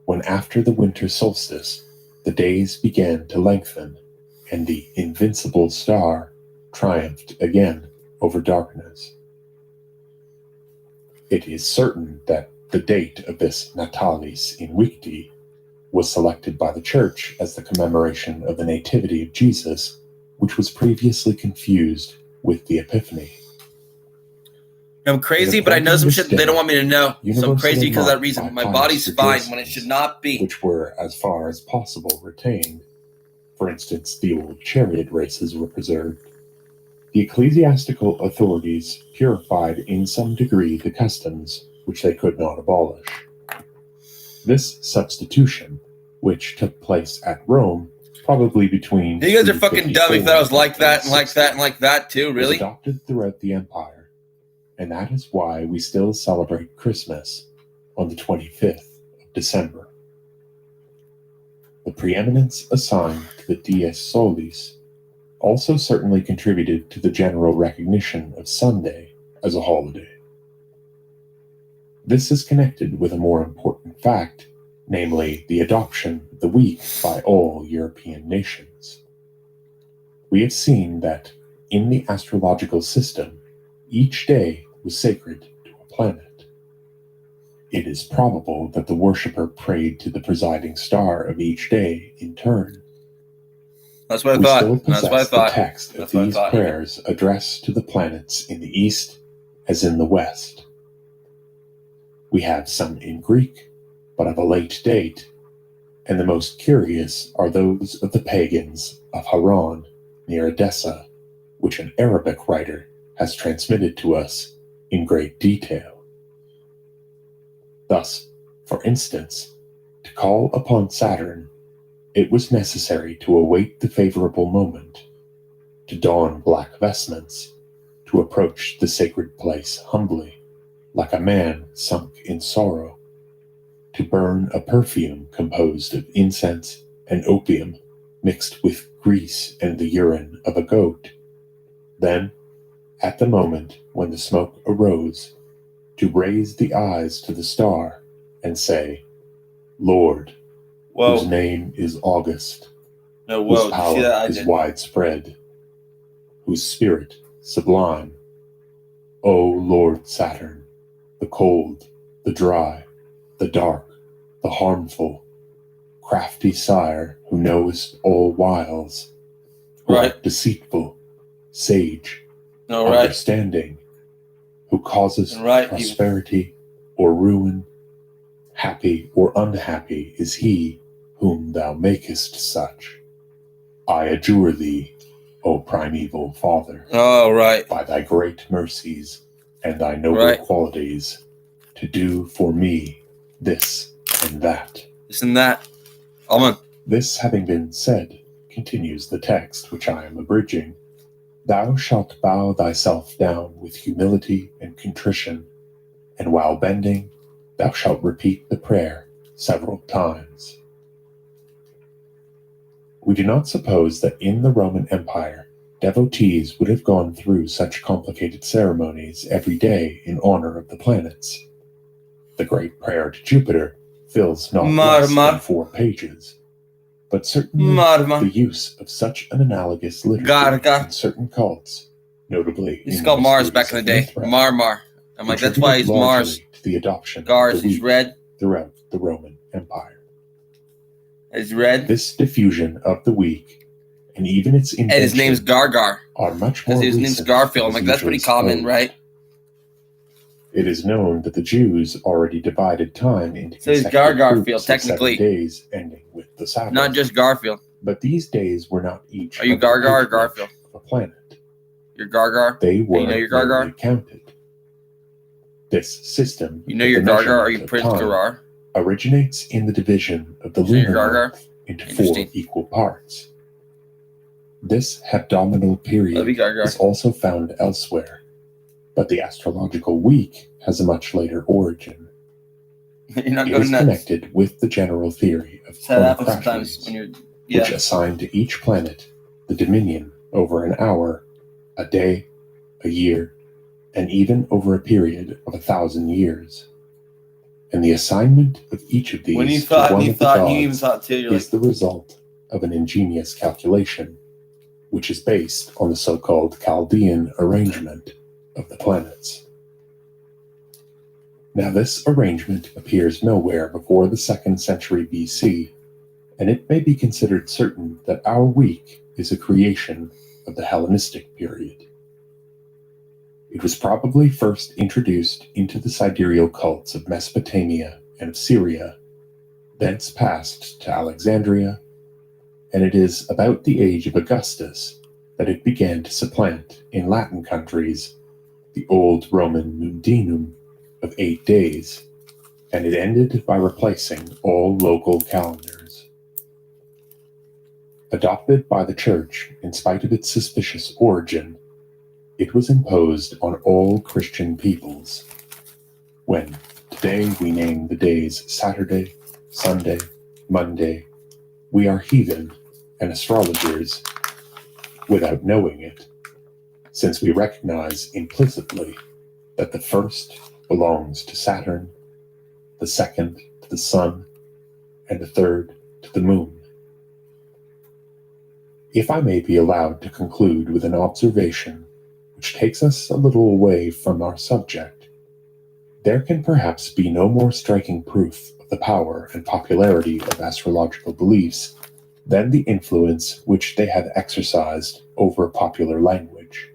when after the winter solstice, the days began to lengthen, and the invincible star triumphed again over darkness. It is certain that the date of this Natalis Invicti was selected by the Church as the commemoration of the Nativity of Jesus, which was previously confused with the Epiphany. I'm crazy, but I know some shit that they don't want me to know. So I'm crazy because of that reason. My body's fine when it should not be. Which were, as far as possible, retained. For instance, the old chariot races were preserved. The ecclesiastical authorities purified in some degree the customs which they could not abolish. This substitution, which took place at Rome, probably between... You guys are fucking dumb. You thought I was like that and like that and like that too, really? Was adopted throughout the empire, and that is why we still celebrate Christmas on the 25th of December. The preeminence assigned to the Dies Solis also certainly contributed to the general recognition of Sunday as a holiday. This is connected with a more important fact, namely the adoption of the week by all European nations. We have seen that in the astrological system, each day was sacred to a planet. It is probable that the worshipper prayed to the presiding star of each day in turn. That's what I thought. That's what I thought. The text of these prayers addressed to the planets in the east as in the west. We have some in Greek, but of a late date, and the most curious are those of the pagans of Haran near Edessa, which an Arabic writer has transmitted to us in great detail. Thus, for instance, to call upon Saturn, it was necessary to await the favorable moment, to don black vestments, to approach the sacred place humbly, like a man sunk in sorrow, to burn a perfume composed of incense and opium mixed with grease and the urine of a goat. Then, at the moment when the smoke arose, to raise the eyes to the star and say, Lord, whose name is August, whose power is widespread, whose spirit sublime. O Lord Saturn, the cold, the dry, the dark, the harmful, crafty sire who knowest all wiles, who art deceitful, sage, understanding, who causes prosperity or ruin, happy or unhappy is he whom thou makest such. I adjure thee, O primeval Father, by thy great mercies and thy noble qualities, to do for me this and that. This and that. Amen. This having been said, continues the text which I am abridging, thou shalt bow thyself down with humility and contrition, and while bending, thou shalt repeat the prayer several times. We do not suppose that in the Roman Empire, devotees would have gone through such complicated ceremonies every day in honor of the planets. The great prayer to Jupiter fills not less than 4 pages, but certainly the use of such an analogous liturgy in certain cults, notably he's called Mars back in the day. Mar. I'm like, that's why he's Mars. To the adoption Gars, of the he's red. Throughout the Roman Empire. He's red. This diffusion of the week, and even its invention, and his name's Gargar. Are much more his name's Garfield. I'm like, that's pretty common, right? It is known that the Jews already divided time into so he's Garfield, technically 7 days, ending with the Sabbath. Not just Garfield. But these days were not each. Are you Gargar or Garfield? Of a planet. You're Gargar. They were you're Gargar? Counted. This system. You know you're Gargar. Are you Prince Garar? Originates in the division of the lunar month into 4 equal parts. This hebdomadal period is also found elsewhere, but the astrological week has a much later origin. You're not it going is nuts. Connected with the general theory of chronocratians, which assign to each planet the dominion over an hour, a day, a year, and even over a period of 1,000 years. And the assignment of each of these when you to thought, one you of the thought, gods you even thought too, you're is the result of an ingenious calculation, which is based on the so-called Chaldean arrangement of the planets. Now this arrangement appears nowhere before the 2nd century BC, and it may be considered certain that our week is a creation of the Hellenistic period. It was probably first introduced into the sidereal cults of Mesopotamia and of Syria, thence passed to Alexandria, and it is about the age of Augustus that it began to supplant in Latin countries the old Roman mundinum of 8 days, and it ended by replacing all local calendars. Adopted by the Church in spite of its suspicious origin, it was imposed on all Christian peoples. When today we name the days Saturday, Sunday, Monday, we are heathen and astrologers without knowing it, since we recognize implicitly that the first belongs to Saturn, the second to the Sun, and the third to the Moon. If I may be allowed to conclude with an observation which takes us a little away from our subject, there can perhaps be no more striking proof of the power and popularity of astrological beliefs than the influence which they have exercised over popular language.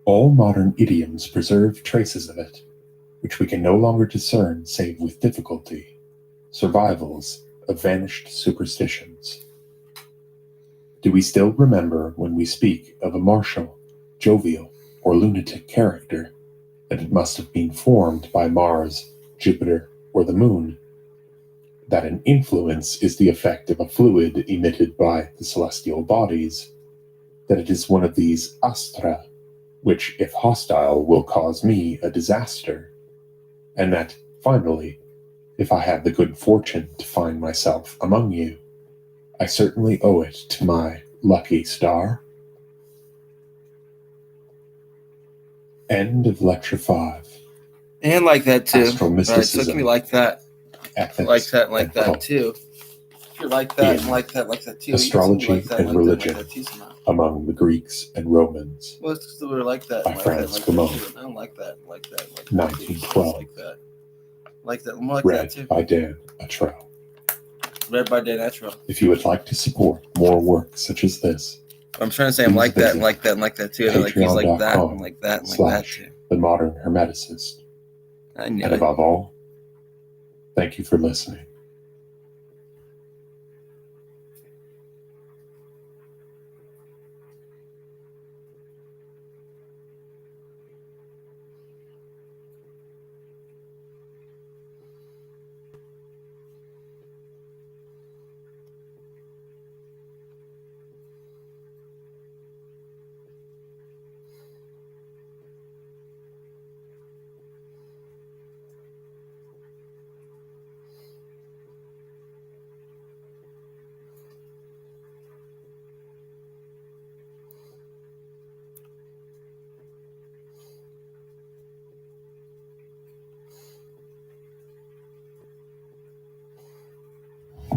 All modern idioms preserve traces of it, which we can no longer discern save with difficulty, survivals of vanished superstitions. Do we still remember when we speak of a martial, jovial, or lunatic character that it must have been formed by Mars, Jupiter, or the Moon? That an influence is the effect of a fluid emitted by the celestial bodies? That it is one of these astra, which, if hostile, will cause me a disaster, and that, finally, if I have the good fortune to find myself among you, I certainly owe it to my lucky star. End of Lecture 5. And like that too. Astromysticism. Right, took me like that. Ethics Like that cult. too. If you're like that, In like that too. Astrology like that, and religion among the Greeks and Romans. Well, it's because we're like that. By Franz Gumon. I don't like that. 1912. Like that. More like Read that too. by Dan Attrell. Read by Dan Attrell. If you would like to support more work such as this, I'm trying to say I'm like that, and like that, and like that too. And like he's like that, and like that, and like that too. The Modern Hermeticist. I knew And it. above all, thank you for listening.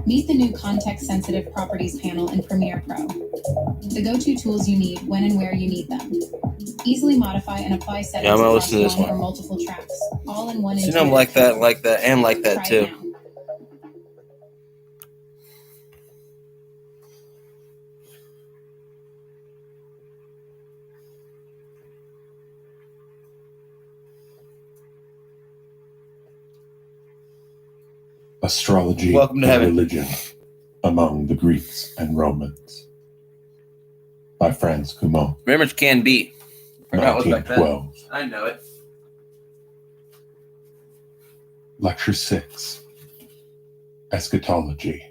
Meet the new context-sensitive properties panel in Premiere Pro. The go-to tools you need when and where you need them. Easily modify and apply settings I'm gonna across listen to this one or one. multiple tracks, all in one. See, I'm like that, and like that Try too. it now. Astrology Welcome to and heaven. Religion among the Greeks and Romans. By Franz Gumon. Remember, it can be. Forgot what was back then. 1912. I know it. Lecture 6. Eschatology.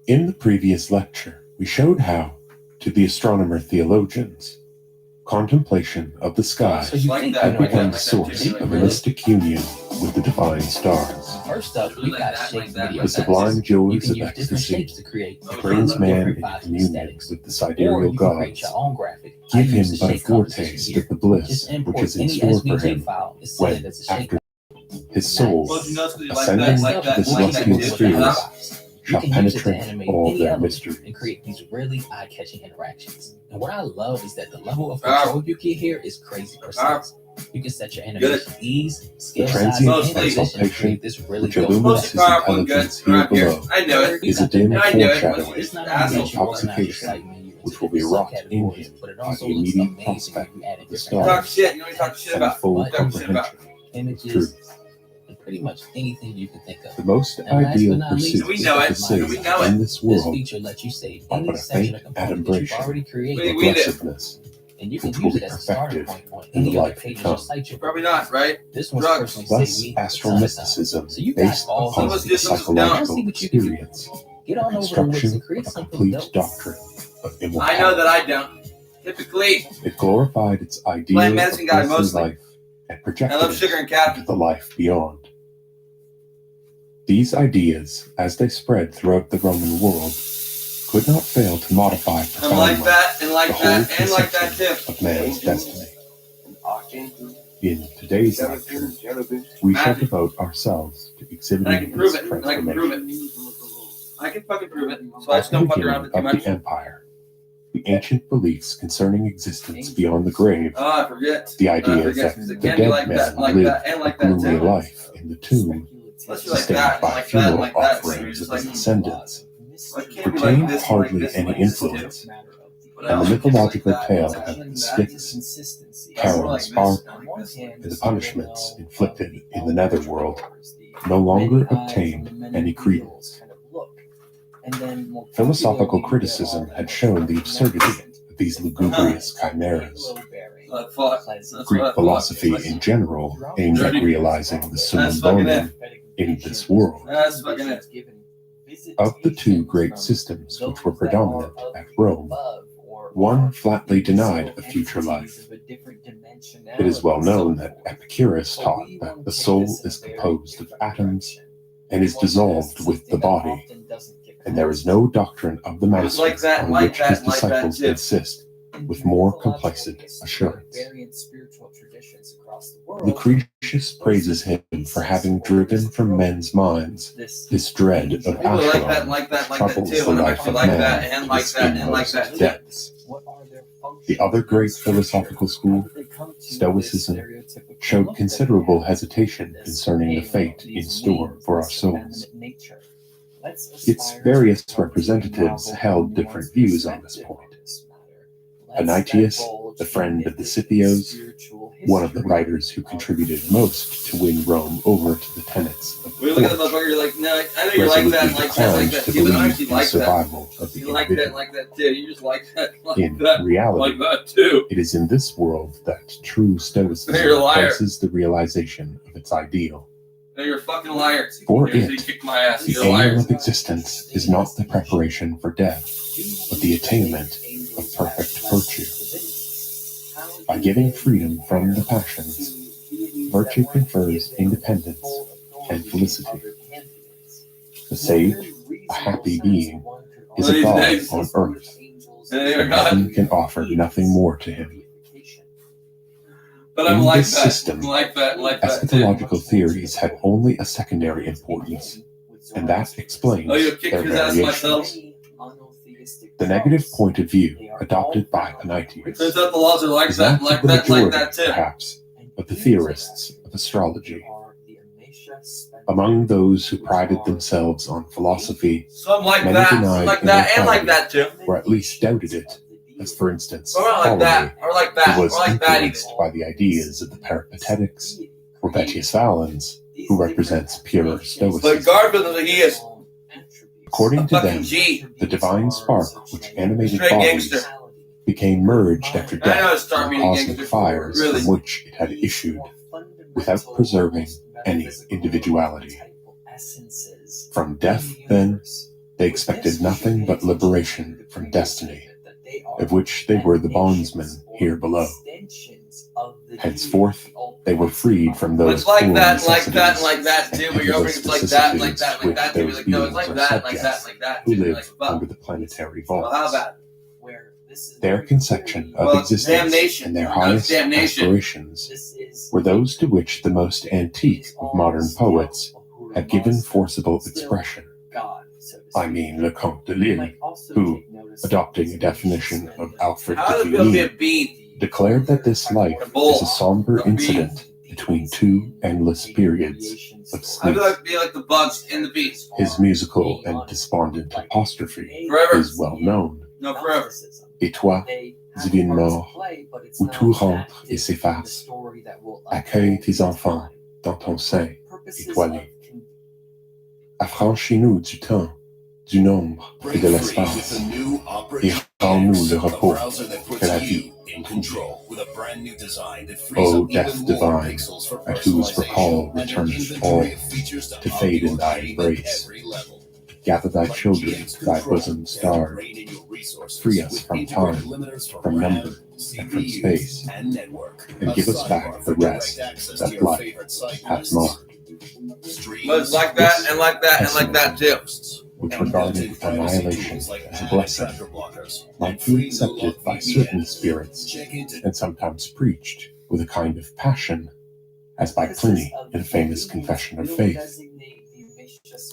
In the previous lecture, we showed how, to the astronomer theologians, contemplation of the sky had become the source of a mystic union with the divine stars. First up, we got shape video. The sublime joys of use different ecstasy shapes to create brings man in different communion aesthetics. with the Or sidereal you can create gods. your own graphic. I Give him use the but a shape composition foretaste here. of the bliss Just which import is in any store for SVG him file. It's set when, as a shape. after his soul, Well, you notice, 'cause you like ascending that, to like that, the like that celestial too. spheres, You shall can use it to penetrate animate all any their element mysteries. and create these really eye-catching interactions. And what I love is that the level of control you get here is crazy precise. You can set your animation ease, scale The size, transient and position to exaltation create this really which dope illumines effect. his intelligence here below I know it. is a dim I know it. foreshadowing It's not of only the that you organize your intoxication site menu into which will be different wrought in subcategories, him but it by also the looks immediate amazing when prospect you add of the different Talk stars shit. You know what you talk shit and the about. full Talk shit about. comprehension of images, truth. and pretty much anything you can think of. The most And last ideal but not least, pursuits we know of it. the sage We know it. in this This world feature lets you save are any but a section faint or component that you've adumbration already created, Wait, of we did. blessedness and you can which will use it be as a starting perfected point on in the any other life to page of come. your site you're Probably not, right? This one's Drugs. personally Thus, saved me a ton of time. astromysticism, So you got based all upon these the systems psychological down. See what you can do. experience, Get on over to Wix construction and create of a something complete dope. doctrine of I immortality. know that I don't. Typically, It glorified its ideal Plant of medicine guy earthly mostly. life and projected I love it sugar and into caffeine. the life beyond. These ideas, as they spread throughout the Roman world, could not fail to modify And profoundly like that, and like the whole that, and like that conception too. of man's destiny. In today's lecture, we shall Magic. devote ourselves to And I exhibiting can prove this it. And I can prove transformation. it. I can fucking prove it. So I At just the don't fuck around beginning with it too of much. the empire, the ancient beliefs concerning existence beyond the grave, Oh, I forget. the I idea forget, that 'cause it the can be dead like man that, like lived that, and like a that gloomy too. life in the tomb, Unless you like sustained that, and by like that, and funeral like that. So you're offerings just of his like, descendants, well, it can't be like retained this, like hardly this, any like this too. influence, What and else? the mythological Like that, tale like of that, the Styx, That's Charon's like spark, this. and the punishments inflicted in the netherworld no longer obtained any credence. Philosophical criticism had shown the absurdity of these lugubrious chimeras. Greek philosophy in general aimed at realizing the summum That's fucking bonum in this world. That's fucking it. Of the two great systems which were predominant at Rome, one flatly denied a future life. It is well known that Epicurus taught that the soul is composed of atoms and is dissolved with the body, and there is no doctrine of the Master on which his disciples insist with more complacent assurance. Lucretius praises him for having driven from men's minds this dread of Acheron, which troubles the life of man to its inmost depths. The other great philosophical school, Stoicism, showed considerable hesitation concerning the fate in store for our souls. Its various representatives held different views on this point. Panaetius, the friend of the Scipios, one of the writers who contributed most to win Rome over to the tenets of the resolutely declined to believe in the survival of the individual. In reality, it is in this world that true Stoicism places the realization of its ideal. No, you're a fucking liar. For it, the aim of existence is not the preparation for death, but the attainment of perfect virtue. By giving freedom from the passions, virtue confers independence and felicity. The sage, a happy being, is a god on earth, and heaven can offer nothing more to him. But In like this that. system, eschatological theories had only a secondary importance, and that explains their variations. The negative point of view adopted by Panaetius turns out the laws are like is that, not like the that, majority, like that too. perhaps, of the theorists of astrology. Among those who prided themselves on philosophy, Some like many that, denied like that, and like immortality, that too. or at least doubted it, as for instance, Or like Ptolemy, that, or like that, who was or like that even. influenced by the ideas of the Peripatetics, or Vettius Valens, who represents pure But Stoicism. Garfield is he is According to fucking them, G. the divine spark which animated Straight bodies gangster. became merged after I know death it's start in the meaning cosmic gangster. fires Really. from which it had issued, without preserving any individuality. From death, then, they expected nothing but liberation from destiny, of which they were the bondsmen here below. Henceforth, they were freed from those It's like cruel that, like that, necessities like that too. and Where you're pitiless it's like that, like vicissitudes that, like which that too. those Like no, it's beings like are that, like subjects that, like that who too. live Like fuck. under the planetary Well, how vaults. about Their conception of Well, it's existence damnation. and their No, it's highest damnation. aspirations were those to which the most antique of modern poets have given forcible expression. I mean Le Comte de Lille, who, adopting a definition of Alfred How de does it feel to be a Vigny, bee? declared that this life is a somber incident between two endless periods of I sleep. feel like be like the bugs and the bees. His musical and despondent apostrophe Forever. is well known. No, forever. Et toi, divine mort, où tout rentre et s'efface, accueille tes enfants dans ton sein étoilé. Affranchis-nous du temps, du nombre et de l'espace, et rends-nous le repos que la vie. O death divine, at whose recall returneth all, to fade in thy embrace. Gather thy children, thy bosom starved. Free us from time, from number, and from space, and give us back the rest that life hath marred. But it's like that and like that and like that too. Which regarded annihilation as a blessing, might be accepted by certain spirits, and sometimes preached with a kind of passion, as by Pliny in a famous Confession of Faith.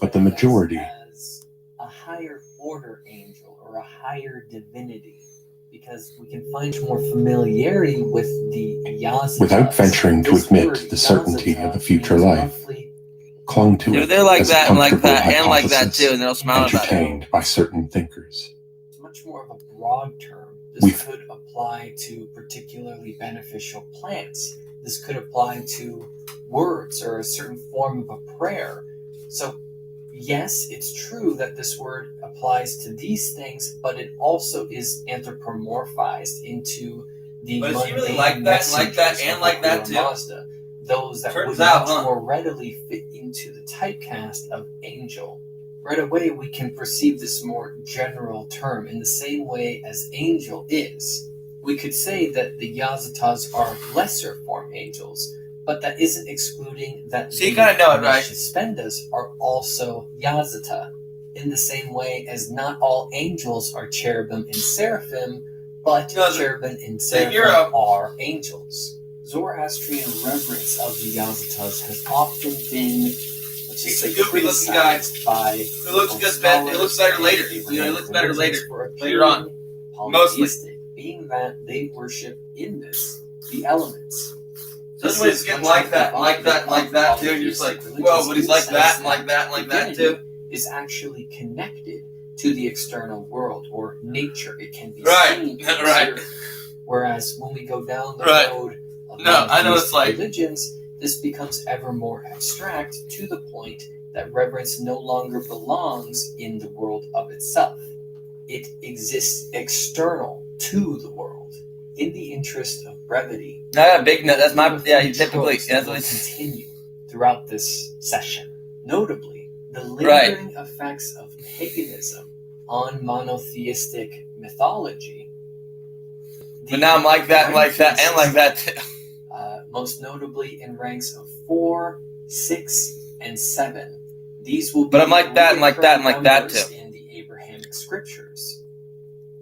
But the majority, a higher order angel or a higher divinity, because we can find more familiarity with the Yazdas. Without venturing to admit the certainty of a future life, clung to it They're like as a that and like comfortable that and like that hypothesis too, and they'll smile about it. entertained by certain thinkers. It's much more of a broad term. This We've- could apply to particularly beneficial plants. This could apply to words or a certain form of a prayer. So yes, it's true that this word applies to these things, but it also is anthropomorphized into the But is he really mundane like that, like that, messengers and of like that Guru too? Mazda, those that Turns would out, much huh? more readily fit into the typecast of angel. Right away, we can perceive this more general term in the same way as angel is. We could say that the Yazatas are lesser form angels, but that isn't excluding that So you kind of know it, right? Spendas are also Yazata, in the same way as not all angels are cherubim and seraphim, but cherubim and seraphim are angels. Zoroastrian reverence of the Yazatas has often been goofy-looking guy. It looks good. It looks better later. It looks better later on. Mostly, being that they worship in this the elements. This one's getting like that too. You're just like, whoa, but he's like that and like that and like that too. Is actually connected to the external world or nature. It can be seen. Right. Whereas when we go down the road of religions, this becomes ever more abstract to the point that reverence no longer belongs in the world of itself. It exists external to the world. In the interest of brevity, Big note. That's my You typically continue throughout this session. Notably, the lingering effects of paganism on monotheistic mythology. But now I'm like that, and like that, and like that too. Most notably in ranks of 4, 6, and 7. These will be but I'm like that, and like that, and like that too. In the Abrahamic scriptures.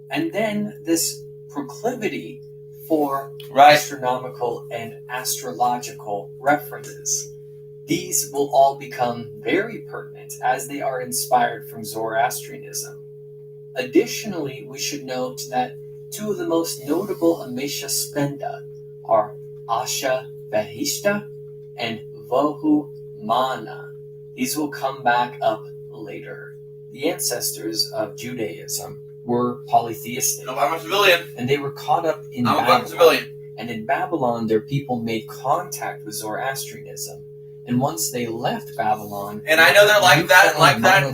And then this proclivity for astronomical and astrological references. These will all become very pertinent as they are inspired from Zoroastrianism. Additionally, we should note that two of the most notable Amesha Spenda are Asha Vahishta and Vohu Mana. These will come back up later. The ancestors of Judaism were polytheistic. No, I'm a civilian. And they were caught up in Babylon. And in Babylon, their people made contact with Zoroastrianism. And once they left Babylon... And I know they're like that, and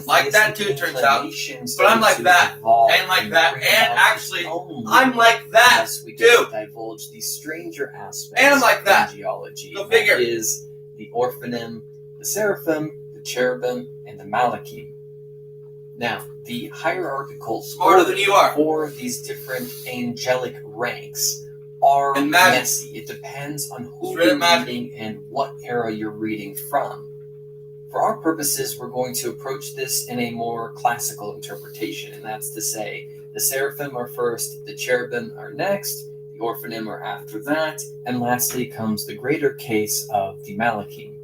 like that too, it turns out. But I'm like that, and like that, and actually, I'm like that we too. Divulge these stranger aspects and I'm like that. Of geology. Go figure. That is the Orphanim, the Seraphim, the Cherubim, and the Malachim. Now, the hierarchical order for these different angelic ranks are messy. It depends on who you're reading and what era you're reading from. For our purposes, we're going to approach this in a more classical interpretation, and that's to say, the Seraphim are first, the Cherubim are next, the Orphanim are after that, and lastly comes the greater case of the Malachim.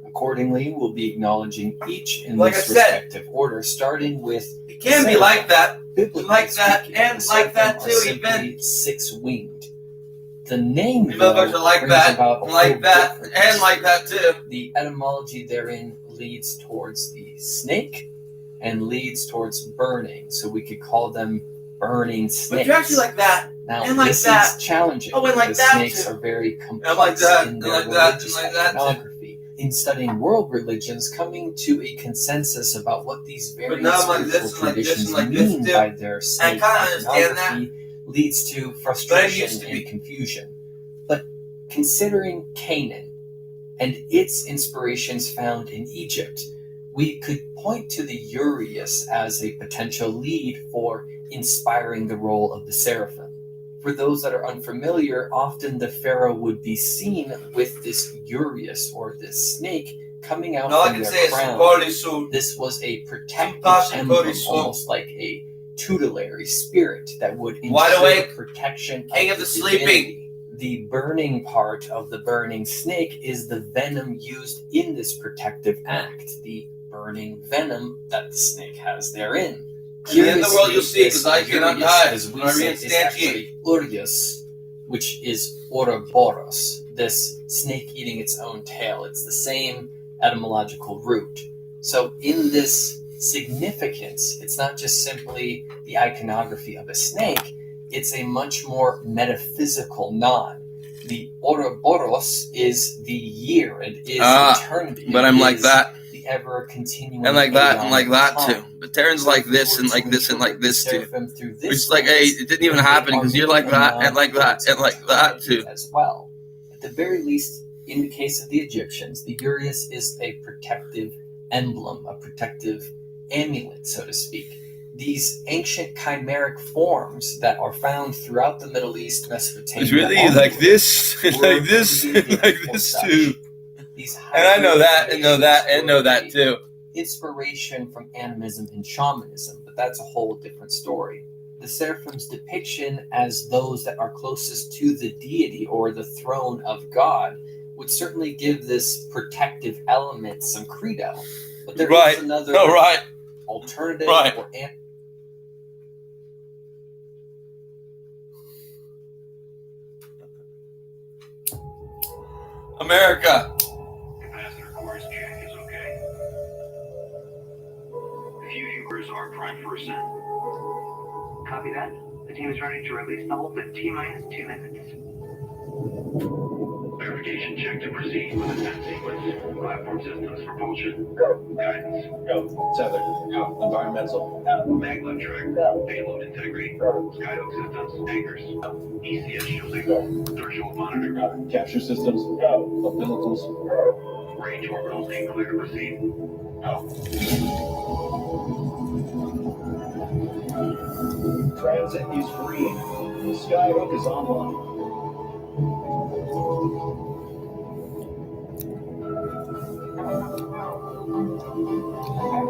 Accordingly, we'll be acknowledging each in this respective order, starting with... It can be like that, like that, and like that too, even. Six-winged. The name are like that, like that, and like that too. The etymology therein leads towards the snake and leads towards burning, so we could call them burning snakes. But you're actually like that, now, and like this that. Is challenging. Oh, and like the that snakes too. Are very complex and like that, in their and like that, and religious like that iconography. In studying world religions, coming to a consensus about what these various spiritual traditions mean by their snake iconography leads to frustration and confusion. But considering Canaan and its inspirations found in Egypt, we could point to the Urias as a potential lead for inspiring the role of the seraphim. For those that are unfamiliar, often the pharaoh would be seen with this Urias or this snake coming out from their crown. This was a protective emblem, almost like a tutelary spirit that would ensure protection King of the sleeping. The burning part of the burning snake is the venom used in this protective act, the burning venom that the snake has therein. In the world you'll see, because I cannot die. When I reinstantiate. Urias, which is Ouroboros, this snake eating its own tail. It's the same etymological root. So in this significance, it's not just simply the iconography of a snake, it's a much more metaphysical nod. The Ouroboros is the year, and is eternity. But I'm like that. The ever-continuing and like that, and like that too. But Taran's like this, and like this, and like this too. It's like, hey, it didn't even happen, because you're like that, and like that, and like that too. As well. At the very least, in the case of the Egyptians, the Urias is a protective emblem, a protective amulet, so to speak. These ancient chimeric forms that are found throughout the Middle East, Mesopotamia. It's really like this, like this, like this too. And I know that, and know that, and know that too. Inspiration from animism and shamanism, but that's a whole different story. The Seraphim's depiction as those that are closest to the deity or the throne of God would certainly give this protective element some credo. But there is another alternative or America. Capacitor course check is okay. Fusion crews are primed for ascent. Copy that. The team is ready to release the hold in T-minus 2 minutes. Verification check to proceed with ascent sequence. Platform systems propulsion. Guidance. Go. Tether. Go. Environmental. Maglev track. Payload integrity. Skyhook systems. Anchors. ECS shielding. Threshold monitor. Capture systems. Go. Umbilicals. Range orbitals and clear to proceed. Go. Transit is green. Skyhook is online.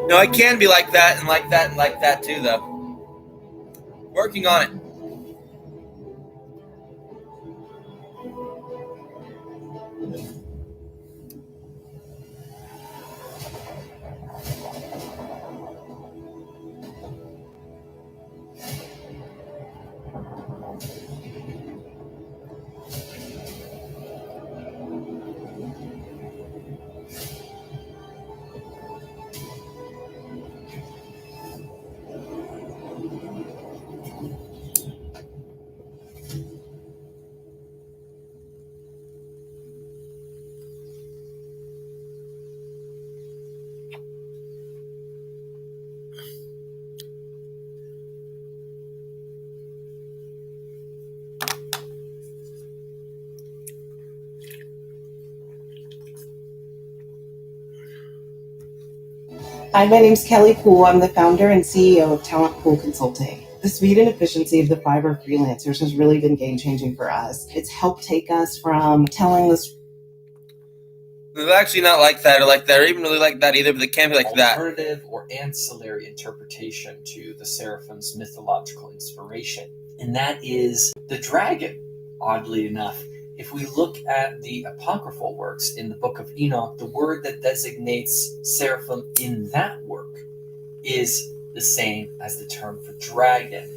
No, it can be like that and like that and like that too, though. Working on it. Hi, my name's Kelly Poole. I'm the founder and CEO of Talent Pool Consulting. The speed and efficiency of the Fiverr freelancers has really been game-changing for us. It's helped take us from telling this. It's actually not like that or like that or even really like that either, but they can be like that. Alternative or ancillary interpretation to the Seraphim's mythological inspiration. And that is the dragon, oddly enough. If we look at the apocryphal works in the Book of Enoch, the word that designates seraphim in that work is the same as the term for dragon.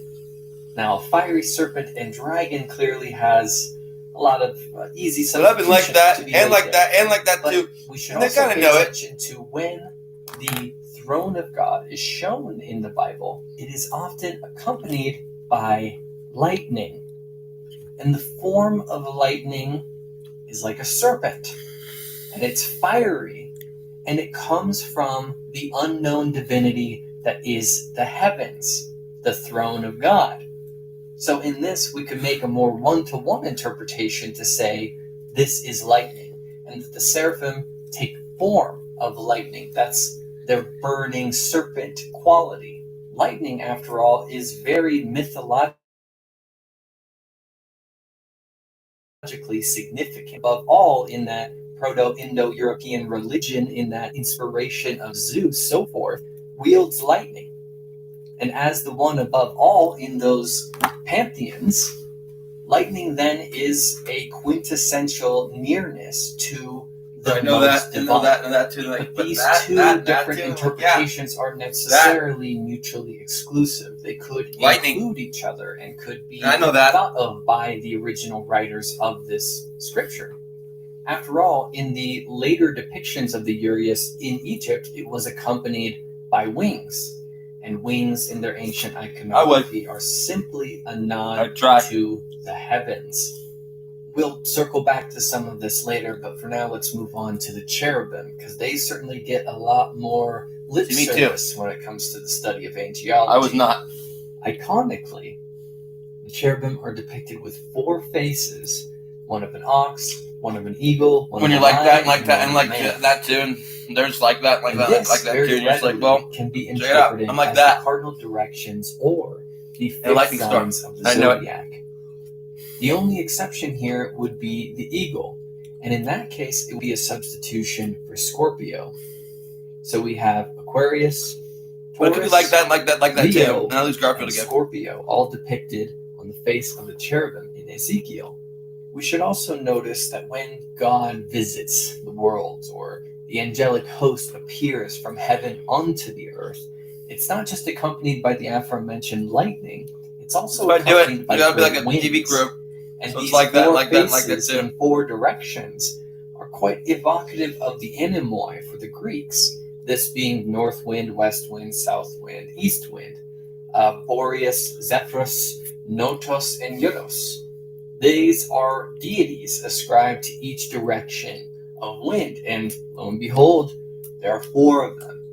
Now, a fiery serpent and dragon clearly has a lot of easy substitutions like that, to be and like there. that, and like that too. We should and also they pay know attention to when the throne of God is shown in the Bible. It is often accompanied by lightning. And the form of lightning is like a serpent, and it's fiery, and it comes from the unknown divinity that is the heavens, the throne of God. So in this, we could make a more one-to-one interpretation to say this is lightning, and that the seraphim take form of lightning. That's their burning serpent quality. Lightning, after all, is very mythological. Significant, above all in that Proto-Indo-European religion, in that inspiration of Zeus, so forth, wields lightning. And as the one above all in those pantheons, lightning then is a quintessential nearness to the I know most that, divine. and that too. Like, But these that, two that different too, interpretations aren't necessarily mutually exclusive. They could include each other and could be thought of by the original writers of this scripture. After all, in the later depictions of the Urias in Egypt, it was accompanied by wings. And wings in their ancient iconography are simply a nod to the heavens. We'll circle back to some of this later, but for now, let's move on to the cherubim, because they certainly get a lot more lip service when it comes to the study of angelology. I was not. Iconically, the cherubim are depicted with 4 faces one of an ox, one of an eagle, one When of you're a like that, and lion, like that, and one like of a man. that too, and there's like that, like And that, this like that very too, and you're just like, readily well, can be check it out. interpreted I'm like as that. the cardinal directions or the And lightning fixed storm. signs of the I know it. zodiac. The only exception here would be the eagle, and in that case, it would be a substitution for Scorpio. So we have Aquarius, But it could be like that, like that, like that Leo, too. And I lose Garfield and again. Scorpio, all depicted on the face of the cherubim in Ezekiel. We should also notice that when God visits the world, or the angelic host appears from heaven onto the earth, it's not just accompanied by the aforementioned lightning, it's also So I do it. accompanied by You gotta be like great a winds. TV crew. And So it's these like that, four like that, like that faces too. in four directions are quite evocative of the anemoi for the Greeks, this being north wind, west wind, south wind, east wind, Boreas, Zephyrus, Notos, and Euros. These are deities ascribed to each direction of wind, and lo and behold, there are four of them,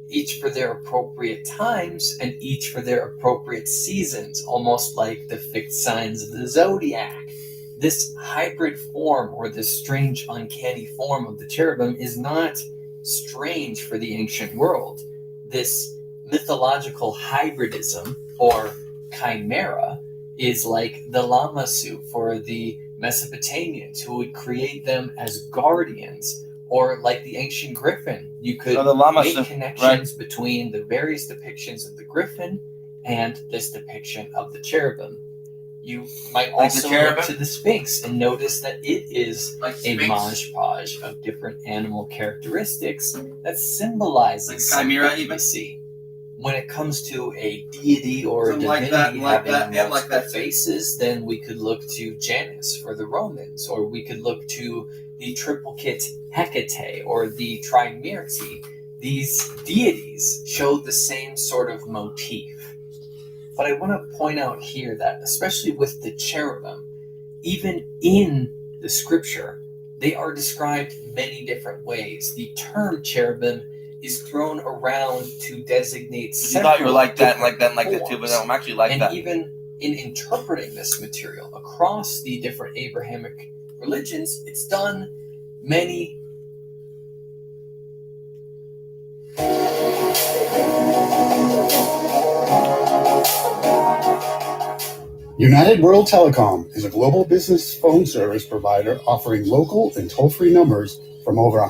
each for their appropriate times and each for their appropriate seasons, almost like the fixed signs of the zodiac. This hybrid form, or this strange, uncanny form of the cherubim, is not strange for the ancient world. This mythological hybridism, or chimera, is like the Lamassu for the Mesopotamians, who would create them as guardians, or like the ancient griffin. You could make connections between the various depictions of the griffin and this depiction of the cherubim. You might also look to the Sphinx and notice that it is a modge-podge of different animal characteristics that symbolizes something we see. When it comes to a deity or a divinity having multiple faces, then we could look to Janus for the Romans, or we could look to the triplicate Hecate or the Trimurti. These deities show the same sort of motif. But I want to point out here that, especially with the cherubim, even in the scripture, they are described many different ways. The term cherubim is thrown around to designate several. You thought you were like that, like that, like that too, but no, I'm actually like that. And even in interpreting this material across the different Abrahamic religions, it's done many. United World Telecom is a global business phone service provider offering local and toll-free numbers from over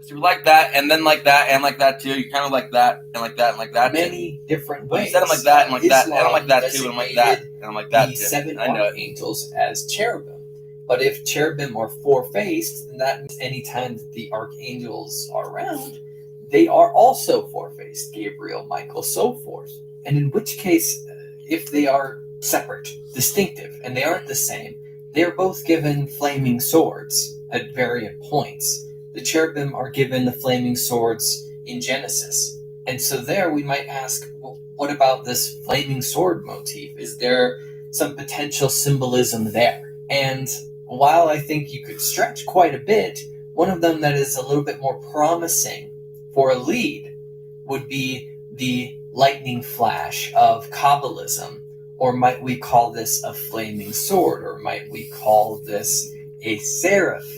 So you're like that, and then like that, and like that too. You're kind of like that, and like that, and like that. Many different ways. But you said I'm like that, and like that, and I'm like that too, and I'm like that, and I'm like that the too. seven I know it. archangels as cherubim. But if cherubim are four-faced, then that means any time that the archangels are around, they are also four-faced. Gabriel, Michael, so forth. And in which case, if they are separate, distinctive, and they aren't the same, they are both given flaming swords at variant points. The cherubim are given the flaming swords in Genesis. And so there we might ask, well, what about this flaming sword motif? Is there some potential symbolism there? And while I think you could stretch quite a bit, one of them that is a little bit more promising for a lead would be the lightning flash of Kabbalism. Or might we call this a flaming sword? Or might we call this a seraph?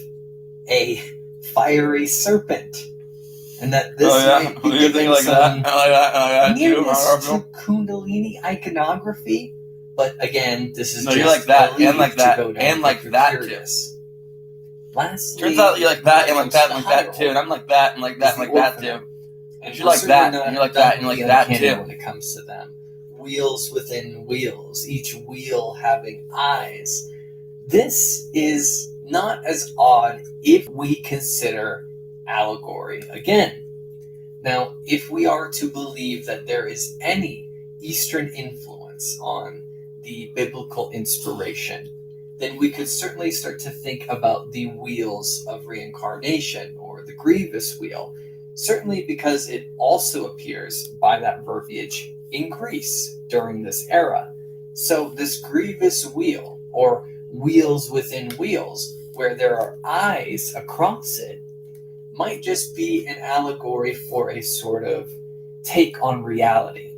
A fiery serpent? And that this might be giving some nearness to Kundalini iconography. But again, this is No, just you're like that, a lead and like that, to go down and like if you're that curious. Lastly, turns out you're like that, and like that, and like that hierarchy too, and I'm like that, and like that, and like that too. And you're like that, and you're like that, and like that too. When it comes to them, wheels within wheels, each wheel having eyes. This is not as odd if we consider allegory again. Now, if we are to believe that there is any Eastern influence on the biblical inspiration, then we could certainly start to think about the wheels of reincarnation, or the grievous wheel, certainly because it also appears by that verbiage in Greece during this era. So this grievous wheel, or wheels within wheels, where there are eyes across it, might just be an allegory for a sort of take on reality,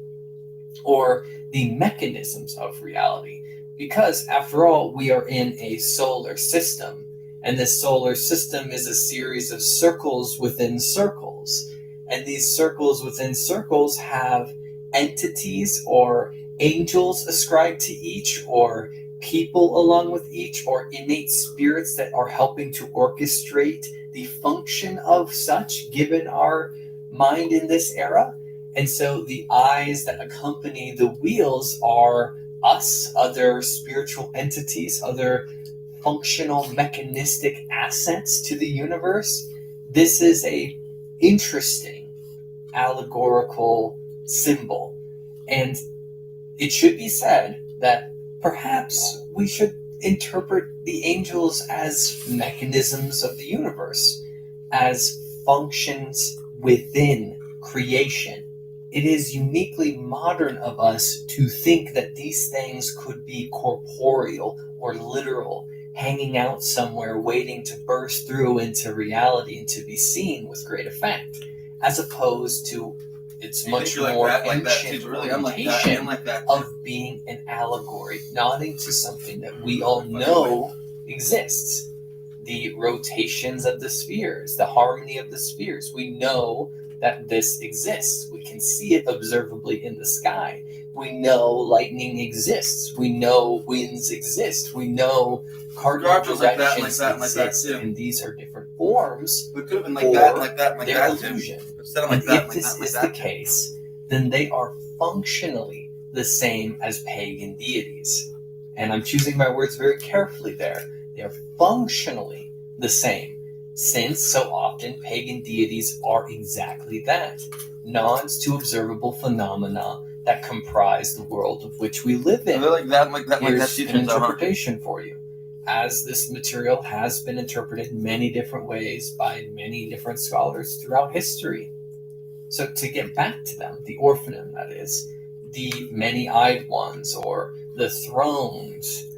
or the mechanisms of reality. Because, after all, we are in a solar system, and this solar system is a series of circles within circles. And these circles within circles have entities or angels ascribed to each, or people along with each, or innate spirits that are helping to orchestrate the function of such, given our mind in this era. And so the eyes that accompany the wheels are us, other spiritual entities, other functional mechanistic assets to the universe. This is a interesting allegorical symbol. And it should be said that perhaps we should interpret the angels as mechanisms of the universe, as functions within creation. It is uniquely modern of us to think that these things could be corporeal or literal, hanging out somewhere waiting to burst through into reality and to be seen with great effect, as opposed to its much more ancient orientation of being an allegory, nodding to something that we all know exists. The rotations of the spheres, the harmony of the spheres. We know that this exists. We can see it observably in the sky. We know lightning exists. We know winds exist. We know cardinal directions exist. And these are different forms. It could have been like that, illusion. And if this is the case, then they are functionally the same as pagan deities. And I'm choosing my words very carefully there. They are functionally the same, since so often pagan deities are exactly that, nods to observable phenomena that comprise the world of which we live in. Here's an interpretation for you. As this material has been interpreted many different ways by many different scholars throughout history. So to get back to them, the Orphanum, that is, the many-eyed ones, or the thrones,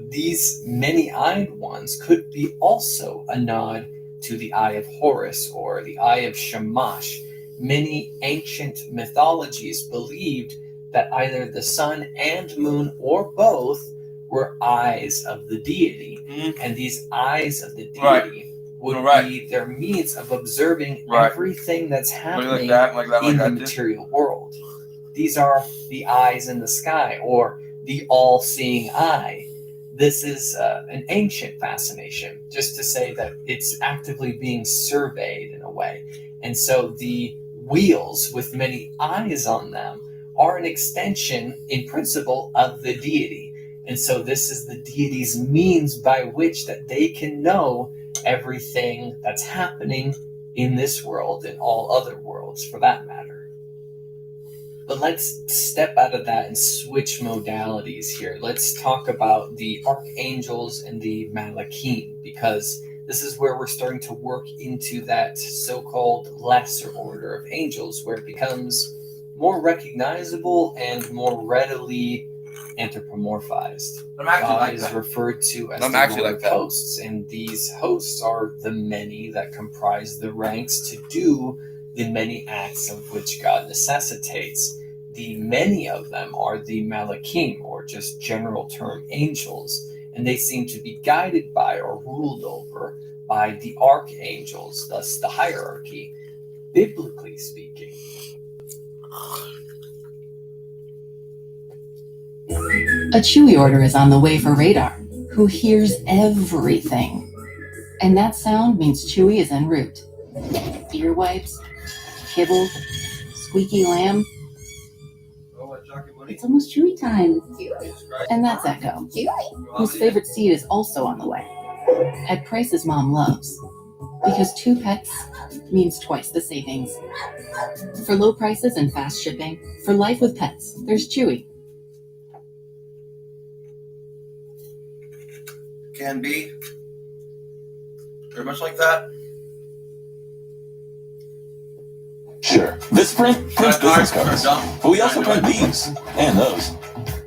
these many-eyed ones could be also a nod to the Eye of Horus or the Eye of Shamash. Many ancient mythologies believed that either the sun and moon or both were eyes of the deity. And these eyes of the deity would be their means of observing everything that's happening in the material world. These are the eyes in the sky, or the all-seeing eye. This is an ancient fascination, just to say that it's actively being surveyed in a way. And so the wheels with many eyes on them are an extension, in principle, of the deity. And so this is the deity's means by which that they can know everything that's happening in this world and all other worlds, for that matter. But let's step out of that and switch modalities here. Let's talk about the archangels and the malachim, because this is where we're starting to work into that so-called lesser order of angels, where it becomes more recognizable and more readily anthropomorphized. God is referred to as the Lord of hosts, and these hosts are the many that comprise the ranks to do the many acts of which God necessitates. The many of them are the malachim, or just general term angels, and they seem to be guided by or ruled over by the archangels, thus the hierarchy, biblically speaking. A Chewy order is on the way for Radar, who hears everything. And that sound means Chewy is en route. Ear wipes, kibble, squeaky lamb. It's almost Chewy time. And that's Echo, whose favorite seed is also on the way. At prices Mom loves. Because 2 pets means twice the savings. For low prices and fast shipping, for life with pets, there's Chewy. Can be. Very much like that. Sure. This prints business cards, but we also print these and those.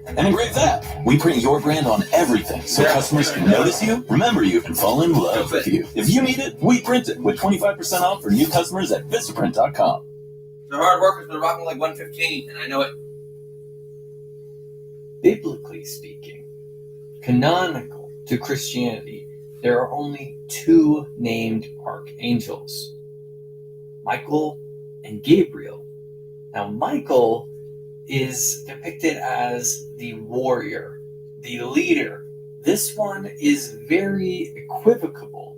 And engrave that. We print your brand on everything so customers can notice you, remember you, and fall in love with you. If you need it, we print it with 25% off for new customers at Vistaprint.com. They're hard workers, but they're rocking like 115, and I know it. Biblically speaking, Canonical to Christianity, there are only two named archangels, Michael and Gabriel. Now, Michael is depicted as the warrior, the leader. This one is very equivocal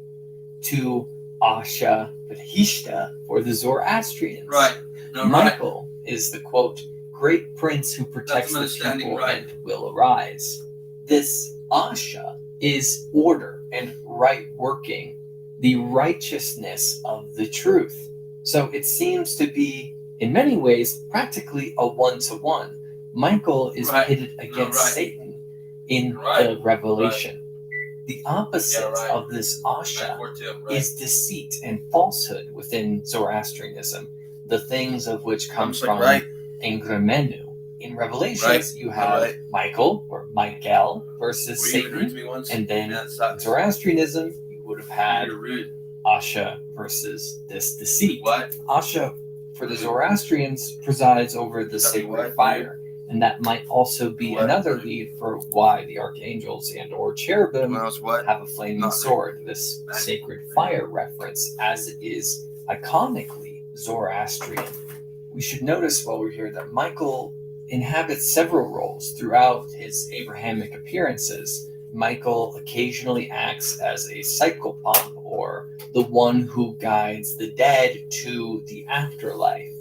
to Asha Vadhishta for the Zoroastrians. Right. No, Michael is the, quote, great prince who protects the people and will arise. This Asha is order and right working, the righteousness of the truth. So it seems to be, in many ways, practically a one-to-one. Michael is pitted against Satan in the Revelation. The opposite of this Asha is deceit and falsehood within Zoroastrianism, the things of which come from Engramenu. In Revelations, you have Michael or Michael versus Satan, and then in Zoroastrianism, you would have had Asha versus this deceit. Asha, for the Zoroastrians, presides over the sacred fire, and that might also be another lead for why the archangels and or cherubim have a flaming sword, this sacred fire reference, as it is iconically Zoroastrian. We should notice while we're here that Michael inhabits several roles throughout his Abrahamic appearances. Michael occasionally acts as a psychopomp, or the one who guides the dead to the afterlife.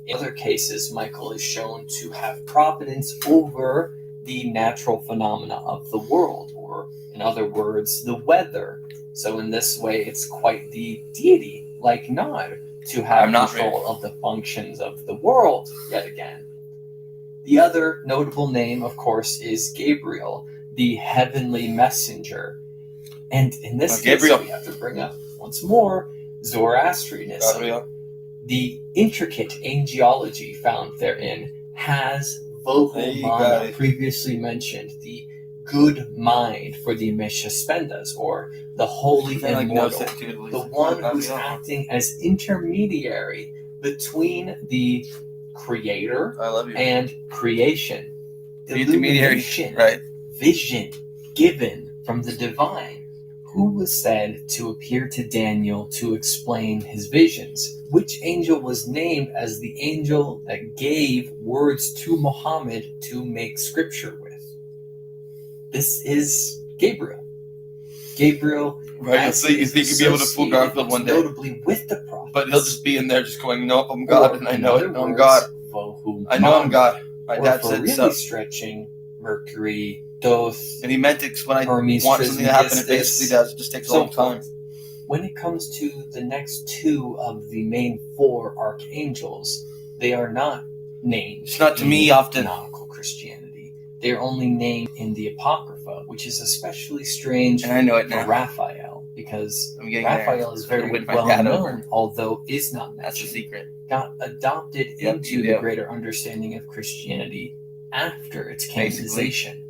In other cases, Michael is shown to have providence over the natural phenomena of the world, or in other words, the weather. So in this way, it's quite the deity-like nod to have control of the functions of the world yet again. The other notable name, of course, is Gabriel, the heavenly messenger. And in this case, we have to bring up once more Zoroastrianism. The intricate angelology found therein has vocal mana, previously mentioned, the good mind for the Meshaspendas, or the holy immortal, the one who's acting as intermediary between the creator and creation. Illumination, vision given from the divine, who was said to appear to Daniel to explain his visions. Which angel was named as the angel that gave words to Muhammad to make scripture with? This is Gabriel. Gabriel, so you think you'll be able to fool Garfield one day, notably with the prophets, but he'll just be in there just going, "No, I'm God, and I know it. I'm God. I know I'm God." My dad said really so. Stretching Mercury, Thoth, and he meant it when I Hermes, want something to happen. It basically does. It just takes a long time. When it comes to the next two of the main four archangels, they are not named. It's not to me often. Canonical Christianity. They are only named in the Apocrypha, which is especially strange and I know it now. For Raphael, because Raphael is very well known, although is not mentioned. That's a secret. Got adopted into the greater understanding of Christianity after its canonization.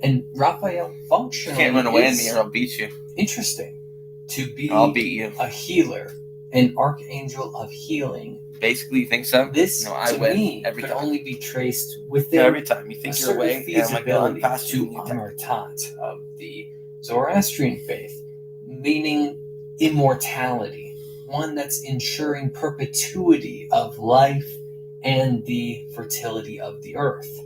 And Raphael functionally you can't run away in me or I'll beat you. Interesting. To be I'll beat you. A healer, an archangel of healing. Basically, you think so? This, I to win me, every could time. only be traced within every time. You think you're away, feasibility to Amartat of the Zoroastrian faith, meaning immortality, one that's ensuring perpetuity of life and the fertility of the earth.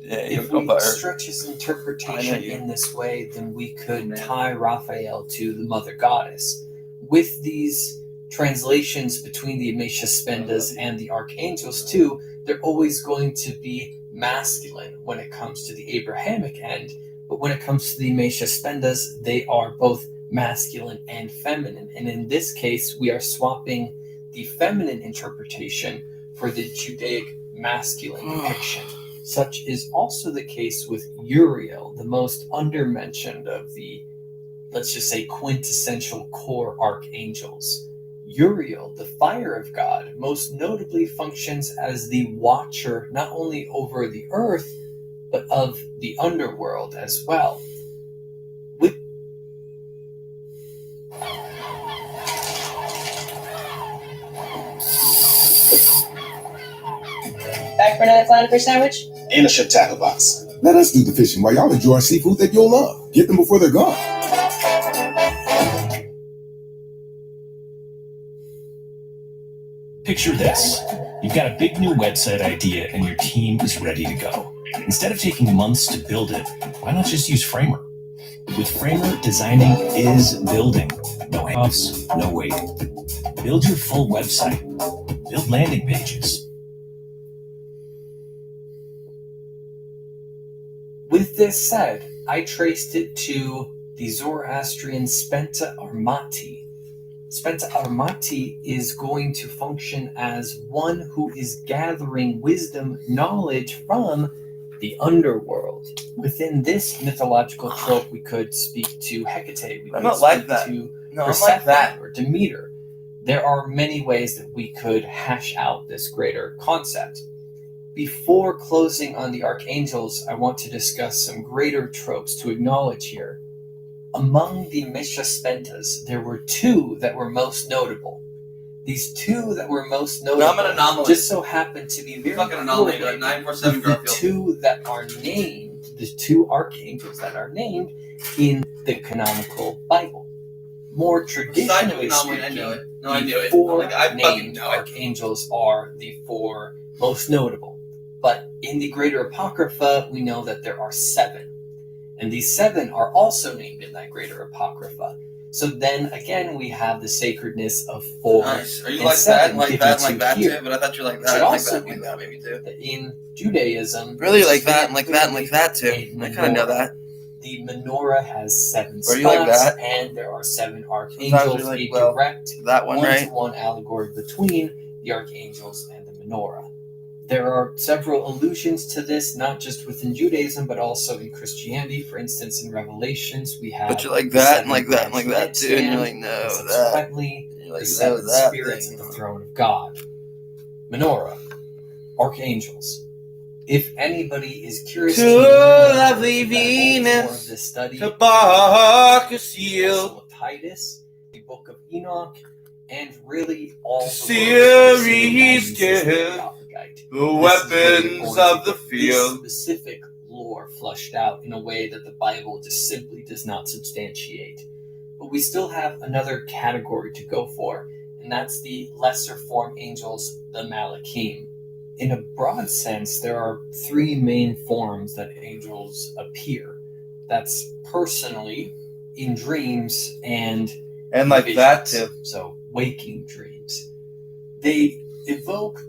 If we stretch his interpretation in this way, then we could tie Raphael to the mother goddess. With these translations between the Meshaspendas and the archangels too, they're always going to be masculine when it comes to the Abrahamic end, but when it comes to the Meshaspendas, they are both masculine and feminine. And in this case, we are swapping the feminine interpretation for the Judaic masculine depiction. Such is also the case with Uriel, the most undermentioned of the, let's just say, quintessential core archangels. Uriel, the fire of God, most notably functions as the watcher not only over the earth, but of the underworld as well. Back for another flounder fish sandwich? In a ship tackle box. Let us do the fishing while y'all enjoy seafood that you'll love. Get them before they're gone. Picture this. You've got a big new website idea and your team is ready to go. Instead of taking months to build it, why not just use Framer? With Framer, designing is building. No handoffs, no waiting. Build your full website. Build landing pages. With this said, I traced it to the Zoroastrian Spenta Armati. Spenta Armati is going to function as one who is gathering wisdom, knowledge from the underworld. Within this mythological trope, we could speak to Hecate. We could not speak like that. to No, I'm Persephone like that. or Demeter. There are many ways that we could hash out this greater concept. Before closing on the archangels, I want to discuss some greater tropes to acknowledge here. Among the Misha Spentas, there were two that were most notable. These two that were most notable I'm an anomaly. just so happened to be very Fucking anomaly, correlated like 947 with the Garfield. two that are named, the two archangels that are named in the canonical Bible. More traditionally speaking, I knew it. No, I knew the it. four Like, I fucking named know it. archangels are the four most notable. But in the greater Apocrypha, we know that there are 7. And these 7 are also named in that greater Apocrypha. So then again, we have the sacredness of 4. Nice. Are you and like 7 that, like given that, to like that here. too? But I thought you were like It that, should like also that, be like that, maybe too. that in Judaism, Really like that, and like that, and like that too. I kind of know that. the menorah has 7 Are spots, you like that? and there are 7 Sometimes archangels. you're like, a well, direct that one, right? one-to-one allegory between the archangels and the menorah. There are several allusions to this, not just within Judaism, but also in Christianity. For instance, in Revelations, we have But you like the that, and 7 like that, and like that too, and you're like, lampstand, no, and that. subsequently, You're like, the no, 7 that spirits thing. of the throne of God. Menorah, archangels. If anybody is curious To lovely Venus, more of this study, to Bacchus yield, also Titus, the Book of Enoch, and really all the series give the weapons of the field. Specific lore flushed out in a way that the Bible just simply does not substantiate. But we still have another category to go for, and that's the lesser form angels, the Malachim. In a broad sense, there are 3 main forms that angels appear. That's personally, in dreams, and like visions. that too. So, waking dreams. They evoke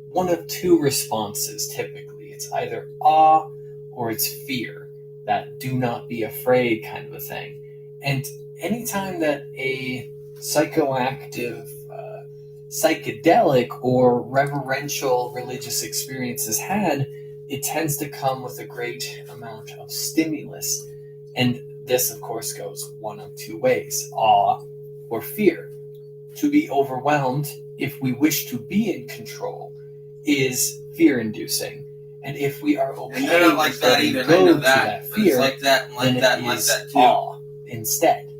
one of 2 responses typically. It's either awe or it's fear. That do not be afraid kind of a thing. And anytime that a psychoactive, psychedelic or reverential religious experience is had, it tends to come with a great amount of stimulus. And this, of course, goes one of 2 ways, awe or fear. To be overwhelmed, if we wish to be in control, is fear-inducing. And if we are okay, And they're not like that either. I know that. But it's like that, and like that, and like that too. Awe instead.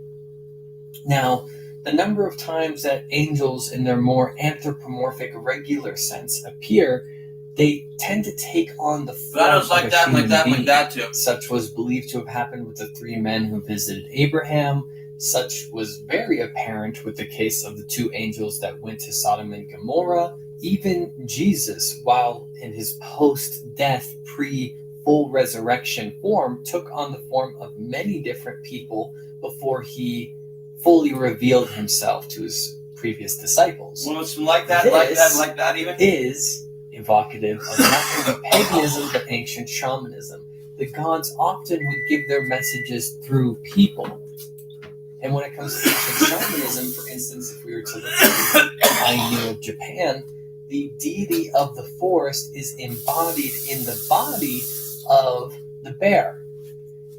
Now, the number of times that angels, in their more anthropomorphic, regular sense, appear, they tend to take on the form But I was like of a that, human like that, being. like that too. Such was believed to have happened with the 3 men who visited Abraham. Such was very apparent with the case of the 2 angels that went to Sodom and Gomorrah. Even Jesus, while in his post-death, pre-full resurrection form, took on the form of many different people before he fully revealed himself to his previous disciples. Well, it's like that, like that, like that even. Is evocative of not only paganism but ancient shamanism. The gods often would give their messages through people. And when it comes to ancient shamanism, for instance, if we were to look at the Ainu of Japan, the deity of the forest is embodied in the body of the bear.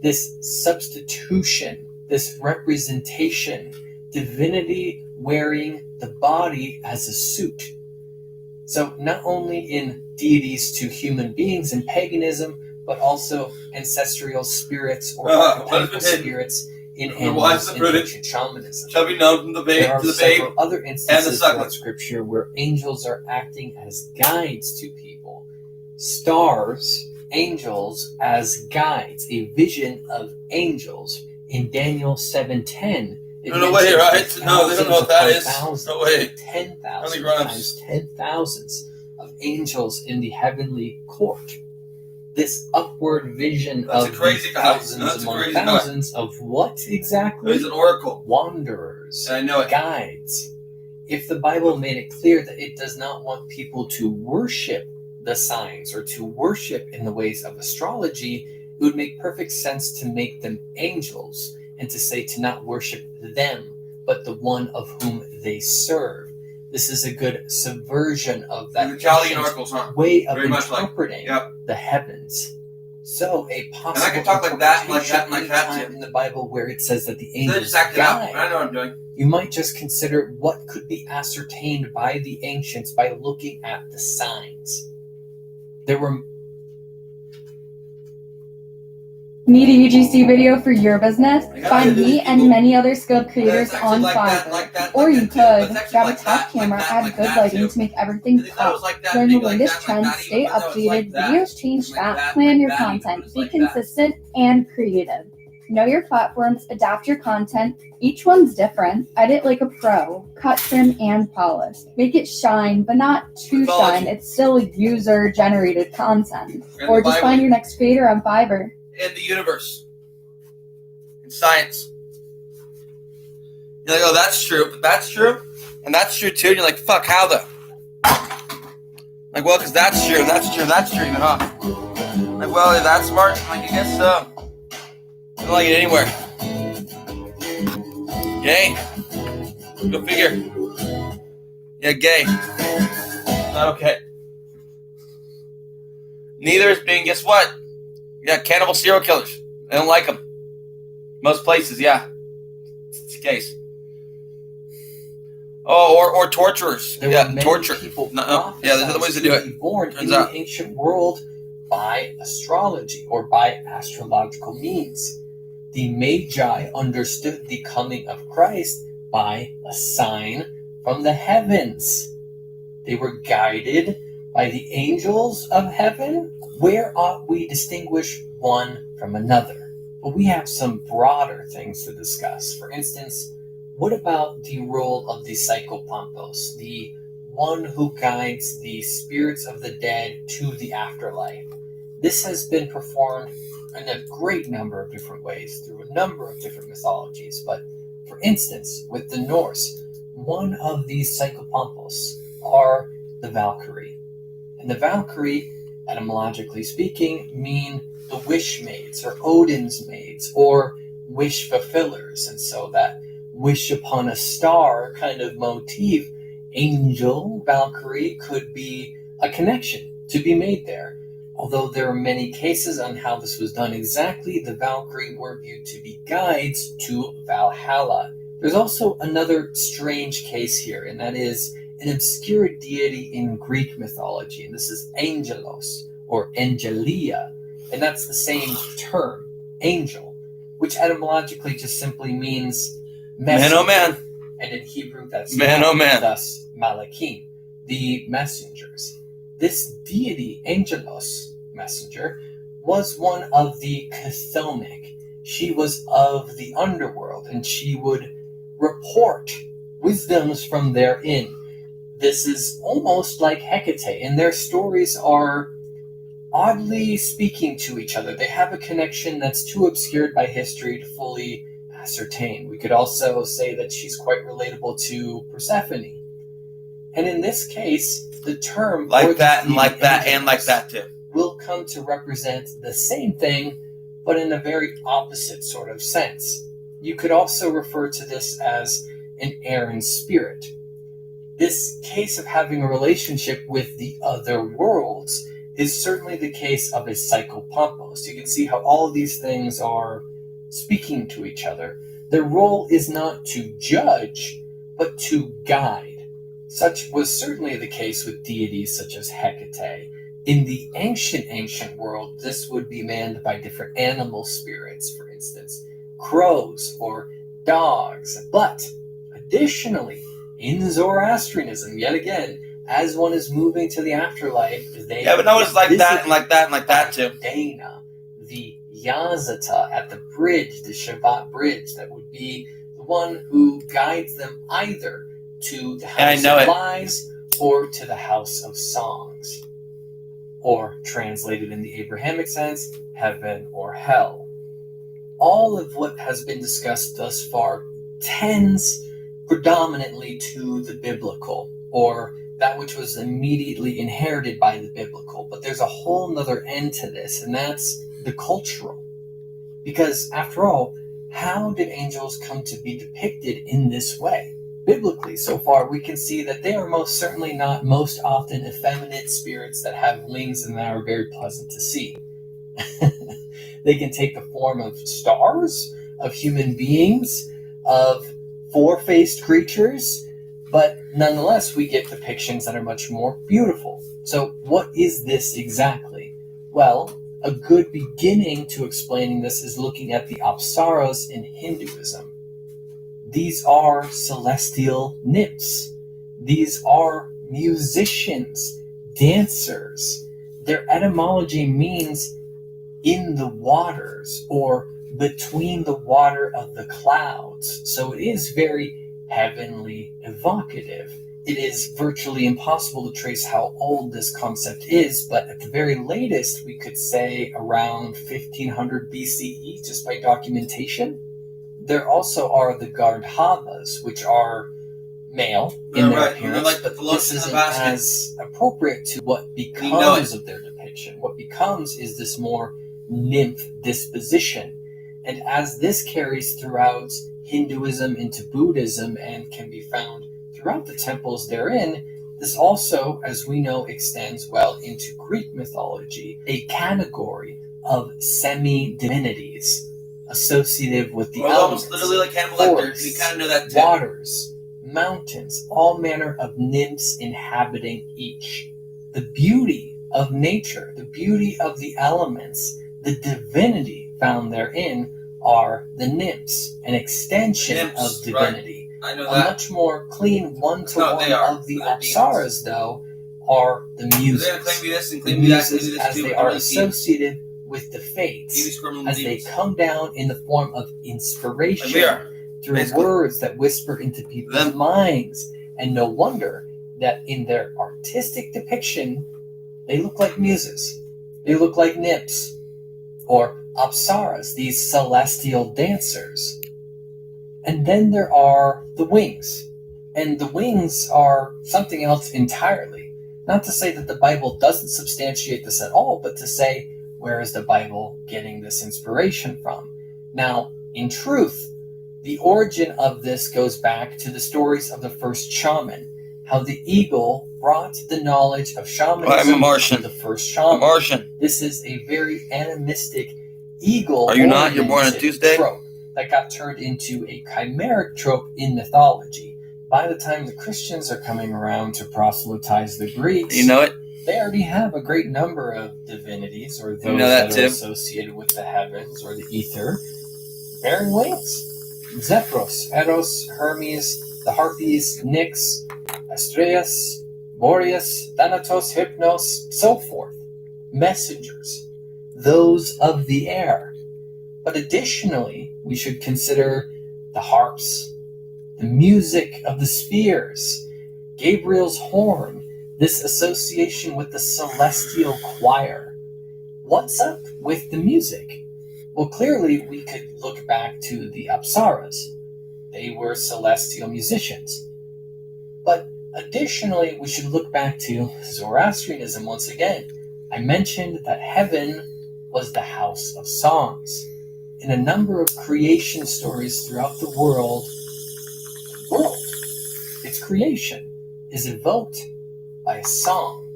This substitution, this representation, divinity wearing the body as a suit. So not only in deities to human beings in paganism, but also ancestral spirits or archetypal spirits in animals in ancient shamanism. Shall be known from the babe There are to the several babe other and the instances suckler. throughout Scripture where angels are acting as guides to people. Stars angels as guides, a vision of angels. In Daniel 7:10, no way, right? No, they don't know what that is. No way. 10,000 times 10,000s of angels in the heavenly court. This upward vision of thousands among thousands of what exactly? It's an oracle. Wanderers. I know it. Guides. If the Bible made it clear that it does not want people to worship the signs or to worship in the ways of astrology, it would make perfect sense to make them angels and to say to not worship them, but the one of whom they serve. This is a good subversion of that way of interpreting the heavens. So a possible and I can talk like that, in the Bible where it says that the angels guide. I know what I'm doing. You might just consider what could be ascertained by the ancients by looking at the signs. There were... Need a UGC video for your business? Find me and many other skilled creators on Fiverr. Or you could grab a top camera, add good lighting to make everything pop. Learn the latest trends, stay updated, videos change fast, plan your content, be consistent and creative. Know your platforms, adapt your content. Each one's different. Edit like a pro. Cut, trim, and polish. Make it shine, but not too shine. It's still user-generated content. Or just find your next creator on Fiverr. In the universe. In science. You're like, oh, that's true, but that's true. And that's true too. And you're like, fuck, how though? Like, well, because that's true, and that's true, and that's true, even, huh? Like, well, is that smart? Like, I guess so. I don't like it anywhere. Gay. Go figure. Yeah, gay. Not okay. Neither is being, guess what? You got cannibal serial killers. They don't like them. Most places, yeah. It's the case. Oh, or torturers. Torture. No. Yeah, there's other ways to do it. Born in the ancient world by astrology or by astrological means. The Magi understood the coming of Christ by a sign from the heavens. They were guided by the angels of heaven. Where ought we distinguish one from another? Well, we have some broader things to discuss. For instance, what about the role of the psychopampos, the one who guides the spirits of the dead to the afterlife? This has been performed in a great number of different ways through a number of different mythologies. But for instance, with the Norse, one of these psychopampos are the Valkyrie. And the Valkyrie, etymologically speaking, mean the wish maids or Odin's maids or wish fulfillers. And so that wish upon a star kind of motif, angel, Valkyrie, could be a connection to be made there. Although there are many cases on how this was done exactly, the Valkyrie were viewed to be guides to Valhalla. There's also another strange case here, and that is an obscure deity in Greek mythology, and this is Angelos, or Angelia, and that's the same term, angel, which etymologically just simply means messenger. Man, oh man. And in Hebrew, that's man, oh man. Thus Malakim, the messengers. This deity, Angelos, messenger, was one of the Chthonic. She was of the underworld, and she would report wisdoms from therein. This is almost like Hecate, and their stories are oddly speaking to each other. They have a connection that's too obscured by history to fully ascertain. We could also say that she's quite relatable to Persephone. And in this case, the term like that and like that and like that too will come to represent the same thing, but in a very opposite sort of sense. You could also refer to this as an errant spirit. This case of having a relationship with the other worlds is certainly the case of a psychopampos. You can see how all of these things are speaking to each other. Their role is not to judge, but to guide. Such was certainly the case with deities such as Hecate. In the ancient world, this would be manned by different animal spirits, for instance, crows or dogs. But additionally, in Zoroastrianism, yet again, as one is moving to the afterlife, they but no, it's like that and like that and like that too. Dana, the Yazata at the bridge, the Shabbat bridge, that would be the one who guides them either to the house of lies or to the house of songs, or translated in the Abrahamic sense, heaven or hell. All of what has been discussed thus far tends predominantly to the biblical, or that which was immediately inherited by the biblical. But there's a whole nother end to this, and that's the cultural. Because after all, how did angels come to be depicted in this way? Biblically, so far, we can see that they are most certainly not most often effeminate spirits that have wings and that are very pleasant to see. They can take the form of stars, of human beings, of four-faced creatures, but nonetheless, we get depictions that are much more beautiful. So what is this exactly? Well, a good beginning to explaining this is looking at the apsaras in Hinduism. These are celestial nymphs. These are musicians, dancers. Their etymology means in the waters, or between the water of the clouds. So it is very heavenly evocative. It is virtually impossible to trace how old this concept is, but at the very latest, we could say around 1500 BCE, just by documentation. There also are the Gandharvas, which are male in their appearance, like but this isn't as appropriate to what becomes of their depiction. What becomes is this more nymph disposition. And as this carries throughout Hinduism into Buddhism and can be found throughout the temples therein, this also, as we know, extends well into Greek mythology, a category of semi-divinities associative with the elements, literally like Hannibal Lecter. You kind of know that too. Waters, mountains, all manner of nymphs inhabiting each. The beauty of nature, the beauty of the elements, the divinity found therein are the nymphs, an extension of divinity. Right. I know a much more clean one-to-one of the apsaras, though, are the muses. The muses, as they are associated with the fates, as they come down in the form of inspiration through words that whisper into people's minds. And no wonder that in their artistic depiction, they look like muses. They look like nymphs, or apsaras, these celestial dancers. And then there are the wings. And the wings are something else entirely. Not to say that the Bible doesn't substantiate this at all, but to say, where is the Bible getting this inspiration from? Now, in truth, the origin of this goes back to the stories of the first shaman, how the eagle brought the knowledge of shamanism to the first shaman. This is a very animistic eagle. Are you not? You're born on Tuesday? Trope that got turned into a chimeric trope in mythology. By the time the Christians are coming around to proselytize the Greeks, you know it. They already have a great number of divinities, or those that are associated with the heavens or the ether, bearing wings. Zephyros, Eros, Hermes, the Harpies, Nyx, Astraeus, Boreas, Thanatos, Hypnos, so forth. Messengers, those of the air. But additionally, we should consider the harps, the music of the spheres, Gabriel's horn, this association with the celestial choir. What's up with the music? Well, clearly we could look back to the apsaras. They were celestial musicians. But additionally, we should look back to Zoroastrianism once again. I mentioned that heaven was the house of songs. In a number of creation stories throughout the world, its creation is evoked by a song.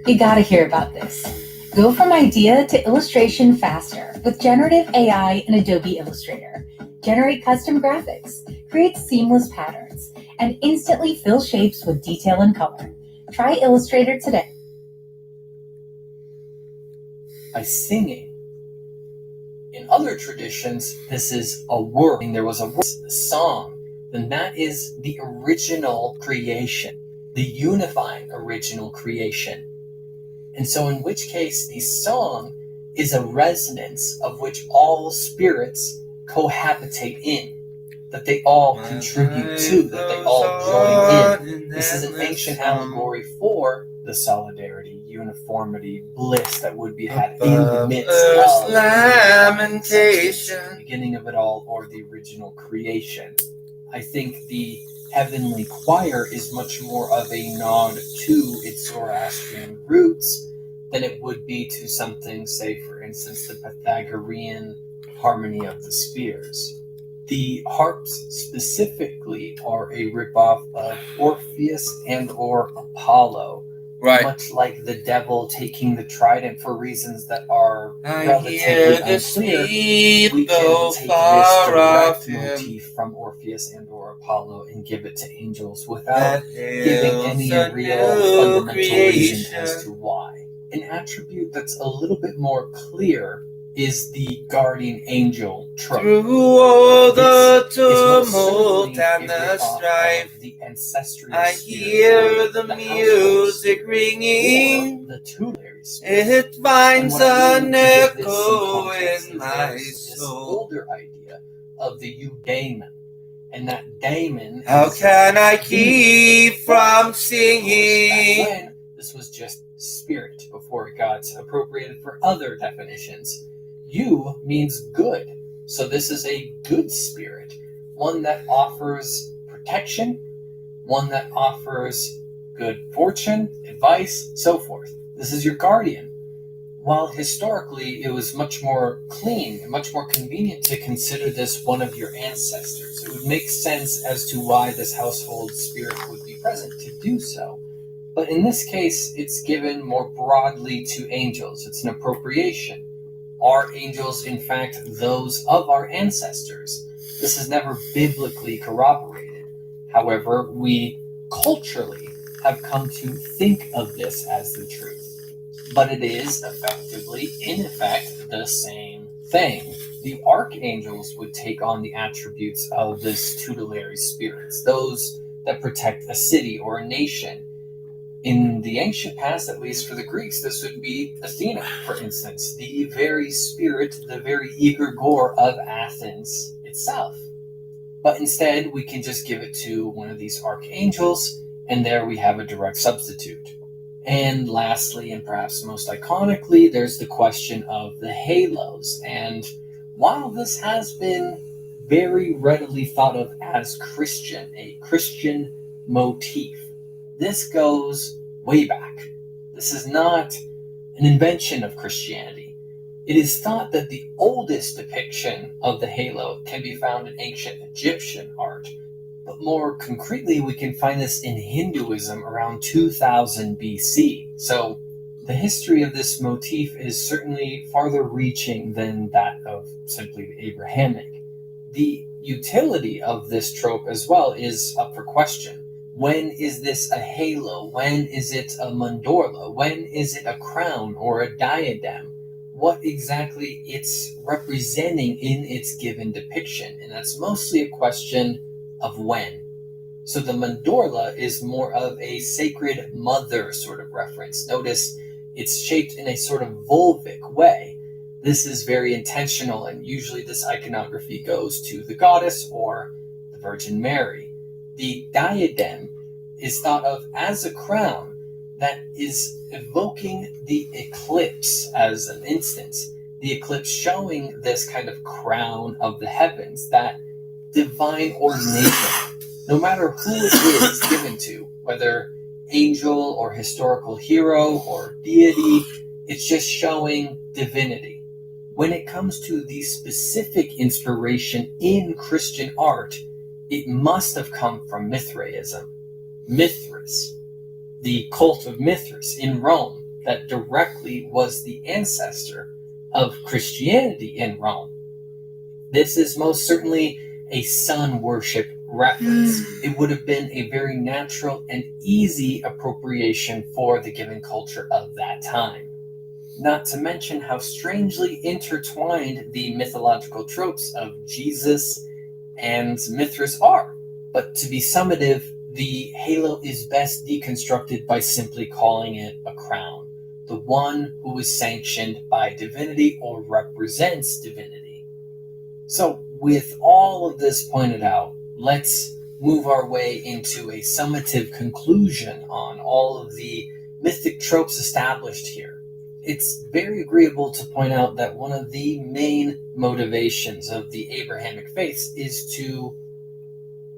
You gotta hear about this. Go from idea to illustration faster with generative AI and Adobe Illustrator. Generate custom graphics, create seamless patterns, and instantly fill shapes with detail and color. Try Illustrator today. By singing. In other traditions, this is a word. There was a song then that is the original creation, the unifying original creation. And so in which case the song is a resonance of which all spirits cohabitate in, that they all contribute to, that they all join in. This is an ancient allegory for the solidarity, uniformity, bliss that would be had in the midst of lamentation, the beginning of it all, or the original creation. I think the heavenly choir is much more of a nod to its Zoroastrian roots than it would be to something, say, for instance, the Pythagorean harmony of the spheres. The harps specifically are a ripoff of Orpheus and or Apollo, Right. much like the devil taking the trident for reasons that are relatively unclear. We can take this direct motif from Orpheus and or Apollo and give it to angels without giving any real fundamental reason as to why. An attribute that's a little bit more clear is the guardian angel trope. Through all the tumult and the strife, I hear the music ringing. It finds an echo in my soul. Older idea of the eudaimon, and that daemon. How can I keep from singing? This was just spirit before it got appropriated for other definitions. You means good, so this is a good spirit, one that offers protection, one that offers good fortune, advice, so forth. This is your guardian. While historically it was much more clean and much more convenient to consider this one of your ancestors, it would make sense as to why this household spirit would be present to do so. But in this case, it's given more broadly to angels. It's an appropriation. Are angels, in fact, those of our ancestors? This is never biblically corroborated. However, we culturally have come to think of this as the truth. But it is effectively, in effect, the same thing. The archangels would take on the attributes of this tutelary spirits, those that protect a city or a nation. In the ancient past, at least for the Greeks, this would be Athena, for instance, the very spirit, the very egregore of Athens itself. But instead, we can just give it to one of these archangels, and there we have a direct substitute. And lastly, and perhaps most iconically, there's the question of the halos. And while this has been very readily thought of as Christian, a Christian motif, this goes way back. This is not an invention of Christianity. It is thought that the oldest depiction of the halo can be found in ancient Egyptian art. But more concretely, we can find this in Hinduism around 2000 BC. So the history of this motif is certainly farther reaching than that of simply the Abrahamic. The utility of this trope as well is up for question. When is this a halo? When is it a mandorla? When is it a crown or a diadem? What exactly it's representing in its given depiction? And that's mostly a question of when. So the mandorla is more of a sacred mother sort of reference. Notice it's shaped in a sort of vulvic way. This is very intentional, and usually this iconography goes to the goddess or the Virgin Mary. The diadem is thought of as a crown that is evoking the eclipse as an instance. The eclipse showing this kind of crown of the heavens, that divine ordination. No matter who it is given to, whether angel or historical hero or deity, it's just showing divinity. When it comes to the specific inspiration in Christian art, it must have come from Mithraism. Mithras, the cult of Mithras in Rome, that directly was the ancestor of Christianity in Rome. This is most certainly a sun worship reference. It would have been a very natural and easy appropriation for the given culture of that time. Not to mention how strangely intertwined the mythological tropes of Jesus and Mithras are. But to be summative, the halo is best deconstructed by simply calling it a crown, the one who is sanctioned by divinity or represents divinity. So, with all of this pointed out, let's move our way into a summative conclusion on all of the mythic tropes established here. It's very agreeable to point out that one of the main motivations of the Abrahamic faiths is to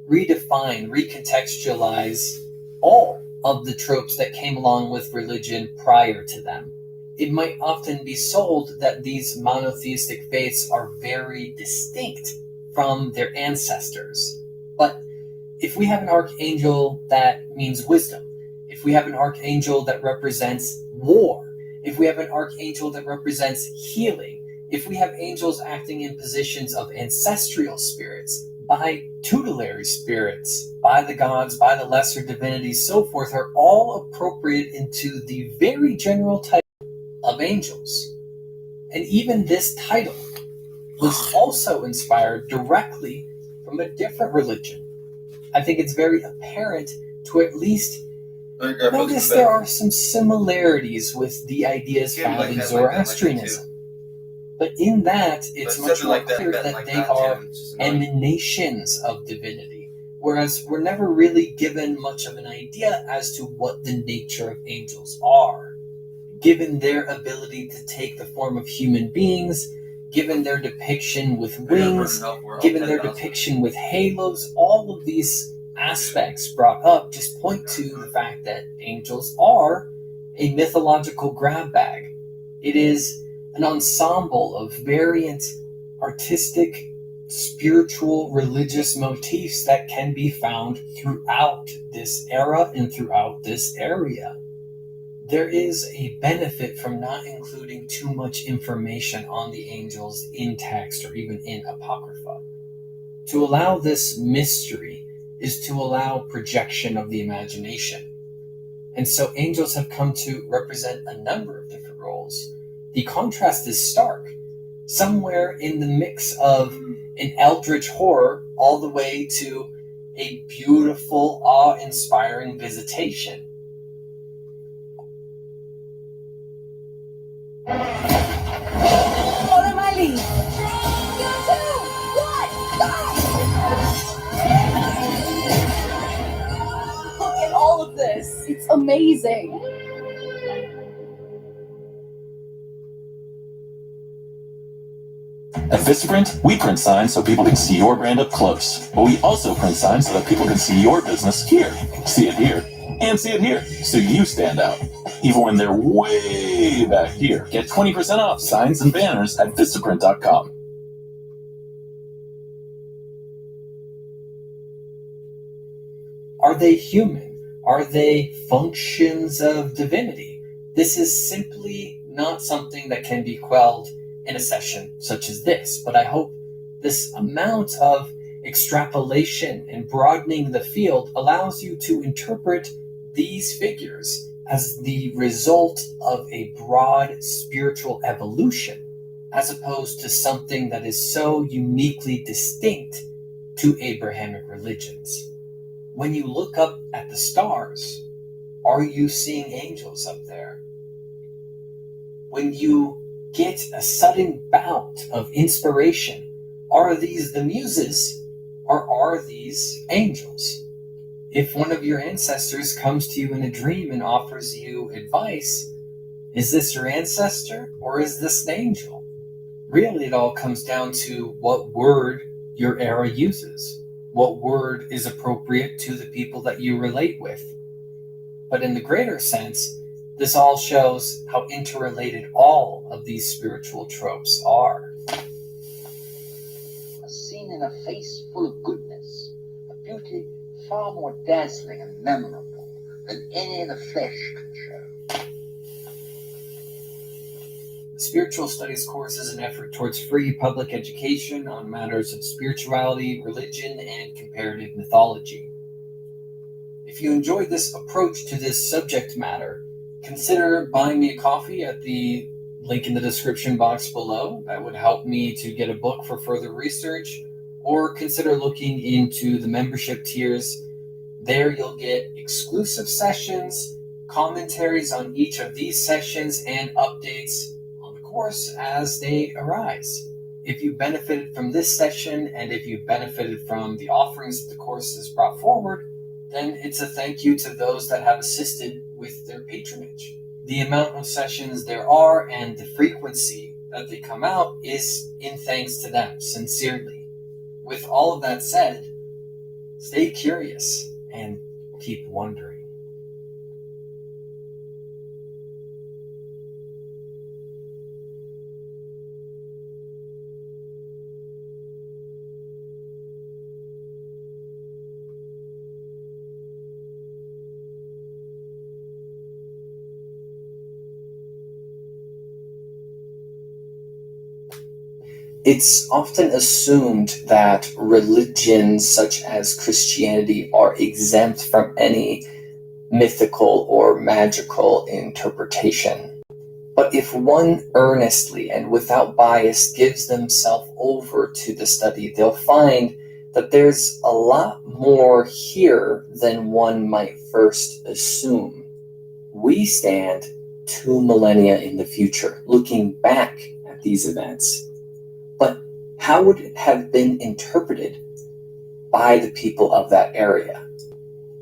redefine, recontextualize all of the tropes that came along with religion prior to them. It might often be sold that these monotheistic faiths are very distinct from their ancestors. But if we have an archangel that means wisdom, if we have an archangel that represents war, if we have an archangel that represents healing, if we have angels acting in positions of ancestral spirits, by tutelary spirits, by the gods, by the lesser divinities, so forth, are all appropriate into the very general type of angels. And even this title was also inspired directly from a different religion. I think it's very apparent to at least notice there are some similarities with the ideas found in Zoroastrianism. But in that, it's much more clear that they are emanations of divinity, whereas we're never really given much of an idea as to what the nature of angels are. Given their ability to take the form of human beings, given their depiction with wings, given their depiction with halos, all of these aspects brought up just point to the fact that angels are a mythological grab bag. It is an ensemble of variant artistic, spiritual, religious motifs that can be found throughout this era and throughout this area. There is a benefit from not including too much information on the angels in text or even in Apocrypha. To allow this mystery is to allow projection of the imagination. And so angels have come to represent a number of different roles. The contrast is stark, somewhere in the mix of an eldritch horror all the way to a beautiful, awe-inspiring visitation. Follow my lead. 3, 2, 1, go! Look at all of this. It's amazing. At Vistaprint, we print signs so people can see your brand up close. But we also print signs so that people can see your business here, see it here, and see it here, so you stand out. Even when they're way back here. Get 20% off signs and banners at Vistaprint.com. Are they human? Are they functions of divinity? This is simply not something that can be quelled in a session such as this, but I hope this amount of extrapolation and broadening the field allows you to interpret these figures as the result of a broad spiritual evolution, as opposed to something that is so uniquely distinct to Abrahamic religions. When you look up at the stars, are you seeing angels up there? When you get a sudden bout of inspiration, are these the muses or are these angels? If one of your ancestors comes to you in a dream and offers you advice, is this your ancestor or is this an angel? Really, it all comes down to what word your era uses, what word is appropriate to the people that you relate with. But in the greater sense, this all shows how interrelated all of these spiritual tropes are. A scene in a face full of goodness, a beauty far more dazzling and memorable than any the flesh can show. The Spiritual Studies course is an effort towards free public education on matters of spirituality, religion, and comparative mythology. If you enjoyed this approach to this subject matter, consider buying me a coffee at the link in the description box below. That would help me to get a book for further research. or consider looking into the membership tiers. There you'll get exclusive sessions, commentaries on each of these sessions, and updates on the course as they arise. If you benefited from this session, and if you benefited from the offerings that the course has brought forward, then it's a thank you to those that have assisted with their patronage. The amount of sessions there are and the frequency that they come out is in thanks to them, sincerely. With all of that said, stay curious and keep wondering. It's often assumed that religions such as Christianity are exempt from any mythical or magical interpretation. But if one earnestly and without bias gives themselves over to the study, they'll find that there's a lot more here than one might first assume. We stand 2 millennia in the future, looking back at these events. But how would it have been interpreted by the people of that area?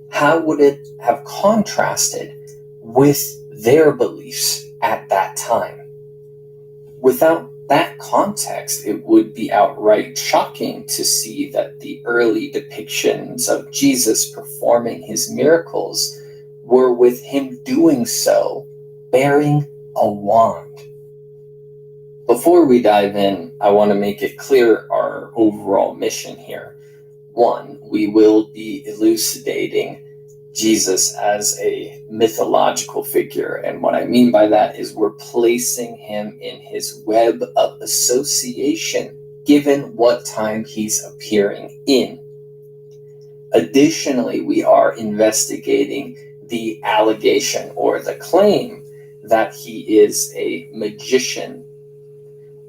How would it have contrasted with their beliefs at that time? Without that context, it would be outright shocking to see that the early depictions of Jesus performing his miracles were with him doing so bearing a wand. Before we dive in, I want to make it clear our overall mission here. 1, we will be elucidating Jesus as a mythological figure, and what I mean by that is we're placing him in his web of association given what time he's appearing in. Additionally, we are investigating the allegation or the claim that he is a magician.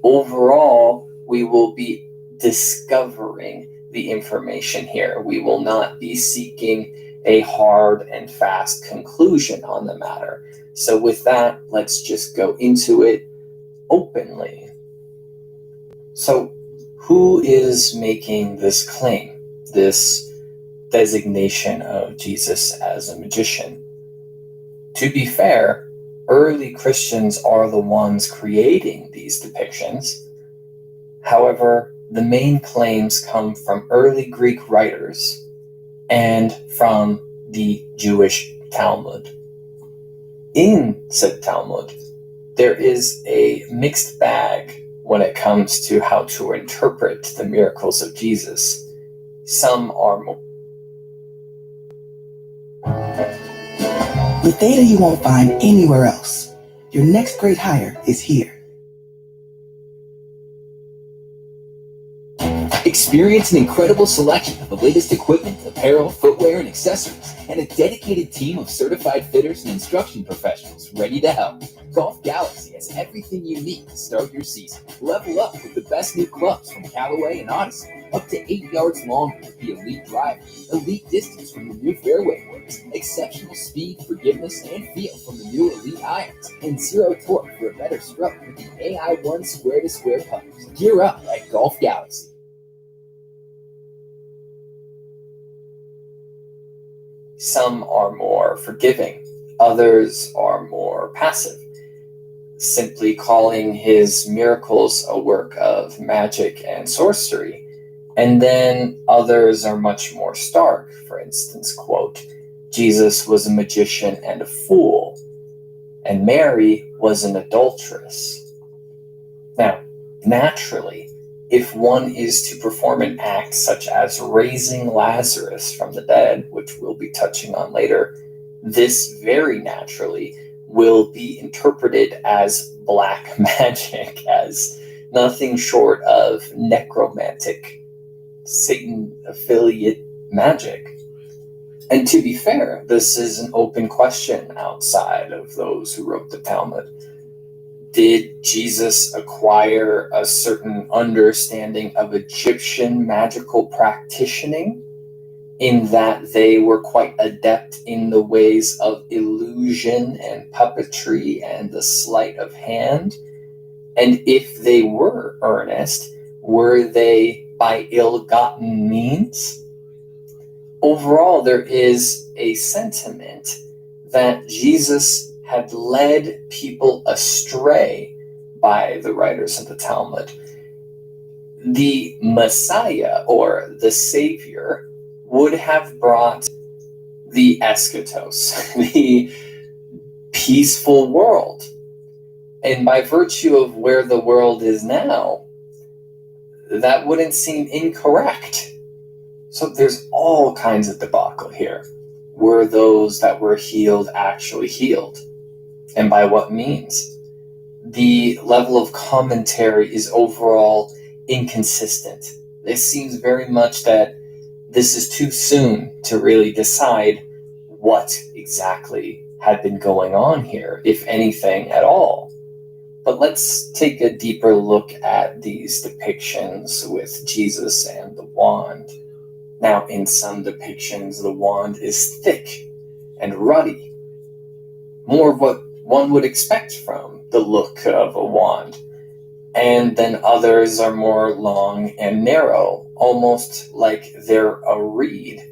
Overall, we will be discovering the information here. We will not be seeking a hard and fast conclusion on the matter. So with that, let's just go into it openly. So who is making this claim, this designation of Jesus as a magician? To be fair, early Christians are the ones creating these depictions. However, the main claims come from early Greek writers and from the Jewish Talmud. In said Talmud, there is a mixed bag when it comes to how to interpret the miracles of Jesus. Some are more. With data you won't find anywhere else, your next great hire is here. Experience an incredible selection of the latest equipment, apparel, footwear, and accessories, and a dedicated team of certified fitters and instruction professionals ready to help. Golf Galaxy has everything you need to start your season. Level up with the best new clubs from Callaway and Odyssey, up to 8 yards longer with the Elite Driver, elite distance from the new Fairway Works, exceptional speed, forgiveness, and feel from the new Elite Irons, and zero torque for a better stroke with the AI1 square-to-square putters. Gear up at Golf Galaxy. Some are more forgiving, others are more passive, simply calling his miracles a work of magic and sorcery. And then others are much more stark. For instance, quote, Jesus was a magician and a fool, and Mary was an adulteress. Now, naturally, if one is to perform an act such as raising Lazarus from the dead, which we'll be touching on later, this very naturally will be interpreted as black magic, as nothing short of necromantic, Satan affiliate magic. And to be fair, this is an open question outside of those who wrote the Talmud. Did Jesus acquire a certain understanding of Egyptian magical practicing, in that they were quite adept in the ways of illusion and puppetry and the sleight of hand? And if they were earnest, were they by ill-gotten means? Overall, there is a sentiment that Jesus had led people astray by the writers of the Talmud. The Messiah, or the Savior, would have brought the eschatos, the peaceful world. And by virtue of where the world is now, that wouldn't seem incorrect. So there's all kinds of debacle here. Were those that were healed actually healed? And by what means? The level of commentary is overall inconsistent. It seems very much that this is too soon to really decide what exactly had been going on here, if anything at all. But let's take a deeper look at these depictions with Jesus and the wand. Now, in some depictions, the wand is thick and ruddy, more of what one would expect from the look of a wand. And then others are more long and narrow, almost like they're a reed.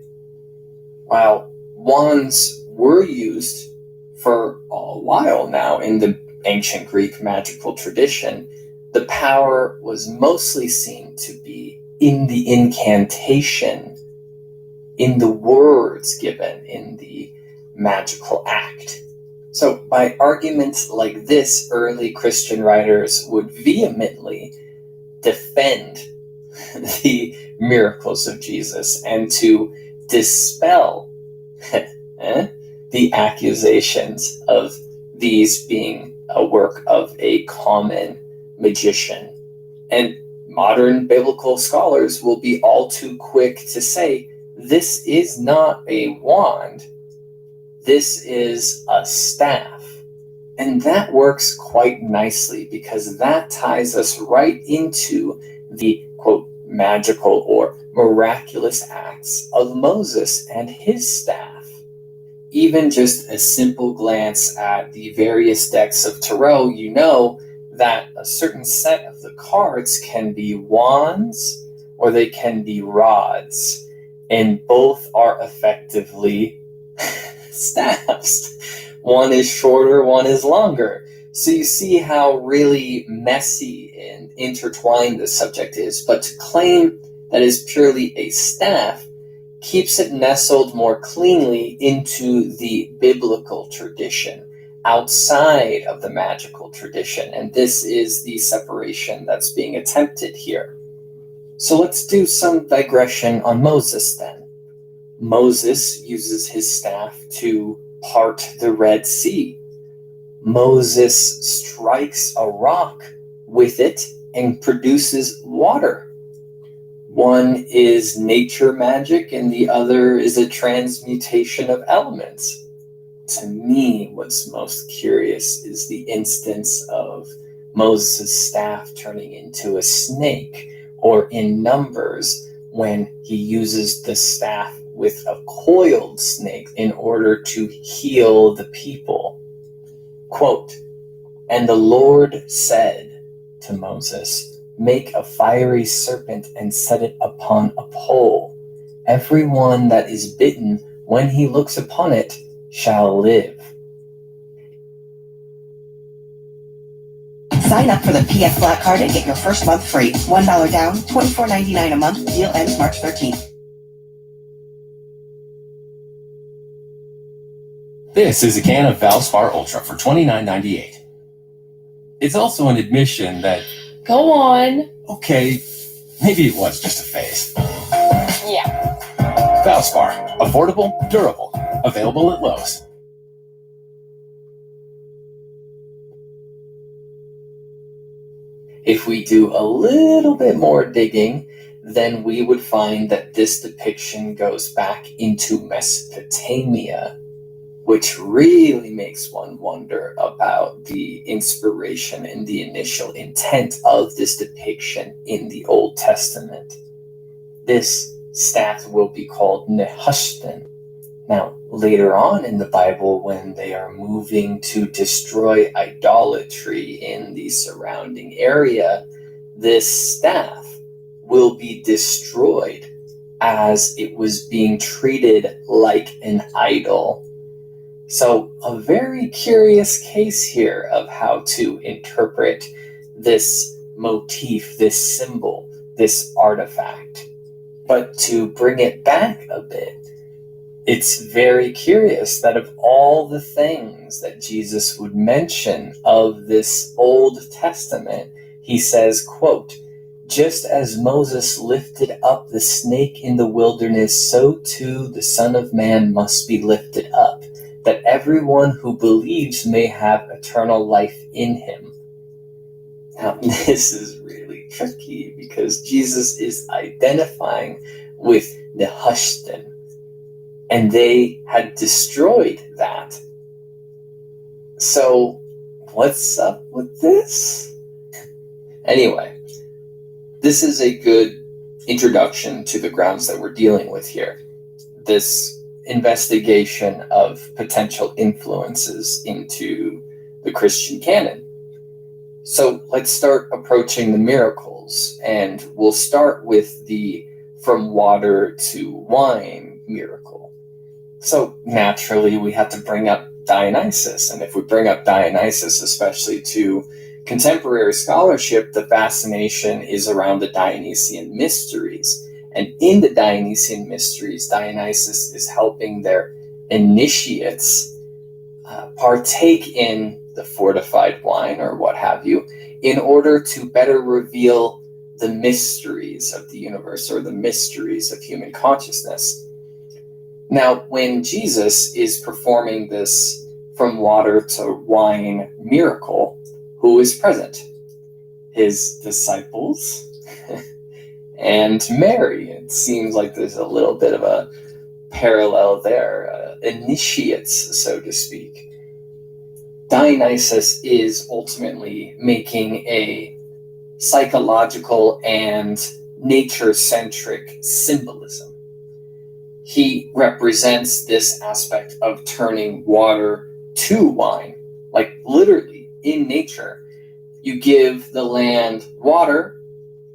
While wands were used for a while now in the ancient Greek magical tradition, the power was mostly seen to be in the incantation, in the words given in the magical act. So by arguments like this, early Christian writers would vehemently defend the miracles of Jesus and to dispel the accusations of these being a work of a common magician. And modern biblical scholars will be all too quick to say, this is not a wand, this is a staff. And that works quite nicely because that ties us right into the, quote, magical or miraculous acts of Moses and his staff. Even just a simple glance at the various decks of tarot, you know that a certain set of the cards can be wands or they can be rods, and both are effectively staffs. One is shorter, one is longer. So you see how really messy and intertwined this subject is. But to claim that is purely a staff keeps it nestled more cleanly into the biblical tradition, outside of the magical tradition. And this is the separation that's being attempted here. So let's do some digression on Moses then. Moses uses his staff to part the Red Sea. Moses strikes a rock with it and produces water. One is nature magic and the other is a transmutation of elements. To me, what's most curious is the instance of Moses' staff turning into a snake, or in Numbers, when he uses the staff with a coiled snake in order to heal the people. Quote, "And the Lord said to Moses, make a fiery serpent and set it upon a pole. Everyone that is bitten, when he looks upon it, shall live." Sign up for the PF Black Card and get your first month free. $1 down, $24.99 a month. Deal ends March 13th. This is a can of Valspar Ultra for $29.98. It's also an admission that, Go on. okay, maybe it was just a phase. Yeah. Valspar, affordable, durable, available at Lowe's. If we do a little bit more digging, then we would find that this depiction goes back into Mesopotamia, which really makes one wonder about the inspiration and the initial intent of this depiction in the Old Testament. This staff will be called Nehushtan. Now, later on in the Bible, when they are moving to destroy idolatry in the surrounding area, this staff will be destroyed as it was being treated like an idol. So, a very curious case here of how to interpret this motif, this symbol, this artifact. But to bring it back a bit, it's very curious that of all the things that Jesus would mention of this Old Testament, he says, quote, "Just as Moses lifted up the snake in the wilderness, so too the Son of Man must be lifted up, that everyone who believes may have eternal life in him." Now, this is really tricky because Jesus is identifying with Nehushtan, and they had destroyed that. So, what's up with this? Anyway, this is a good introduction to the grounds that we're dealing with here. This investigation of potential influences into the Christian canon. So let's start approaching the miracles, and we'll start with the from water to wine miracle. So naturally, we have to bring up Dionysus, and if we bring up Dionysus, especially to contemporary scholarship, the fascination is around the Dionysian mysteries. And in the Dionysian mysteries, Dionysus is helping their initiates partake in the fortified wine or what have you, in order to better reveal the mysteries of the universe or the mysteries of human consciousness. Now, when Jesus is performing this from water to wine miracle, who is present? His disciples and Mary. It seems like there's a little bit of a parallel there, initiates, so to speak. Dionysus is ultimately making a psychological and nature-centric symbolism. He represents this aspect of turning water to wine, like literally in nature. You give the land water,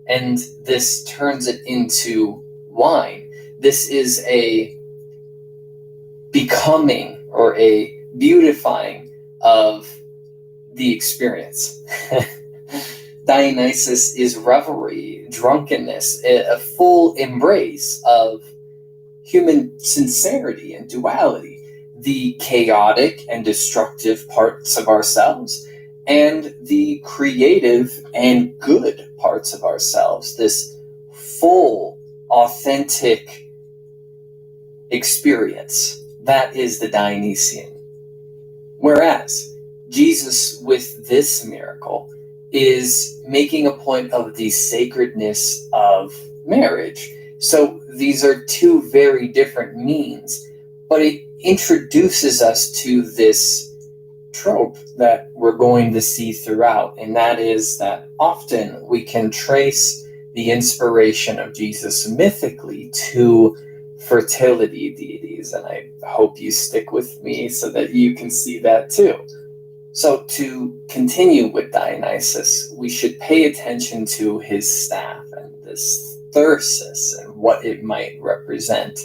and this turns it into wine. This is a becoming or a beautifying of the experience. Dionysus is revelry, drunkenness, a full embrace of human sincerity and duality, the chaotic and destructive parts of ourselves, and the creative and good parts of ourselves, this full, authentic experience. That is the Dionysian. Whereas Jesus, with this miracle, is making a point of the sacredness of marriage. So these are two very different means, but it introduces us to this trope that we're going to see throughout, and that is that often we can trace the inspiration of Jesus mythically to fertility deities, and I hope you stick with me so that you can see that too. So to continue with Dionysus, we should pay attention to his staff and this thyrsus and what it might represent.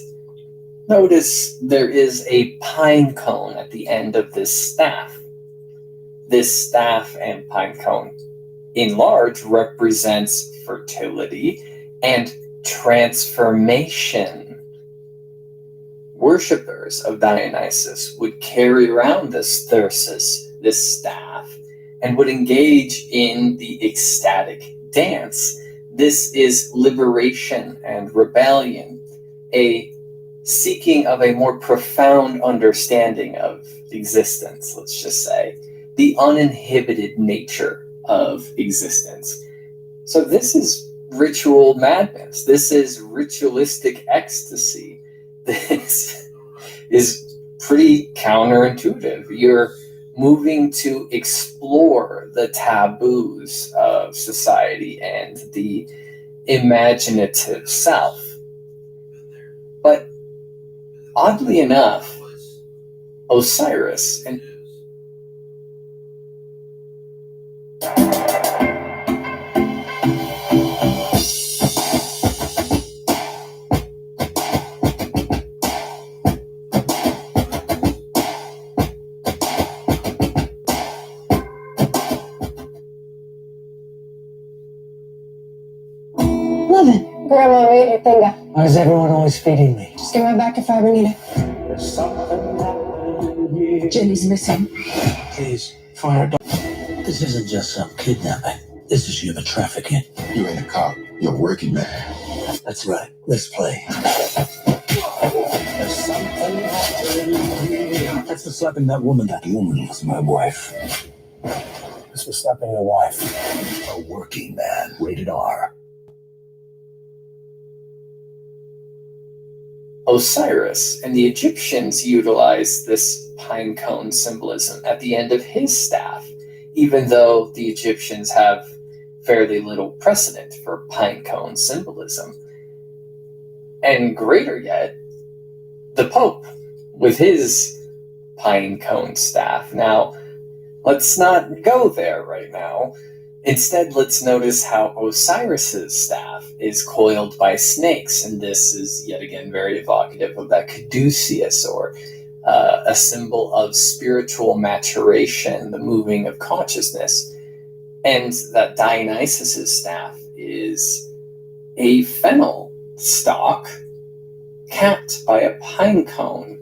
Notice there is a pine cone at the end of this staff. This staff and pine cone in large represents fertility and transformation. Worshippers of Dionysus would carry around this thyrsus, this staff, and would engage in the ecstatic dance. This is liberation and rebellion, a seeking of a more profound understanding of existence, let's just say, the uninhibited nature of existence. So this is ritual madness. This is ritualistic ecstasy. This is pretty counterintuitive. You're moving to explore the taboos of society and the imaginative self. But oddly enough, Osiris and Love it. Grandma, eat your finger. Why is everyone always feeding me? Just give it back to Fiber Nita. Jenny's missing. Please, fire a dog. This isn't just some kidnapping. This is human trafficking. You ain't a cop. You're a working man. That's right. Let's play. That's for slapping that woman. That woman was my wife. This was slapping your wife. A working man. Rated R. Osiris and the Egyptians utilized this pine cone symbolism at the end of his staff, even though the Egyptians have fairly little precedent for pine cone symbolism. And greater yet, the Pope with his pine cone staff. Now, let's not go there right now. Instead, let's notice how Osiris's staff is coiled by snakes, and this is yet again very evocative of that caduceus, or a symbol of spiritual maturation, the moving of consciousness. And that Dionysus's staff is a fennel stalk capped by a pine cone.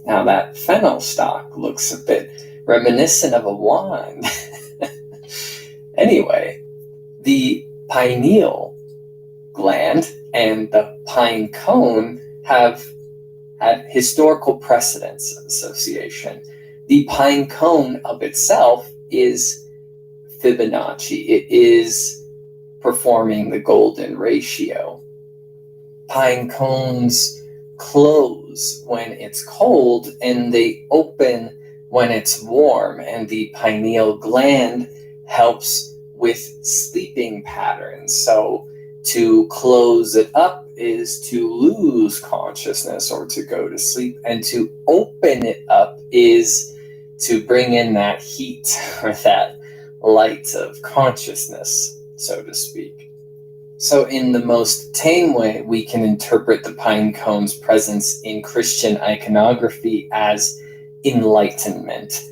Now that fennel stalk looks a bit reminiscent of a wand. Anyway, the pineal gland and the pine cone have had historical precedence of association. The pine cone of itself is Fibonacci. It is performing the golden ratio. Pine cones close when it's cold and they open when it's warm, and the pineal gland helps with sleeping patterns. So to close it up is to lose consciousness or to go to sleep, and to open it up is to bring in that heat or that light of consciousness, so to speak. So in the most tame way, we can interpret the pine cone's presence in Christian iconography as enlightenment,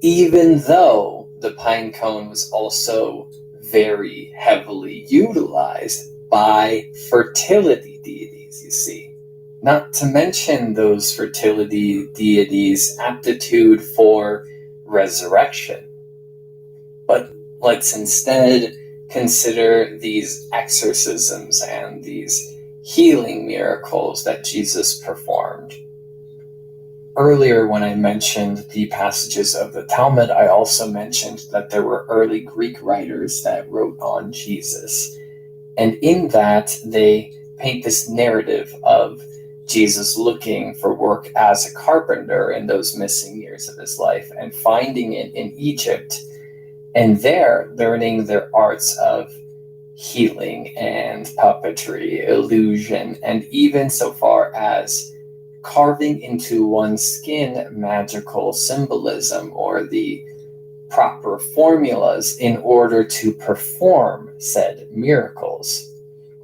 even though the pine cone was also very heavily utilized by fertility deities, you see. Not to mention those fertility deities' aptitude for resurrection. But let's instead consider these exorcisms and these healing miracles that Jesus performed. Earlier, when I mentioned the passages of the Talmud, I also mentioned that there were early Greek writers that wrote on Jesus. And in that, they paint this narrative of Jesus looking for work as a carpenter in those missing years of his life and finding it in Egypt, and there learning their arts of healing and puppetry, illusion, and even so far as carving into one's skin magical symbolism or the proper formulas in order to perform said miracles.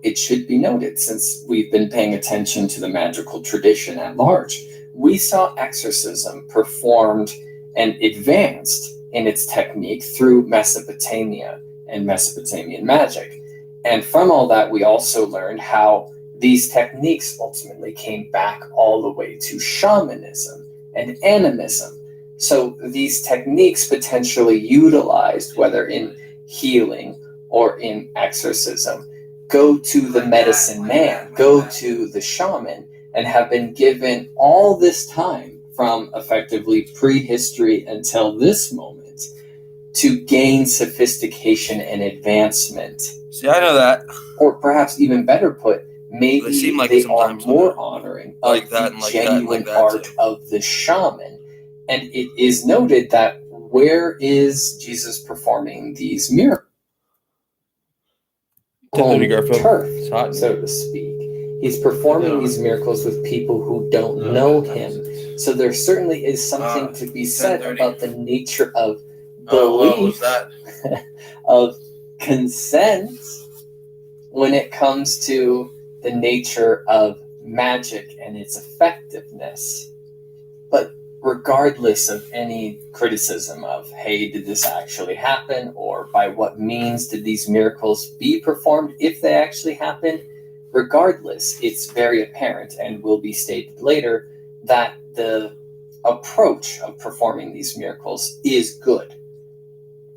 It should be noted, since we've been paying attention to the magical tradition at large, we saw exorcism performed and advanced in its technique through Mesopotamia and Mesopotamian magic. And from all that, we also learned how these techniques ultimately came back all the way to shamanism and animism. So these techniques potentially utilized, whether in healing or in exorcism, go to the medicine man, go to the shaman, and have been given all this time from effectively prehistory until this moment to gain sophistication and advancement. See, I know that. Or perhaps even better put, maybe They seem like they are sometimes more honoring like of that the and like that and genuine like that art too. of the shaman. And it is noted that where is Jesus performing these miracles? Tony Garfield. Turf, It's hot. so to speak. He's performing these miracles with people who don't know him. So there certainly is something to be said 10:30. about the nature of Oh, what was belief, that? of consent, when it comes to the nature of magic and its effectiveness. But regardless of any criticism of, hey, did this actually happen? Or by what means did these miracles be performed if they actually happened? Regardless, it's very apparent and will be stated later that the approach of performing these miracles is good.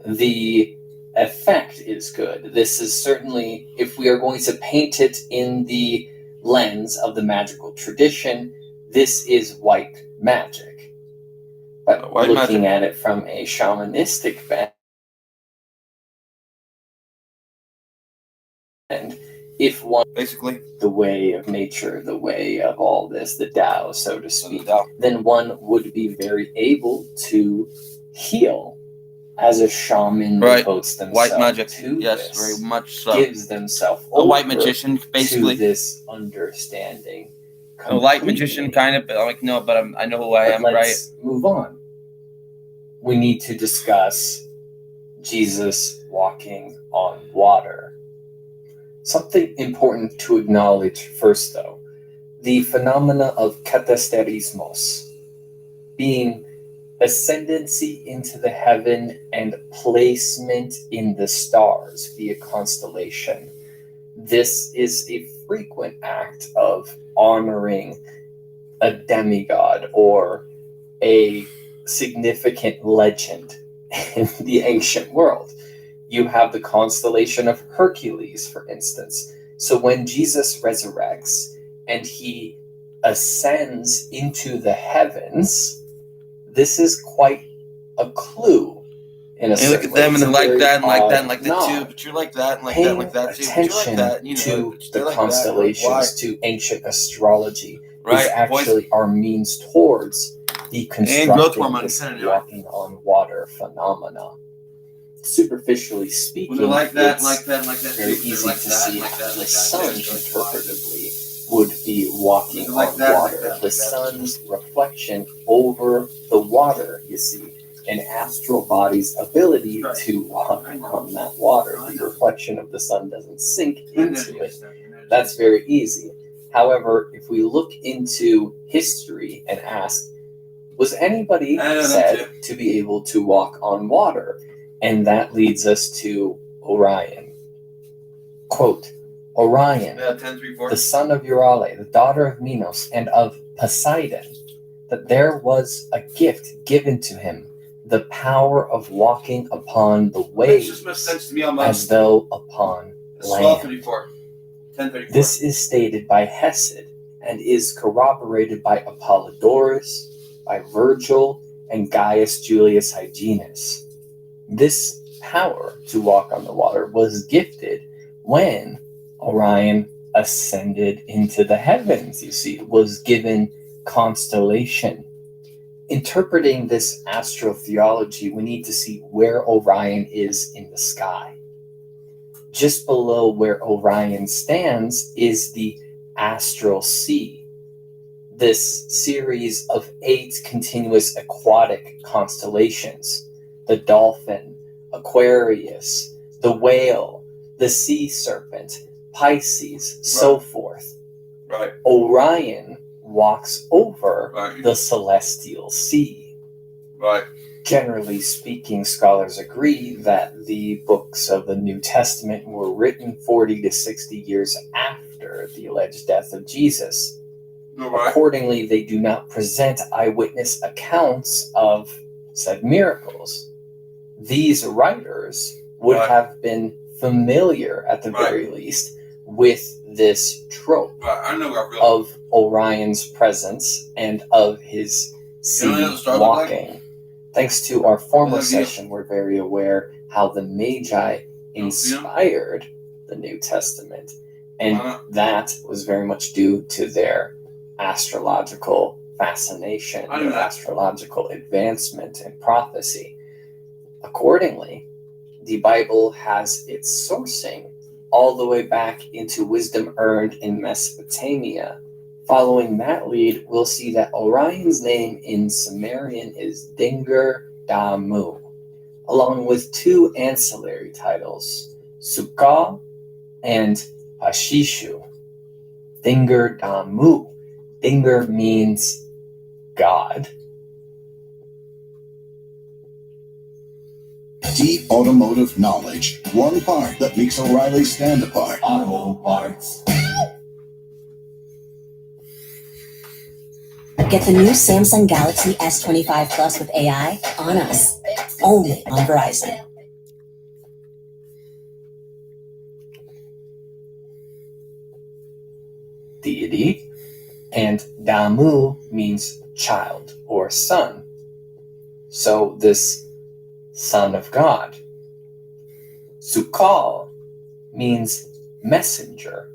The effect is good. This is certainly, if we are going to paint it in the lens of the magical tradition, this is white magic. But White looking magic. at it from a shamanistic bend, if one basically the way of nature, the way of all this, the Tao, so to speak, then one would be very able to heal as a shaman devotes themselves White magic. to Yes, this, very much so. gives themselves A white over magician, basically. to this understanding. A light magician, kind of, but like, no, but I know who I am, right? Let's move on. We need to discuss Jesus walking on water. Something important to acknowledge first, though, the phenomena of katasterismos, being ascendancy into the heaven and placement in the stars via constellation. This is a frequent act of honoring a demigod or a significant legend in the ancient world. You have the constellation of Hercules, for instance. So when Jesus resurrects and he ascends into the heavens, this is quite a clue in a And you look certain at way. them and It's they're a like very that and like that and odd like that nod. too, but you're like that and like that Paying and like that too, but you're like attention that, you know, to but the they're like constellations, that. to ancient astrology, Right, is actually our means towards And growth deconstructing hormone, this kind of, walking on water phenomena. Superficially speaking, When they're like that, it's like that, like that very too, but they're easy like to that, see like how that, the like that sun too, so it's interpretably would be walking like on that, like water. that, like The that. sun's reflection over the water, you see, an astral body's ability to walk on that water. The reflection of the sun doesn't sink into it. That's very easy. However, if we look into history and ask, was anybody said to be able to walk on water? And that leads us to Orion. Quote, Orion, 10, 3, 4. the son of Eurale, the daughter of Minos, and of Poseidon, that there was a gift given to him, the power of walking upon the waves as though upon land. 10:34. This is stated by Hesiod and is corroborated by Apollodorus, by Virgil, and Gaius Julius Hyginus. This power to walk on the water was gifted when Orion ascended into the heavens, you see, was given constellation. Interpreting this astrotheology, we need to see where Orion is in the sky. Just below where Orion stands is the astral sea, this series of 8 continuous aquatic constellations: the dolphin, Aquarius, the whale, the sea serpent, Pisces, so forth. Right. Orion walks over the celestial sea. Right. Generally speaking, scholars agree that the books of the New Testament were written 40 to 60 years after the alleged death of Jesus. Right. Accordingly, they do not present eyewitness accounts of said miracles. These writers would have been familiar, at the very least, with this trope of Orion's presence and of his sea walking. Thanks to our former session, we're very aware how the Magi inspired the New Testament. And that was very much due to their astrological fascination, their astrological advancement and prophecy. Accordingly, the Bible has its sourcing all the way back into wisdom earned in Mesopotamia. Following that lead, we'll see that Orion's name in Sumerian is Dingur Damu, along with two ancillary titles, Sukkah and Ashishu. Dingur Damu. Dingur means God. Deep automotive knowledge. One part that makes O'Reilly stand apart. Auto Parts. Get the new Samsung Galaxy S25 Plus with AI on us, only on Verizon. Deity, and Damu means child or son. So this Son of God. Sukkah means messenger,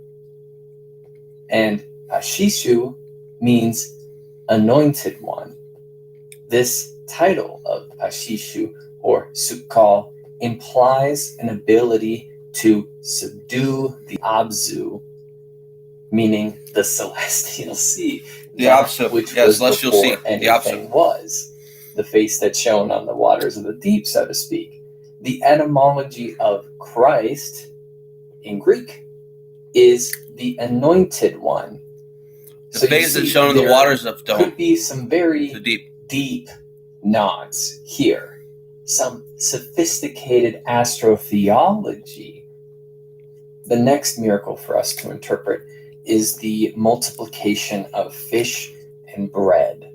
and Ashishu means anointed one. This title of Ashishu or Sukkah implies an ability to subdue the Abzu, meaning the celestial sea. The Abzu, which yeah, was celestial before sea. The anything Abzu was. The face that shone on the waters of the deep, so to speak. The etymology of Christ in Greek is the anointed one. The face that shone in the waters of the could be some very deep nods here. Some sophisticated astrotheology. The next miracle for us to interpret is the multiplication of fish and bread.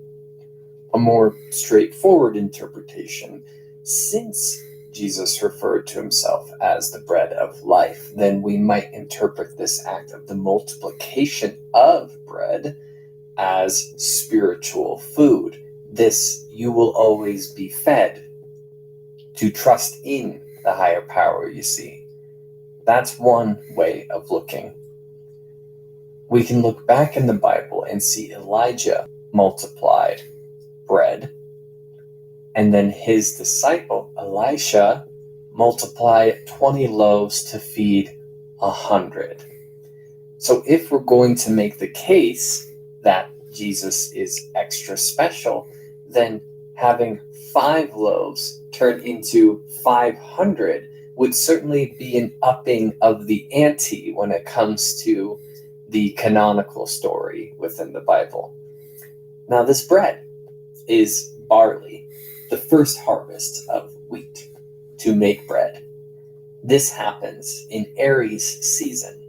A more straightforward interpretation, since Jesus referred to himself as the bread of life, then we might interpret this act of the multiplication of bread as spiritual food. This you will always be fed, to trust in the higher power, you see. That's one way of looking. We can look back in the Bible and see Elijah multiplied bread, and then his disciple Elisha multiplied 20 loaves to feed 100. So if we're going to make the case that Jesus is extra special, then having 5 loaves turn into 500 would certainly be an upping of the ante when it comes to the canonical story within the Bible. Now, this bread is barley, the first harvest of wheat to make bread. This happens in Aries season.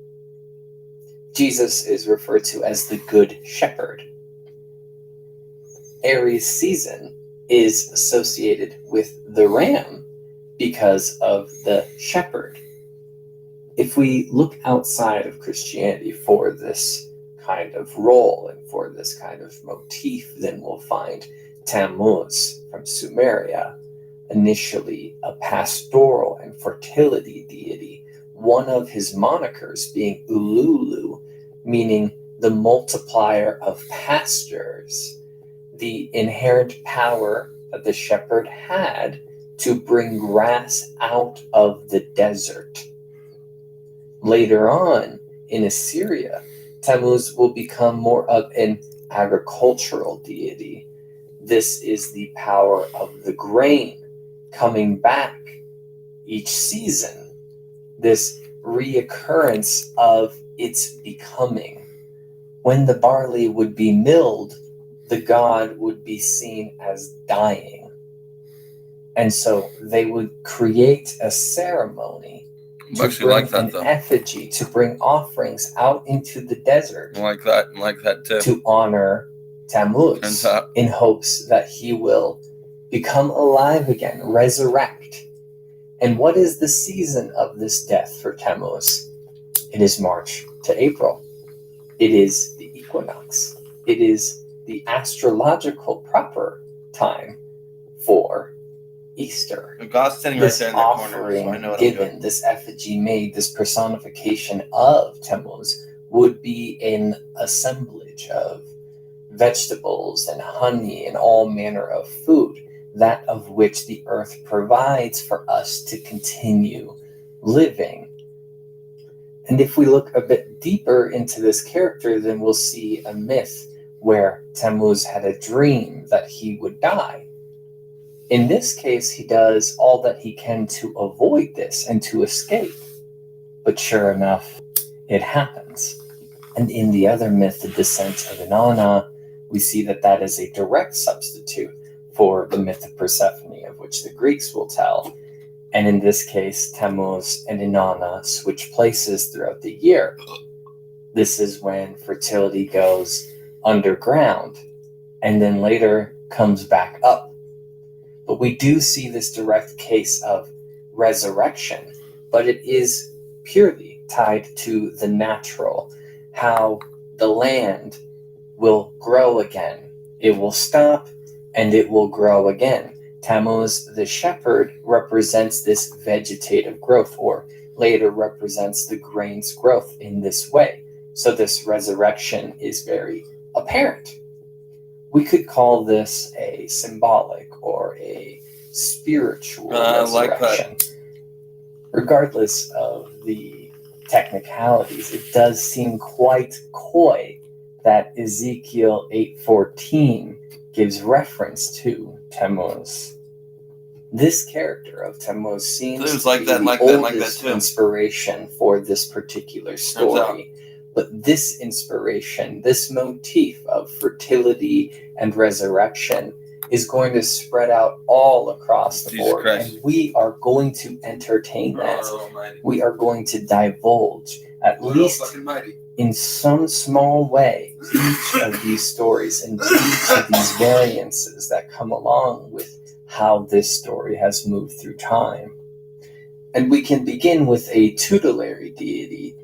Jesus is referred to as the Good Shepherd. Aries season is associated with the ram because of the shepherd. If we look outside of Christianity for this kind of role and for this kind of motif, then we'll find Tammuz from Sumeria, initially a pastoral and fertility deity, one of his monikers being Ululu, meaning the multiplier of pastures, the inherent power that the shepherd had to bring grass out of the desert. Later on, in Assyria, Tammuz will become more of an agricultural deity. This is the power of the grain coming back each season, this reoccurrence of its becoming. When the barley would be milled, the god would be seen as dying. And so they would create a ceremony to bring an effigy, to bring offerings out into the desert. I like that too. To honor Tammuz in hopes that he will become alive again, resurrect. And what is the season of this death for Tammuz? It is March to April. It is the equinox. It is the astrological proper time for Easter. God's standing This right there in that corner, so offering I know what I'm given, doing. this effigy made, this personification of Tammuz would be an assemblage of vegetables and honey and all manner of food, that of which the earth provides for us to continue living. And if we look a bit deeper into this character, then we'll see a myth where Tammuz had a dream that he would die. In this case, he does all that he can to avoid this and to escape. But sure enough, it happens. And in the other myth, the descent of Inanna, we see that that is a direct substitute for the myth of Persephone, of which the Greeks will tell. And in this case, Tammuz and Inanna switch places throughout the year. This is when fertility goes underground and then later comes back up. But we do see this direct case of resurrection, but it is purely tied to the natural, how the land will grow again. It will stop and it will grow again. Tammuz, the shepherd, represents this vegetative growth, or later represents the grain's growth in this way. So this resurrection is very apparent. We could call this a symbolic or a spiritual resurrection. Regardless of the technicalities, it does seem quite coy that Ezekiel 8:14 gives reference to Tammuz. This character of Tammuz seems to be the oldest inspiration for this particular story. But this inspiration, this motif of fertility and resurrection is going to spread out all across the board. And we are going to entertain that. We are going to divulge, at least in some small way, each of these stories and each of these variances that come along with how this story has moved through time. And we can begin with a tutelary deity,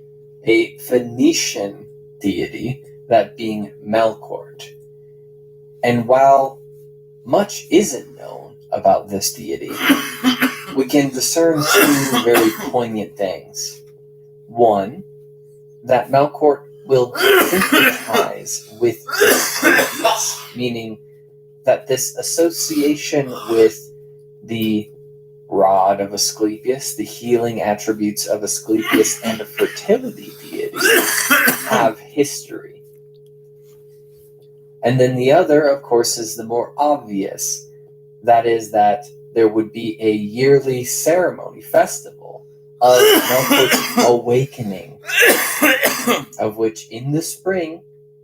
a Phoenician deity, that being Melkort. And while much isn't known about this deity, we can discern two very poignant things. One, that Melkort will sympathize with Asclepius, meaning that this association with the rod of Asclepius, the healing attributes of Asclepius, and the fertility deity have history. And then the other, of course, is the more obvious. That is that there would be a yearly ceremony, festival, of Melkort's awakening, of which in the spring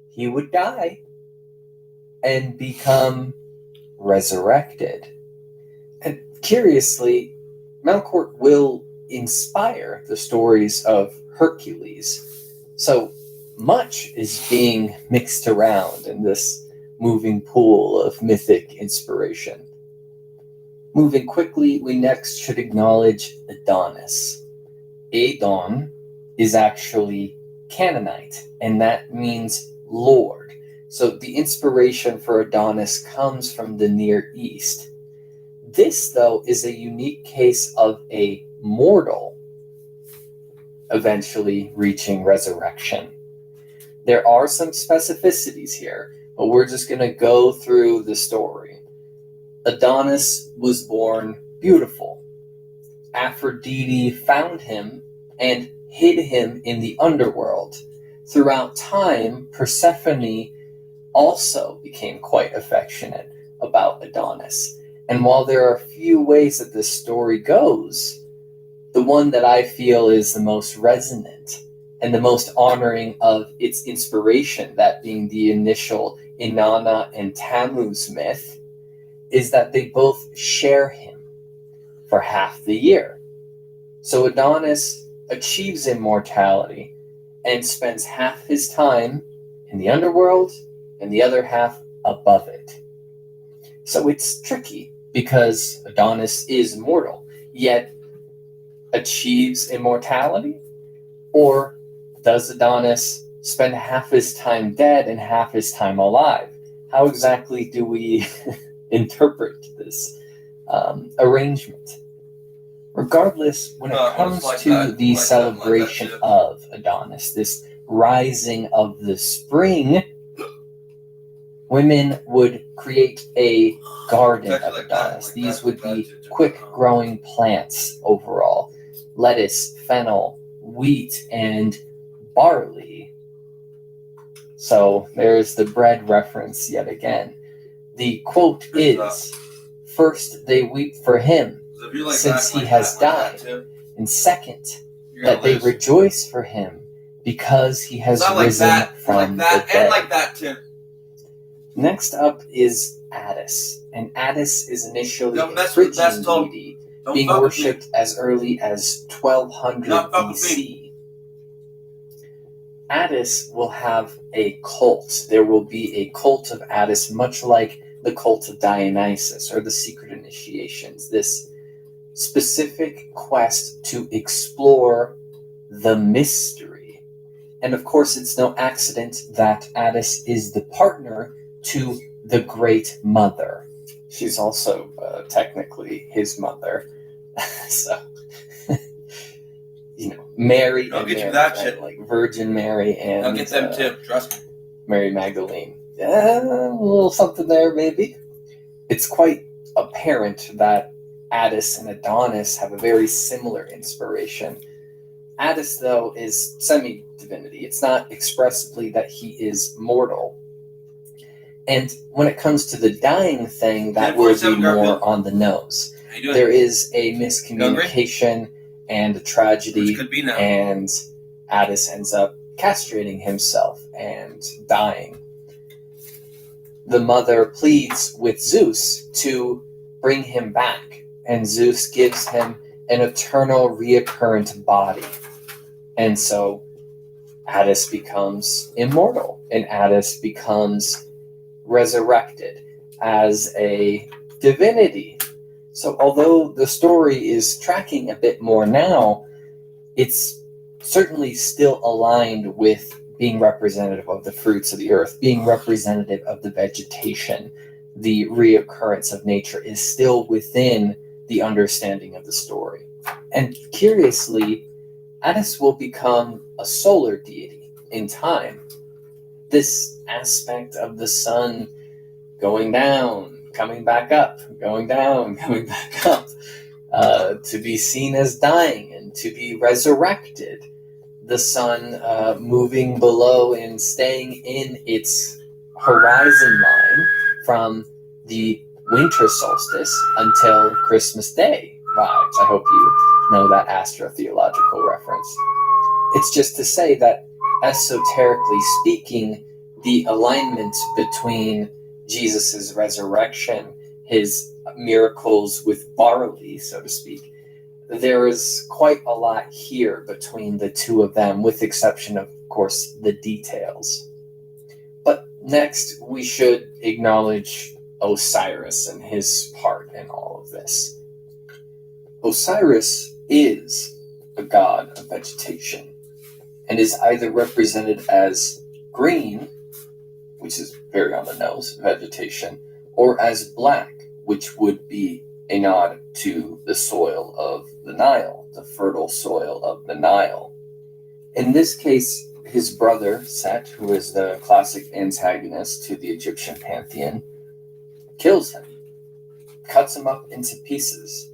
he would die and become resurrected. And curiously, Melkort will inspire the stories of Hercules. So much is being mixed around in this moving pool of mythic inspiration. Moving quickly, we next should acknowledge Adonis. Adon is actually Canaanite, and that means Lord. So the inspiration for Adonis comes from the Near East. This, though, is a unique case of a mortal eventually reaching resurrection. There are some specificities here, but we're just going to go through the story. Adonis was born beautiful. Aphrodite found him and hid him in the underworld. Throughout time, Persephone also became quite affectionate about Adonis. And while there are a few ways that this story goes, the one that I feel is the most resonant and the most honoring of its inspiration, that being the initial Inanna and Tammuz myth, is that they both share him for half the year. So Adonis achieves immortality and spends half his time in the underworld and the other half above it. So it's tricky because Adonis is mortal, yet achieves immortality? Or does Adonis spend half his time dead and half his time alive? How exactly do we interpret this arrangement. Regardless, when it comes to the celebration of Adonis, this rising of the spring, women would create a garden of Adonis. These would be quick-growing plants overall. Lettuce, fennel, wheat, and barley. So there's the bread reference yet again. The quote is, "First they weep for him, since he has died, and second, that they rejoice for him, because he has risen from the dead." Next up is Attis, and Attis is initially a Phrygian deity, being worshipped as early as 1200 BC. Attis will have a cult. There will be a cult of Attis, much like the cult of Dionysus or the secret initiations. This specific quest to explore the mystery. And of course, it's no accident that Attis is the partner to the Great Mother. She's also technically his mother. So, Mary I'll and get Mary, you that right? shit. Like Virgin Mary and I'll get them too, trust me. Mary Magdalene. A little something there, maybe. It's quite apparent that Attis and Adonis have a very similar inspiration. Attis, though, is semi-divinity. It's not expressly that he is mortal. And when it comes to the dying thing, that will be more on the nose. There is a miscommunication and a tragedy, and Attis ends up castrating himself and dying. The mother pleads with Zeus to bring him back, and Zeus gives him an eternal reoccurrent body. And so Attis becomes immortal, and Attis becomes resurrected as a divinity. So although the story is tracking a bit more now, it's certainly still aligned with being representative of the fruits of the earth, being representative of the vegetation. The reoccurrence of nature is still within the understanding of the story. And curiously, Attis will become a solar deity in time. This aspect of the sun going down, coming back up, going down, coming back up, to be seen as dying and to be resurrected. The sun moving below and staying in its horizon line from the winter solstice until Christmas Day vibes. I hope you know that astrotheological reference. It's just to say that, esoterically speaking, the alignment between Jesus' resurrection, his miracles with barley, so to speak, there is quite a lot here between the two of them, with exception of course, the details. But next, we should acknowledge Osiris and his part in all of this. Osiris is a god of vegetation, and is either represented as green, which is very on the nose, vegetation, or as black, which would be a nod to the soil of the Nile, the fertile soil of the Nile. In this case, his brother, Set, who is the classic antagonist to the Egyptian pantheon, kills him, cuts him up into pieces.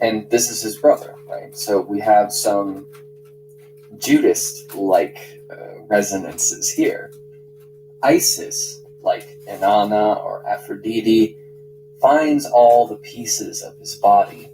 And this is his brother, right? So we have some Judas-like resonances here. Isis, like Inanna or Aphrodite, finds all the pieces of his body,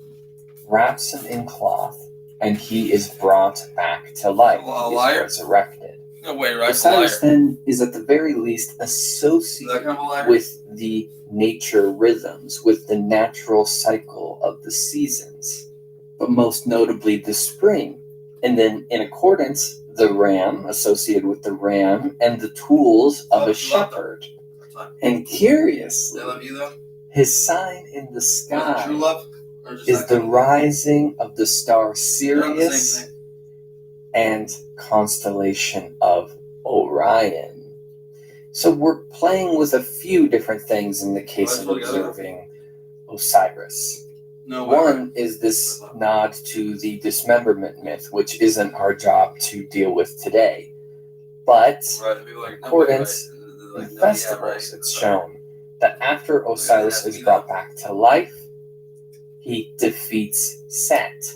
wraps him in cloth, and he is brought back to life. He is resurrected. No way, right? Osiris then is at the very least associated with the nature rhythms, with the natural cycle of the seasons, but most notably the spring. And then in accordance, the ram, associated with the ram, and the tools of a shepherd. And curiously, his sign in the sky is the rising of the star Sirius and constellation of Orion. So we're playing with a few different things in the case of observing Osiris. One is this nod to the dismemberment myth, which isn't our job to deal with today. But in accordance with festivals, it's shown that after Osiris is brought back to life, he defeats Set.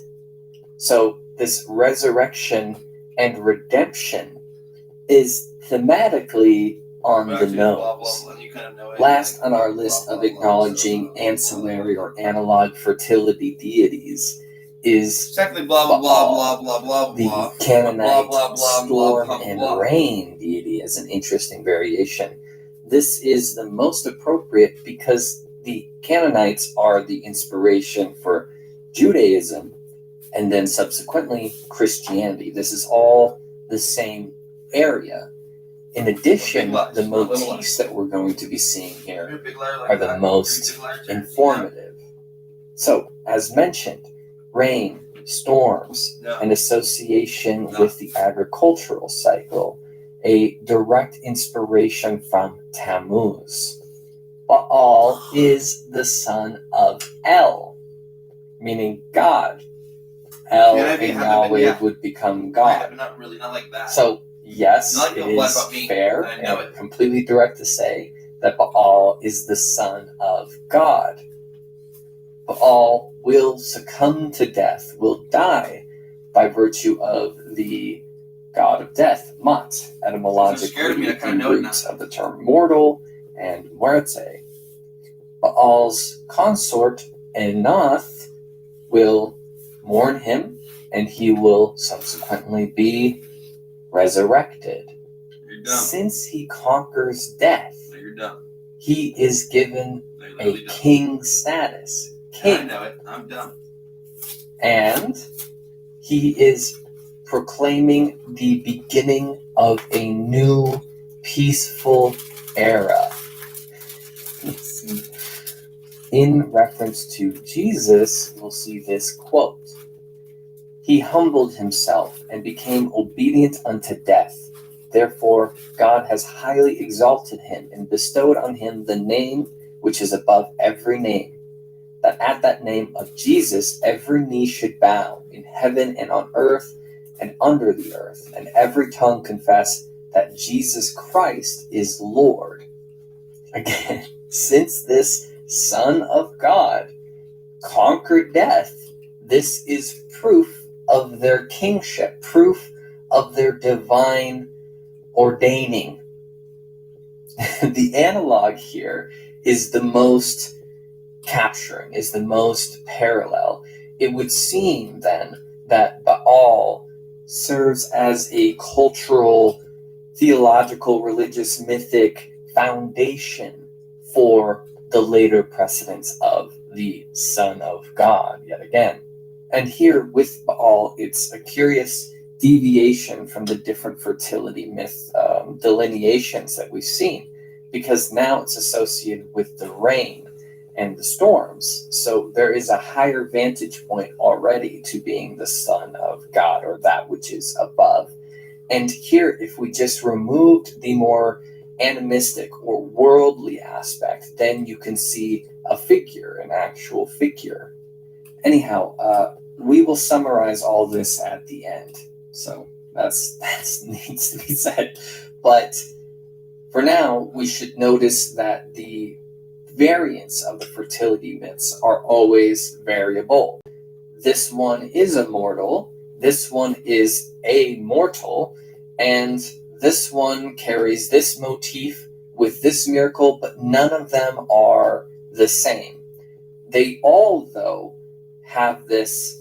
So this resurrection and redemption is thematically on the nose. Last on our list of acknowledging ancillary or analog fertility deities is Exactly blah blah blah blah blah blah the Canaanite storm and rain deity as an interesting variation. This is the most appropriate because the Canaanites are the inspiration for Judaism and then subsequently Christianity. This is all the same area. In addition, the motifs that we're going to be seeing here are the most informative. So, as mentioned, rain, storms, an association with the agricultural cycle, a direct inspiration from Tammuz. Baal is the son of El, meaning God. El in Yahweh would become God. Not really, not like that. So, yes, it is fair and completely direct to say that Baal is the son of God. Baal will succumb to death, will die by virtue of the god of death, Mat, etymologically the roots of the term mortal and muerte. Baal's consort, Enoth, will mourn him, and he will subsequently be resurrected. Since he conquers death, he is given a king status. King. I know it. I'm dumb. And he is proclaiming the beginning of a new peaceful era. In reference to Jesus, we'll see this quote. He humbled himself and became obedient unto death. Therefore, God has highly exalted him and bestowed on him the name which is above every name, that at that name of Jesus every knee should bow in heaven and on earth and under the earth, and every tongue confess that Jesus Christ is Lord. Again, since this Son of God conquered death, this is proof of their kingship, proof of their divine ordaining. The analog here is the most capturing, is the most parallel. It would seem then that Baal serves as a cultural, theological, religious, mythic foundation for the later precedents of the Son of God, yet again. And here with Baal, it's a curious deviation from the different fertility myth delineations that we've seen, because now it's associated with the rain and the storms. So there is a higher vantage point already to being the Son of God, or that which is above. And here, if we just removed the more animistic or worldly aspect, then you can see a figure, an actual figure. Anyhow, we will summarize all this at the end. So that's needs to be said. But for now, we should notice that the variants of the fertility myths are always variable. This one is immortal, this one is amortal, and this one carries this motif with this miracle, but none of them are the same. They all, though, have this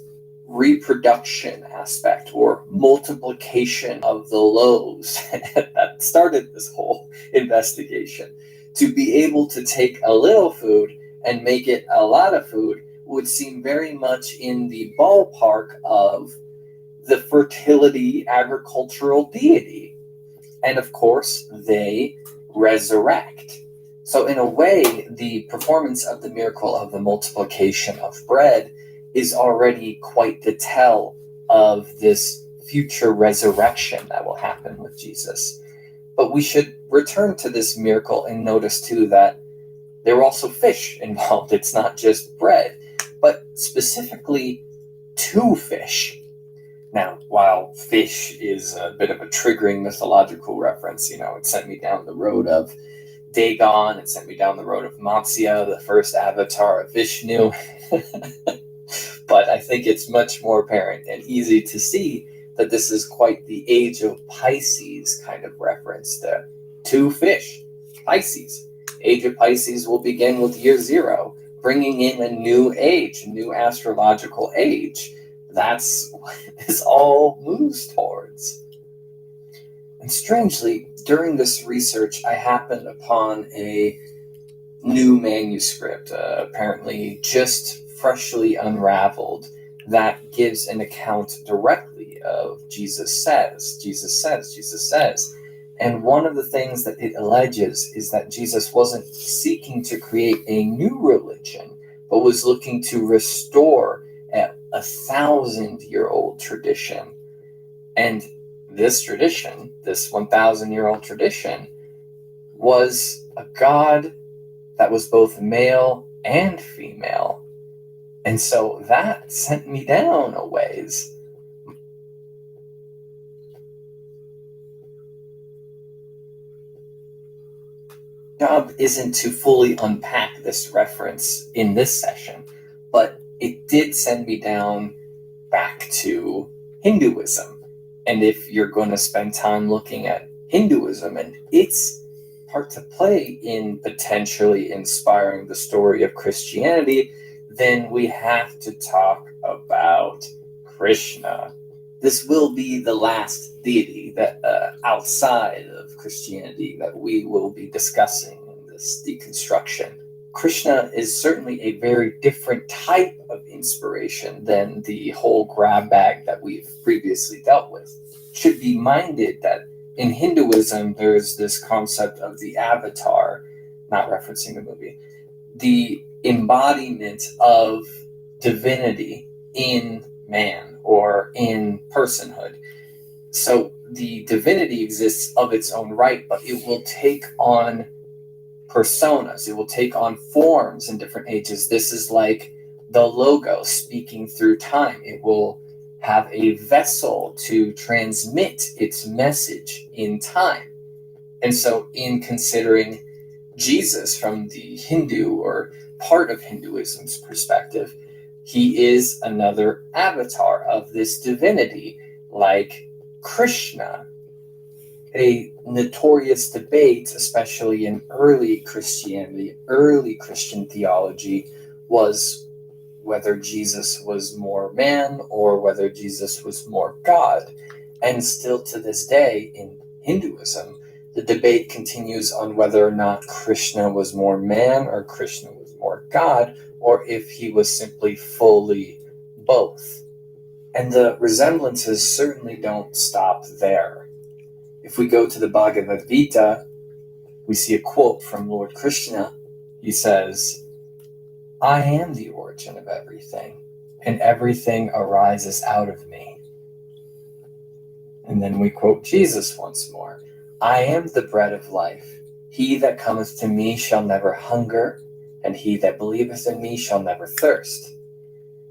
reproduction aspect or multiplication of the loaves that started this whole investigation. To be able to take a little food and make it a lot of food would seem very much in the ballpark of the fertility agricultural deity. And of course, they resurrect. So in a way, the performance of the miracle of the multiplication of bread is already quite the tell of this future resurrection that will happen with Jesus. But we should return to this miracle and notice too that there were also fish involved. It's not just bread, but specifically 2 fish. Now, while fish is a bit of a triggering mythological reference, it sent me down the road of Dagon, it sent me down the road of Matsya, the first avatar of Vishnu. But I think it's much more apparent and easy to see that this is quite the age of Pisces kind of reference to 2 fish, Pisces. Age of Pisces will begin with year 0, bringing in a new age, a new astrological age. That's what this all moves towards. And strangely, during this research, I happened upon a new manuscript, apparently just freshly unraveled, that gives an account directly of Jesus says. And one of the things that it alleges is that Jesus wasn't seeking to create a new religion, but was looking to restore a 1,000-year-old tradition. And this tradition, this 1,000-year-old tradition, was a God that was both male and female. And so that sent me down a ways. Job isn't to fully unpack this reference in this session, but it did send me down back to Hinduism. And if you're going to spend time looking at Hinduism and its part to play in potentially inspiring the story of Christianity, then we have to talk about Krishna. This will be the last deity that outside of Christianity that we will be discussing in this deconstruction. Krishna is certainly a very different type of inspiration than the whole grab bag that we've previously dealt with. It should be minded that in Hinduism, there's this concept of the avatar, not referencing the movie, the embodiment of divinity in man or in personhood. So the divinity exists of its own right, but it will take on personas. It will take on forms in different ages. This is like the logo speaking through time. It will have a vessel to transmit its message in time. And so in considering Jesus from the Hindu or part of Hinduism's perspective, he is another avatar of this divinity, like Krishna. A notorious debate, especially in early Christianity, early Christian theology, was whether Jesus was more man or whether Jesus was more God. And still to this day in Hinduism, the debate continues on whether or not Krishna was more man or Krishna was more God, or if he was simply fully both. And the resemblances certainly don't stop there. If we go to the Bhagavad Gita, we see a quote from Lord Krishna. He says, "I am the origin of everything, and everything arises out of me." And then we quote Jesus once more. "I am the bread of life. He that cometh to me shall never hunger, and he that believeth in me shall never thirst."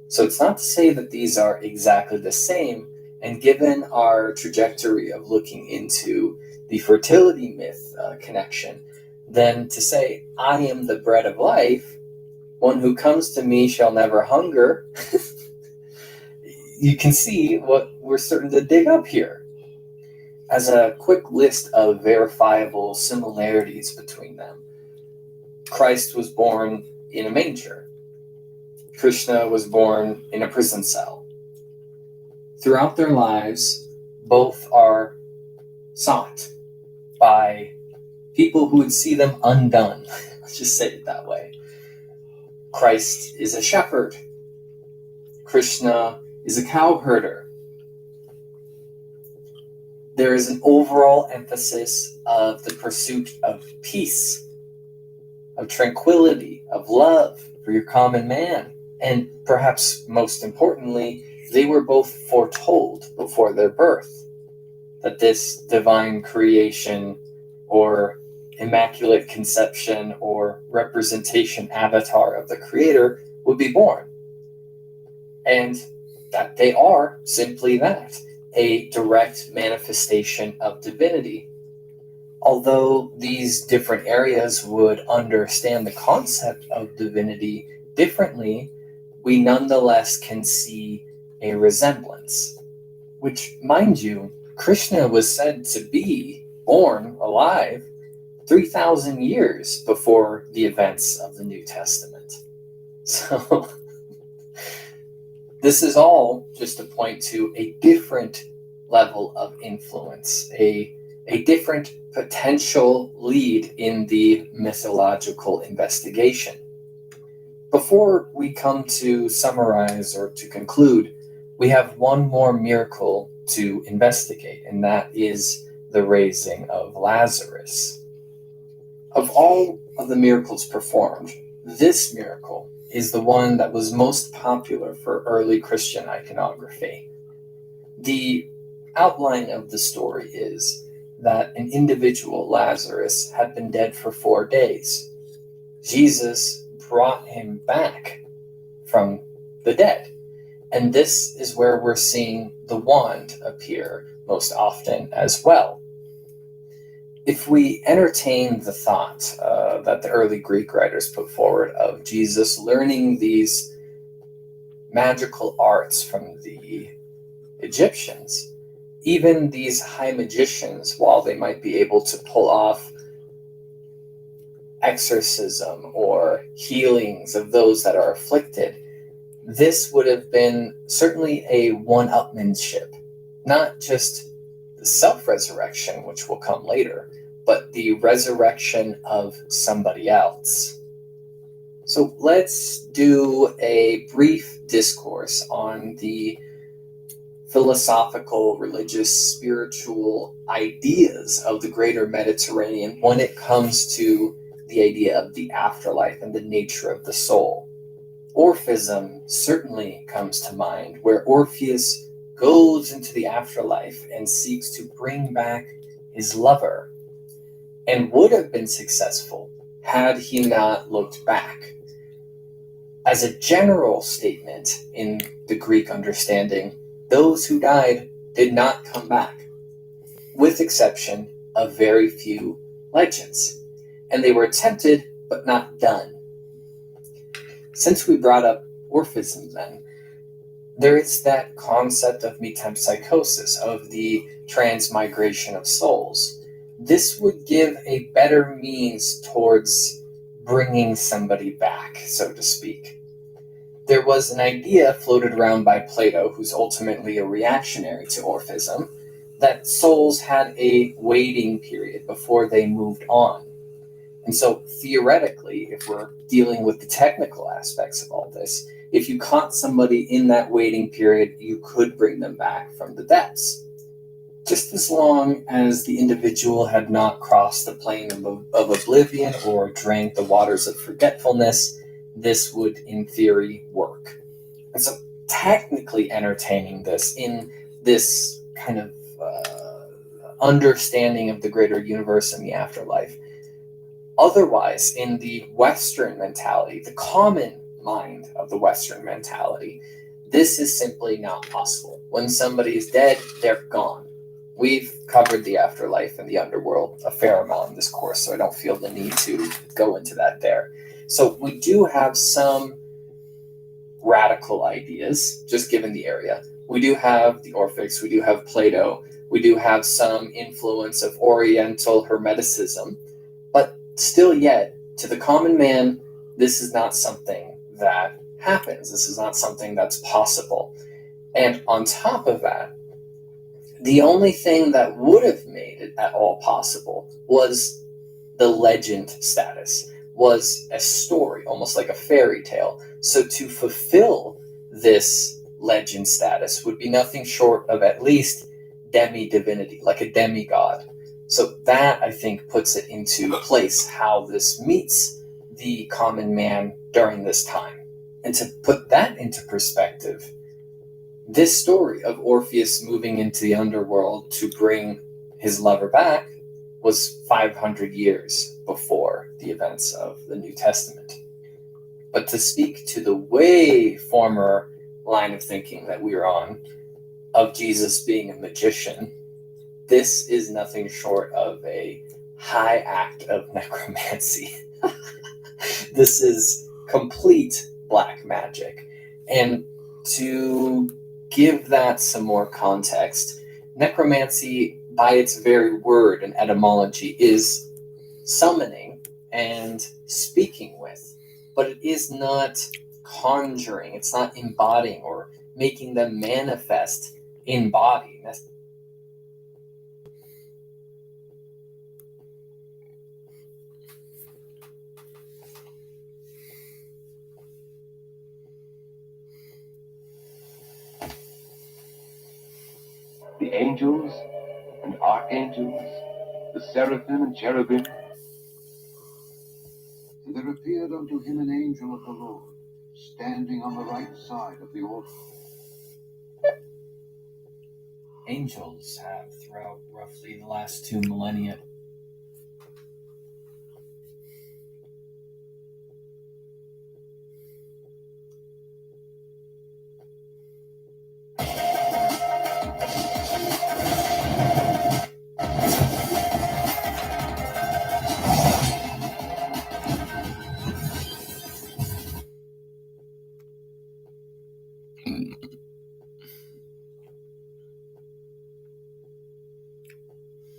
So it's not to say that these are exactly the same, and given our trajectory of looking into the fertility myth connection, then to say, "I am the bread of life, one who comes to me shall never hunger," you can see what we're starting to dig up here. As a quick list of verifiable similarities between them, Christ was born in a manger. Krishna was born in a prison cell. Throughout their lives, both are sought by people who would see them undone. Let's just say it that way. Christ is a shepherd. Krishna is a cowherder. There is an overall emphasis of the pursuit of peace, of tranquility, of love for your common man. And perhaps most importantly, they were both foretold before their birth that this divine creation or immaculate conception or representation avatar of the Creator would be born. And that they are simply that, a direct manifestation of divinity. Although these different areas would understand the concept of divinity differently, we nonetheless can see a resemblance. Which, mind you, Krishna was said to be born alive 3,000 years before the events of the New Testament. So this is all just to point to a different level of influence, a different potential lead in the mythological investigation. Before we come to summarize or to conclude, we have one more miracle to investigate, and that is the raising of Lazarus. Of all of the miracles performed, this miracle is the one that was most popular for early Christian iconography. The outline of the story is that an individual, Lazarus, had been dead for 4 days. Jesus brought him back from the dead. And this is where we're seeing the wand appear most often as well. If we entertain the thought that the early Greek writers put forward of Jesus learning these magical arts from the Egyptians, even these high magicians, while they might be able to pull off exorcism or healings of those that are afflicted, this would have been certainly a one-upmanship, not just the self-resurrection, which will come later, but the resurrection of somebody else. So let's do a brief discourse on the philosophical, religious, spiritual ideas of the greater Mediterranean when it comes to the idea of the afterlife and the nature of the soul. Orphism certainly comes to mind, where Orpheus goes into the afterlife and seeks to bring back his lover, and would have been successful had he not looked back. As a general statement in the Greek understanding, those who died did not come back, with exception of very few legends, and they were attempted but not done. Since we brought up Orphism then, there is that concept of metempsychosis, of the transmigration of souls. This would give a better means towards bringing somebody back, so to speak. There was an idea floated around by Plato, who's ultimately a reactionary to Orphism, that souls had a waiting period before they moved on. And so theoretically, if we're dealing with the technical aspects of all this, if you caught somebody in that waiting period, you could bring them back from the depths. Just as long as the individual had not crossed the plane of oblivion or drank the waters of forgetfulness, this would, in theory, work. And so technically entertaining this in this kind of understanding of the greater universe and the afterlife. Otherwise, in the Western mentality, the common mind of the Western mentality, this is simply not possible. When somebody is dead, they're gone. We've covered the afterlife and the underworld a fair amount in this course, so I don't feel the need to go into that there. So we do have some radical ideas, just given the area. We do have the Orphics, we do have Plato, we do have some influence of Oriental Hermeticism, but still yet, to the common man, this is not something that happens. This is not something that's possible. And on top of that, the only thing that would have made it at all possible was the legend status, was a story, almost like a fairy tale. So to fulfill this legend status would be nothing short of at least demi-divinity, like a demigod. So that, I think, puts it into place how this meets the common man during this time. And to put that into perspective, this story of Orpheus moving into the underworld to bring his lover back was 500 years before the events of the New Testament. But to speak to the way former line of thinking that we are on, of Jesus being a magician, this is nothing short of a high act of necromancy. This is complete black magic. And to give that some more context, necromancy, by its very word and etymology, is summoning and speaking with, but it is not conjuring, it's not embodying or making them manifest in body. The angels and archangels, the seraphim and cherubim. And there appeared unto him an angel of the Lord, standing on the right side of the altar. Angels have, throughout roughly the last 2 millennia,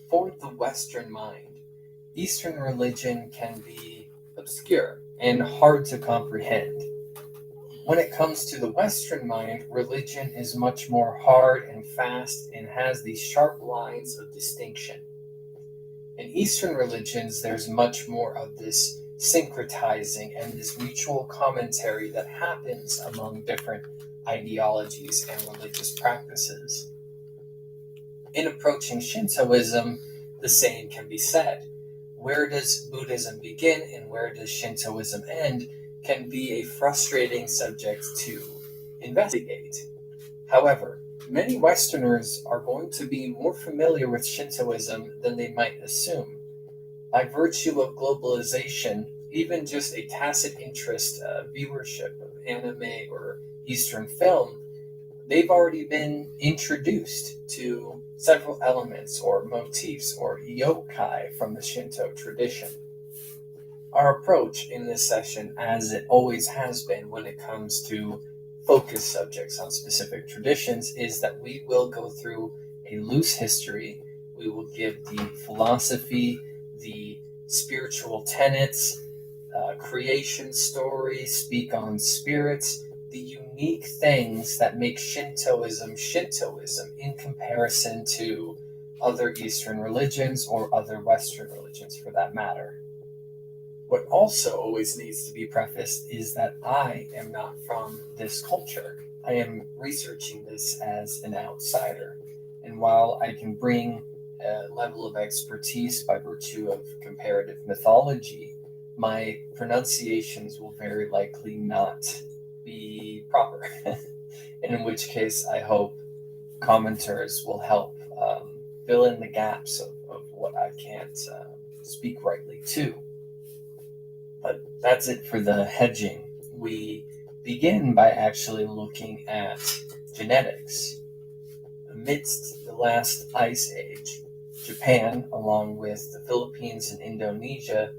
for the Western mind, Eastern religion can be obscure and hard to comprehend. When it comes to the Western mind, religion is much more hard and fast and has these sharp lines of distinction. In Eastern religions, there's much more of this syncretizing and this mutual commentary that happens among different ideologies and religious practices. In approaching Shintoism, the same can be said. Where does Buddhism begin and where does Shintoism end can be a frustrating subject to investigate. However, many Westerners are going to be more familiar with Shintoism than they might assume. By virtue of globalization, even just a tacit interest viewership of anime or Eastern film, they've already been introduced to several elements or motifs or yokai from the Shinto tradition. Our approach in this session, as it always has been when it comes to focus subjects on specific traditions, is that we will go through a loose history. We will give the philosophy, the spiritual tenets, creation story, speak on spirits, the unique things that make Shintoism Shintoism in comparison to other Eastern religions or other Western religions for that matter. What also always needs to be prefaced is that I am not from this culture. I am researching this as an outsider. And while I can bring a level of expertise by virtue of comparative mythology, my pronunciations will very likely not be proper. In which case, I hope commenters will help fill in the gaps of what I can't speak rightly to. But that's it for the hedging. We begin by actually looking at genetics. Amidst the last ice age, Japan, along with the Philippines and Indonesia,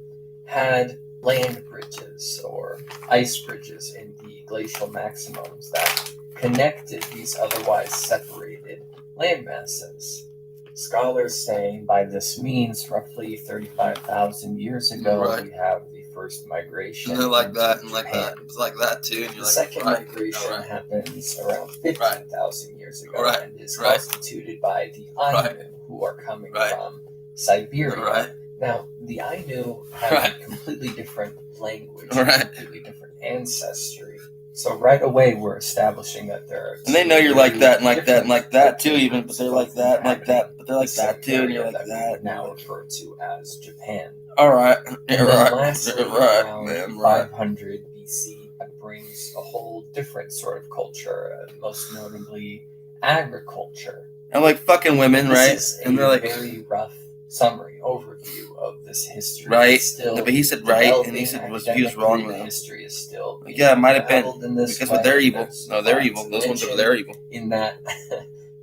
had land bridges or ice bridges in the glacial maximums that connected these otherwise separated land masses. Scholars say by this means, roughly 35,000 years ago, Right. we have the first migration. And they're like that, and into like Japan. that. It's like that too. And The you're like, second right. migration Right. happens around 15,000 years ago Right. and is Right. constituted by the Ainu, Right. who are coming Right. from Siberia. Right. Now, the Ainu have Right. a completely different language, Right. completely different ancestry. So right away, we're establishing that there are And they know you're like that and like that and like that too, even, but they're like that and like that, but they're like that too, and you're like that. We now refer to as Japan. All right. And Yeah, then right. lastly, Right, around man, right. 500 BC, that brings a whole different sort of culture, most notably agriculture. And like fucking women, This right? is And a they're like, very rough summary overview of this history. Right. It's still But he said right, and he developing. said he was wrong Academically, though. the history is still being Yeah, it might have been unraveled in this because way. they're evil. There's No, they're a lot evil. to Those ones over mention there are evil. in that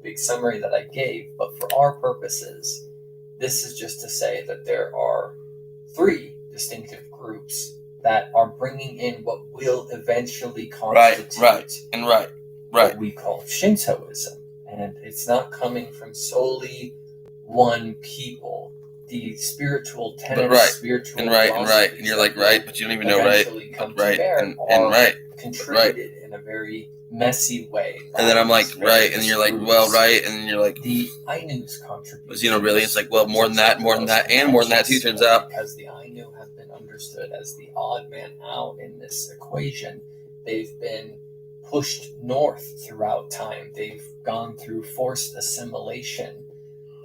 big summary that I gave. But for our purposes, this is just to say that there are 3 distinctive groups that are bringing in what will eventually constitute what we call Shintoism. And it's not coming from solely one people. The spiritual tenets, spiritual philosophies and you're like, right, but you don't even know eventually come to bear and are right, contributed in a very messy way. And then I'm like, right, and you're like, well, right, and then you're like, the Ainu's contribution. Really? It's like, well, more than that, and more than that too, turns out. Because the Ainu have been understood as the odd man out in this equation. They've been pushed north throughout time. They've gone through forced assimilation.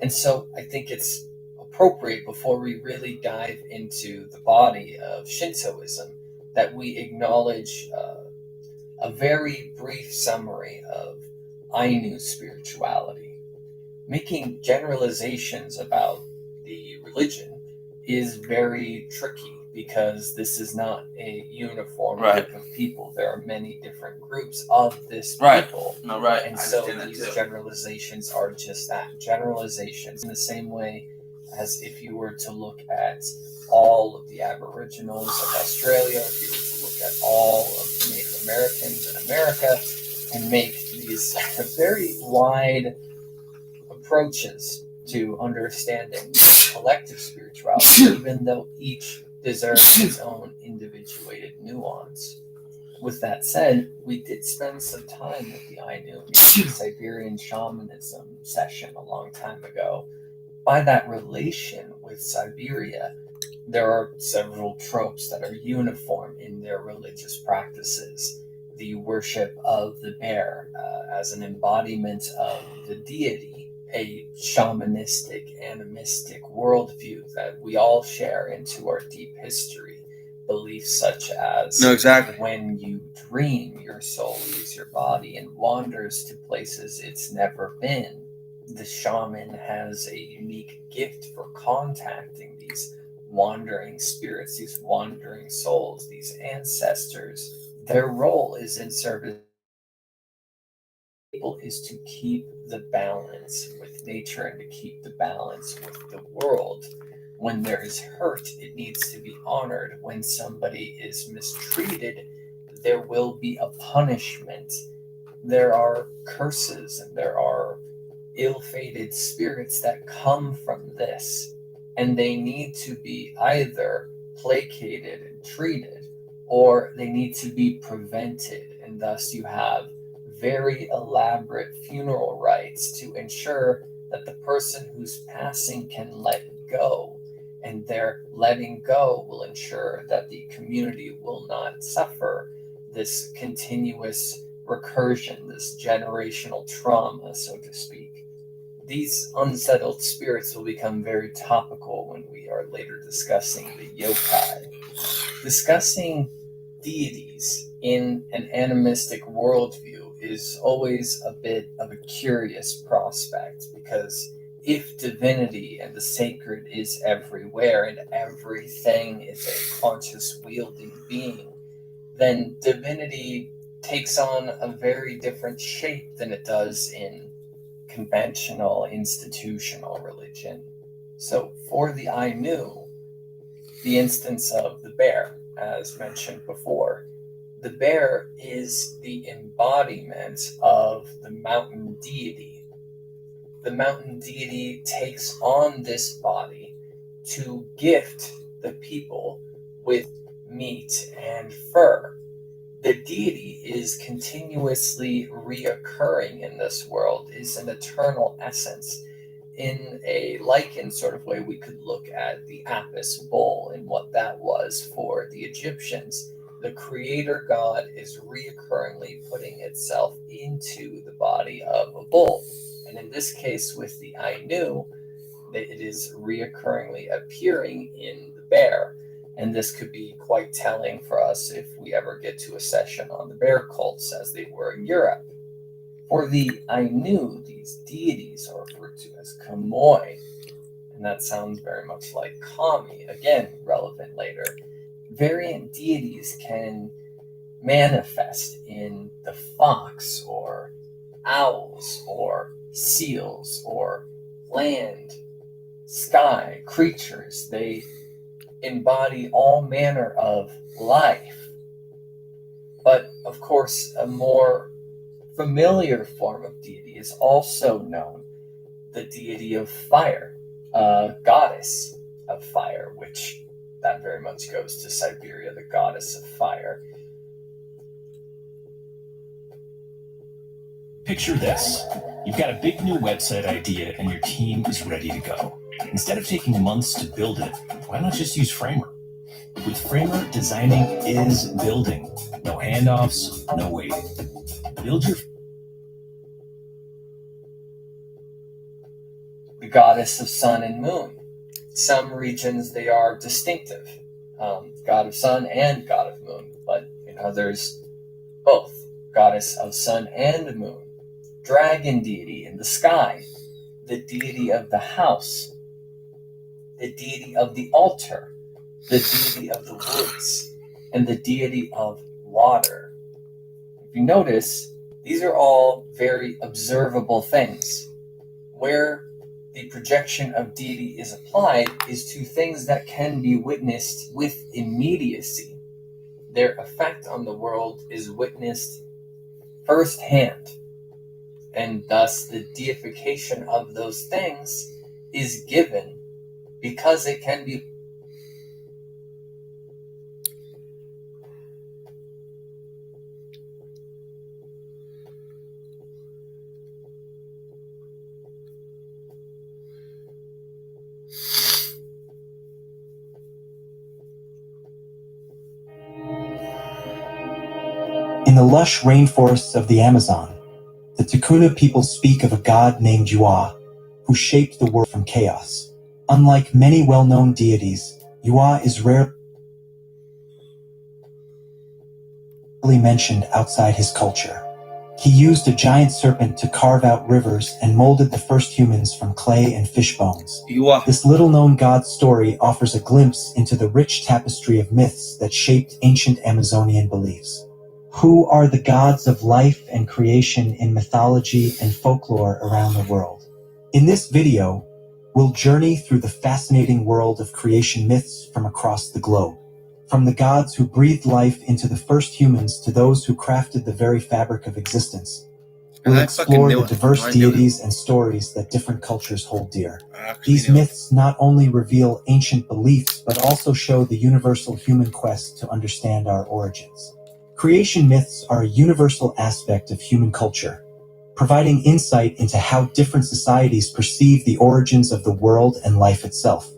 And so I think it's appropriate, before we really dive into the body of Shintoism, that we acknowledge a very brief summary of Ainu spirituality. Making generalizations about the religion is very tricky, because this is not a uniform group of people. There are many different groups of this people. And so these generalizations are just that, generalizations, in the same way as if you were to look at all of the Aboriginals of Australia, if you were to look at all of the Native Americans in America, and make these very wide approaches to understanding collective spirituality, even though each deserves its own individuated nuance. With that said, we did spend some time with the Ainu in the Siberian shamanism session a long time ago. By that relation with Siberia, there are several tropes that are uniform in their religious practices. The worship of the bear as an embodiment of the deity, a shamanistic, animistic worldview that we all share into our deep history. Beliefs such as when you dream, your soul leaves your body and wanders to places it's never been. The shaman has a unique gift for contacting these wandering spirits, these wandering souls, these ancestors. Their role is in service is to keep the balance with nature and to keep the balance with the world. When there is hurt, it needs to be honored. When somebody is mistreated, there will be a punishment. There are curses and there are ill-fated spirits that come from this, and they need to be either placated and treated, or they need to be prevented, and thus you have very elaborate funeral rites to ensure that the person who's passing can let go, and their letting go will ensure that the community will not suffer this continuous recursion, this generational trauma, so to speak. These unsettled spirits will become very topical when we are later discussing the yokai. Discussing deities in an animistic worldview is always a bit of a curious prospect, because if divinity and the sacred is everywhere and everything is a conscious wielding being, then divinity takes on a very different shape than it does in conventional institutional religion. So for the Ainu, the instance of the bear, as mentioned before, the bear is the embodiment of the mountain deity. The mountain deity takes on this body to gift the people with meat and fur. The deity is continuously reoccurring in this world, is an eternal essence. In a lichen sort of way, we could look at the Apis bull and what that was for the Egyptians. The creator god is reoccurringly putting itself into the body of a bull. And in this case, with the Ainu, it is reoccurringly appearing in the bear. And this could be quite telling for us if we ever get to a session on the bear cults as they were in Europe. For the Ainu, these deities are referred to as kamoi. and that sounds very much like kami, again, relevant later. Variant deities can manifest in the fox, or owls, or seals, or land, sky, creatures. They embody all manner of life. But, of course, a more familiar form of deity is also known, the deity of fire, a goddess of fire, which that very much goes to Siberia, the goddess of fire. Picture this. You've got a big new website idea and your team is ready to go. Instead of taking months to build it, why not just use Framer? With Framer, designing is building. No handoffs, no waiting. Build your... The goddess of sun and moon. Some regions, they are distinctive. God of sun and god of moon. But in others, both. Goddess of sun and moon. Dragon deity in the sky. The deity of the house. The deity of the altar. The deity of the woods. And the deity of water. If you notice, these are all very observable things. Where the projection of deity is applied is to things that can be witnessed with immediacy. Their effect on the world is witnessed firsthand, and thus the deification of those things is given because it can be. In the lush rainforests of the Amazon, the Tukuna people speak of a god named Yua, who shaped the world from chaos. Unlike many well-known deities, Yua is rarely mentioned outside his culture. He used a giant serpent to carve out rivers and molded the first humans from clay and fish bones. This little-known god story offers a glimpse into the rich tapestry of myths that shaped ancient Amazonian beliefs. Who are the gods of life and creation in mythology and folklore around the world? In this video, we'll journey through the fascinating world of creation myths from across the globe. From the gods who breathed life into the first humans to those who crafted the very fabric of existence. We'll explore the diverse deities and stories that different cultures hold dear. These myths not only reveal ancient beliefs, but also show the universal human quest to understand our origins. Creation myths are a universal aspect of human culture, providing insight into how different societies perceive the origins of the world and life itself.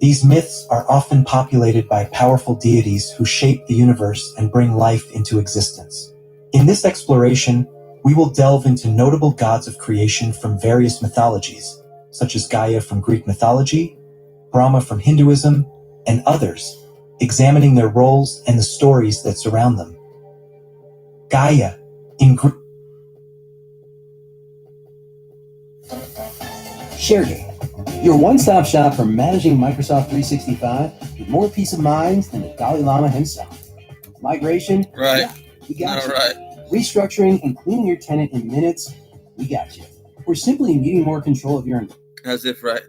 These myths are often populated by powerful deities who shape the universe and bring life into existence. In this exploration, we will delve into notable gods of creation from various mythologies, such as Gaia from Greek mythology, Brahma from Hinduism, and others, examining their roles and the stories that surround them. Gaia, in Greek. ShareGate, your one-stop shop for managing Microsoft 365 with more peace of mind than the Dalai Lama himself. Migration, right? Yeah, we got you. Right. Restructuring and cleaning your tenant in minutes, we got you. Or simply needing more control of your environment. As if, right?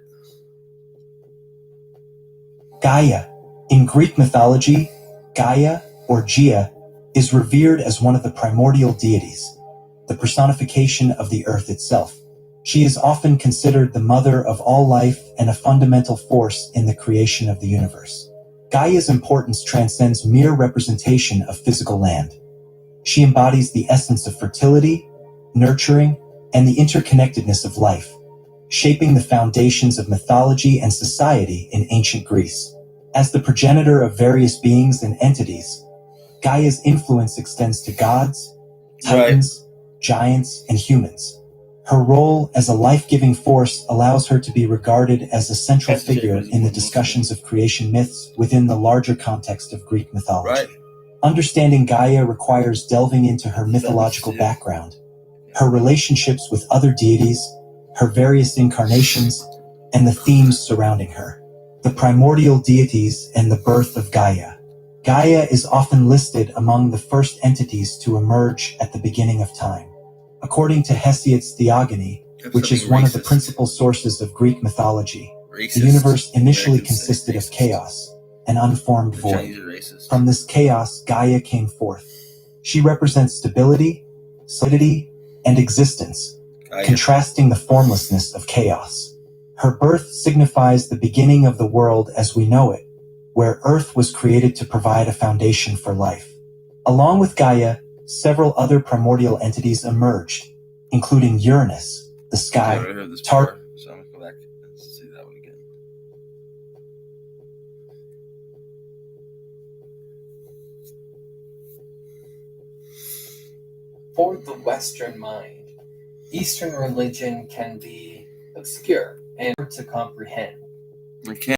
Gaia, in Greek mythology, Gaia, or Gaia, is revered as one of the primordial deities, the personification of the earth itself. She is often considered the mother of all life and a fundamental force in the creation of the universe. Gaia's importance transcends mere representation of physical land. She embodies the essence of fertility, nurturing, and the interconnectedness of life, shaping the foundations of mythology and society in ancient Greece. As the progenitor of various beings and entities, Gaia's influence extends to gods, titans, giants, and humans. Her role as a life-giving force allows her to be regarded as a central figure in the discussions of creation myths within the larger context of Greek mythology. Understanding Gaia requires delving into her mythological background, her relationships with other deities, her various incarnations, and the themes surrounding her. The primordial deities and the birth of Gaia. Gaia is often listed among the first entities to emerge at the beginning of time. According to Hesiod's Theogony, which is one of the principal sources of Greek mythology, the universe initially consisted of chaos, an unformed void. From this chaos, Gaia came forth. She represents stability, solidity, and existence, contrasting the formlessness of chaos. Her birth signifies the beginning of the world as we know it, where Earth was created to provide a foundation for life. Along with Gaia, several other primordial entities emerged, including Uranus, the sky, Taran. So I'm gonna go back and see that one again. For the Western mind, Eastern religion can be obscure and hard to comprehend. Okay.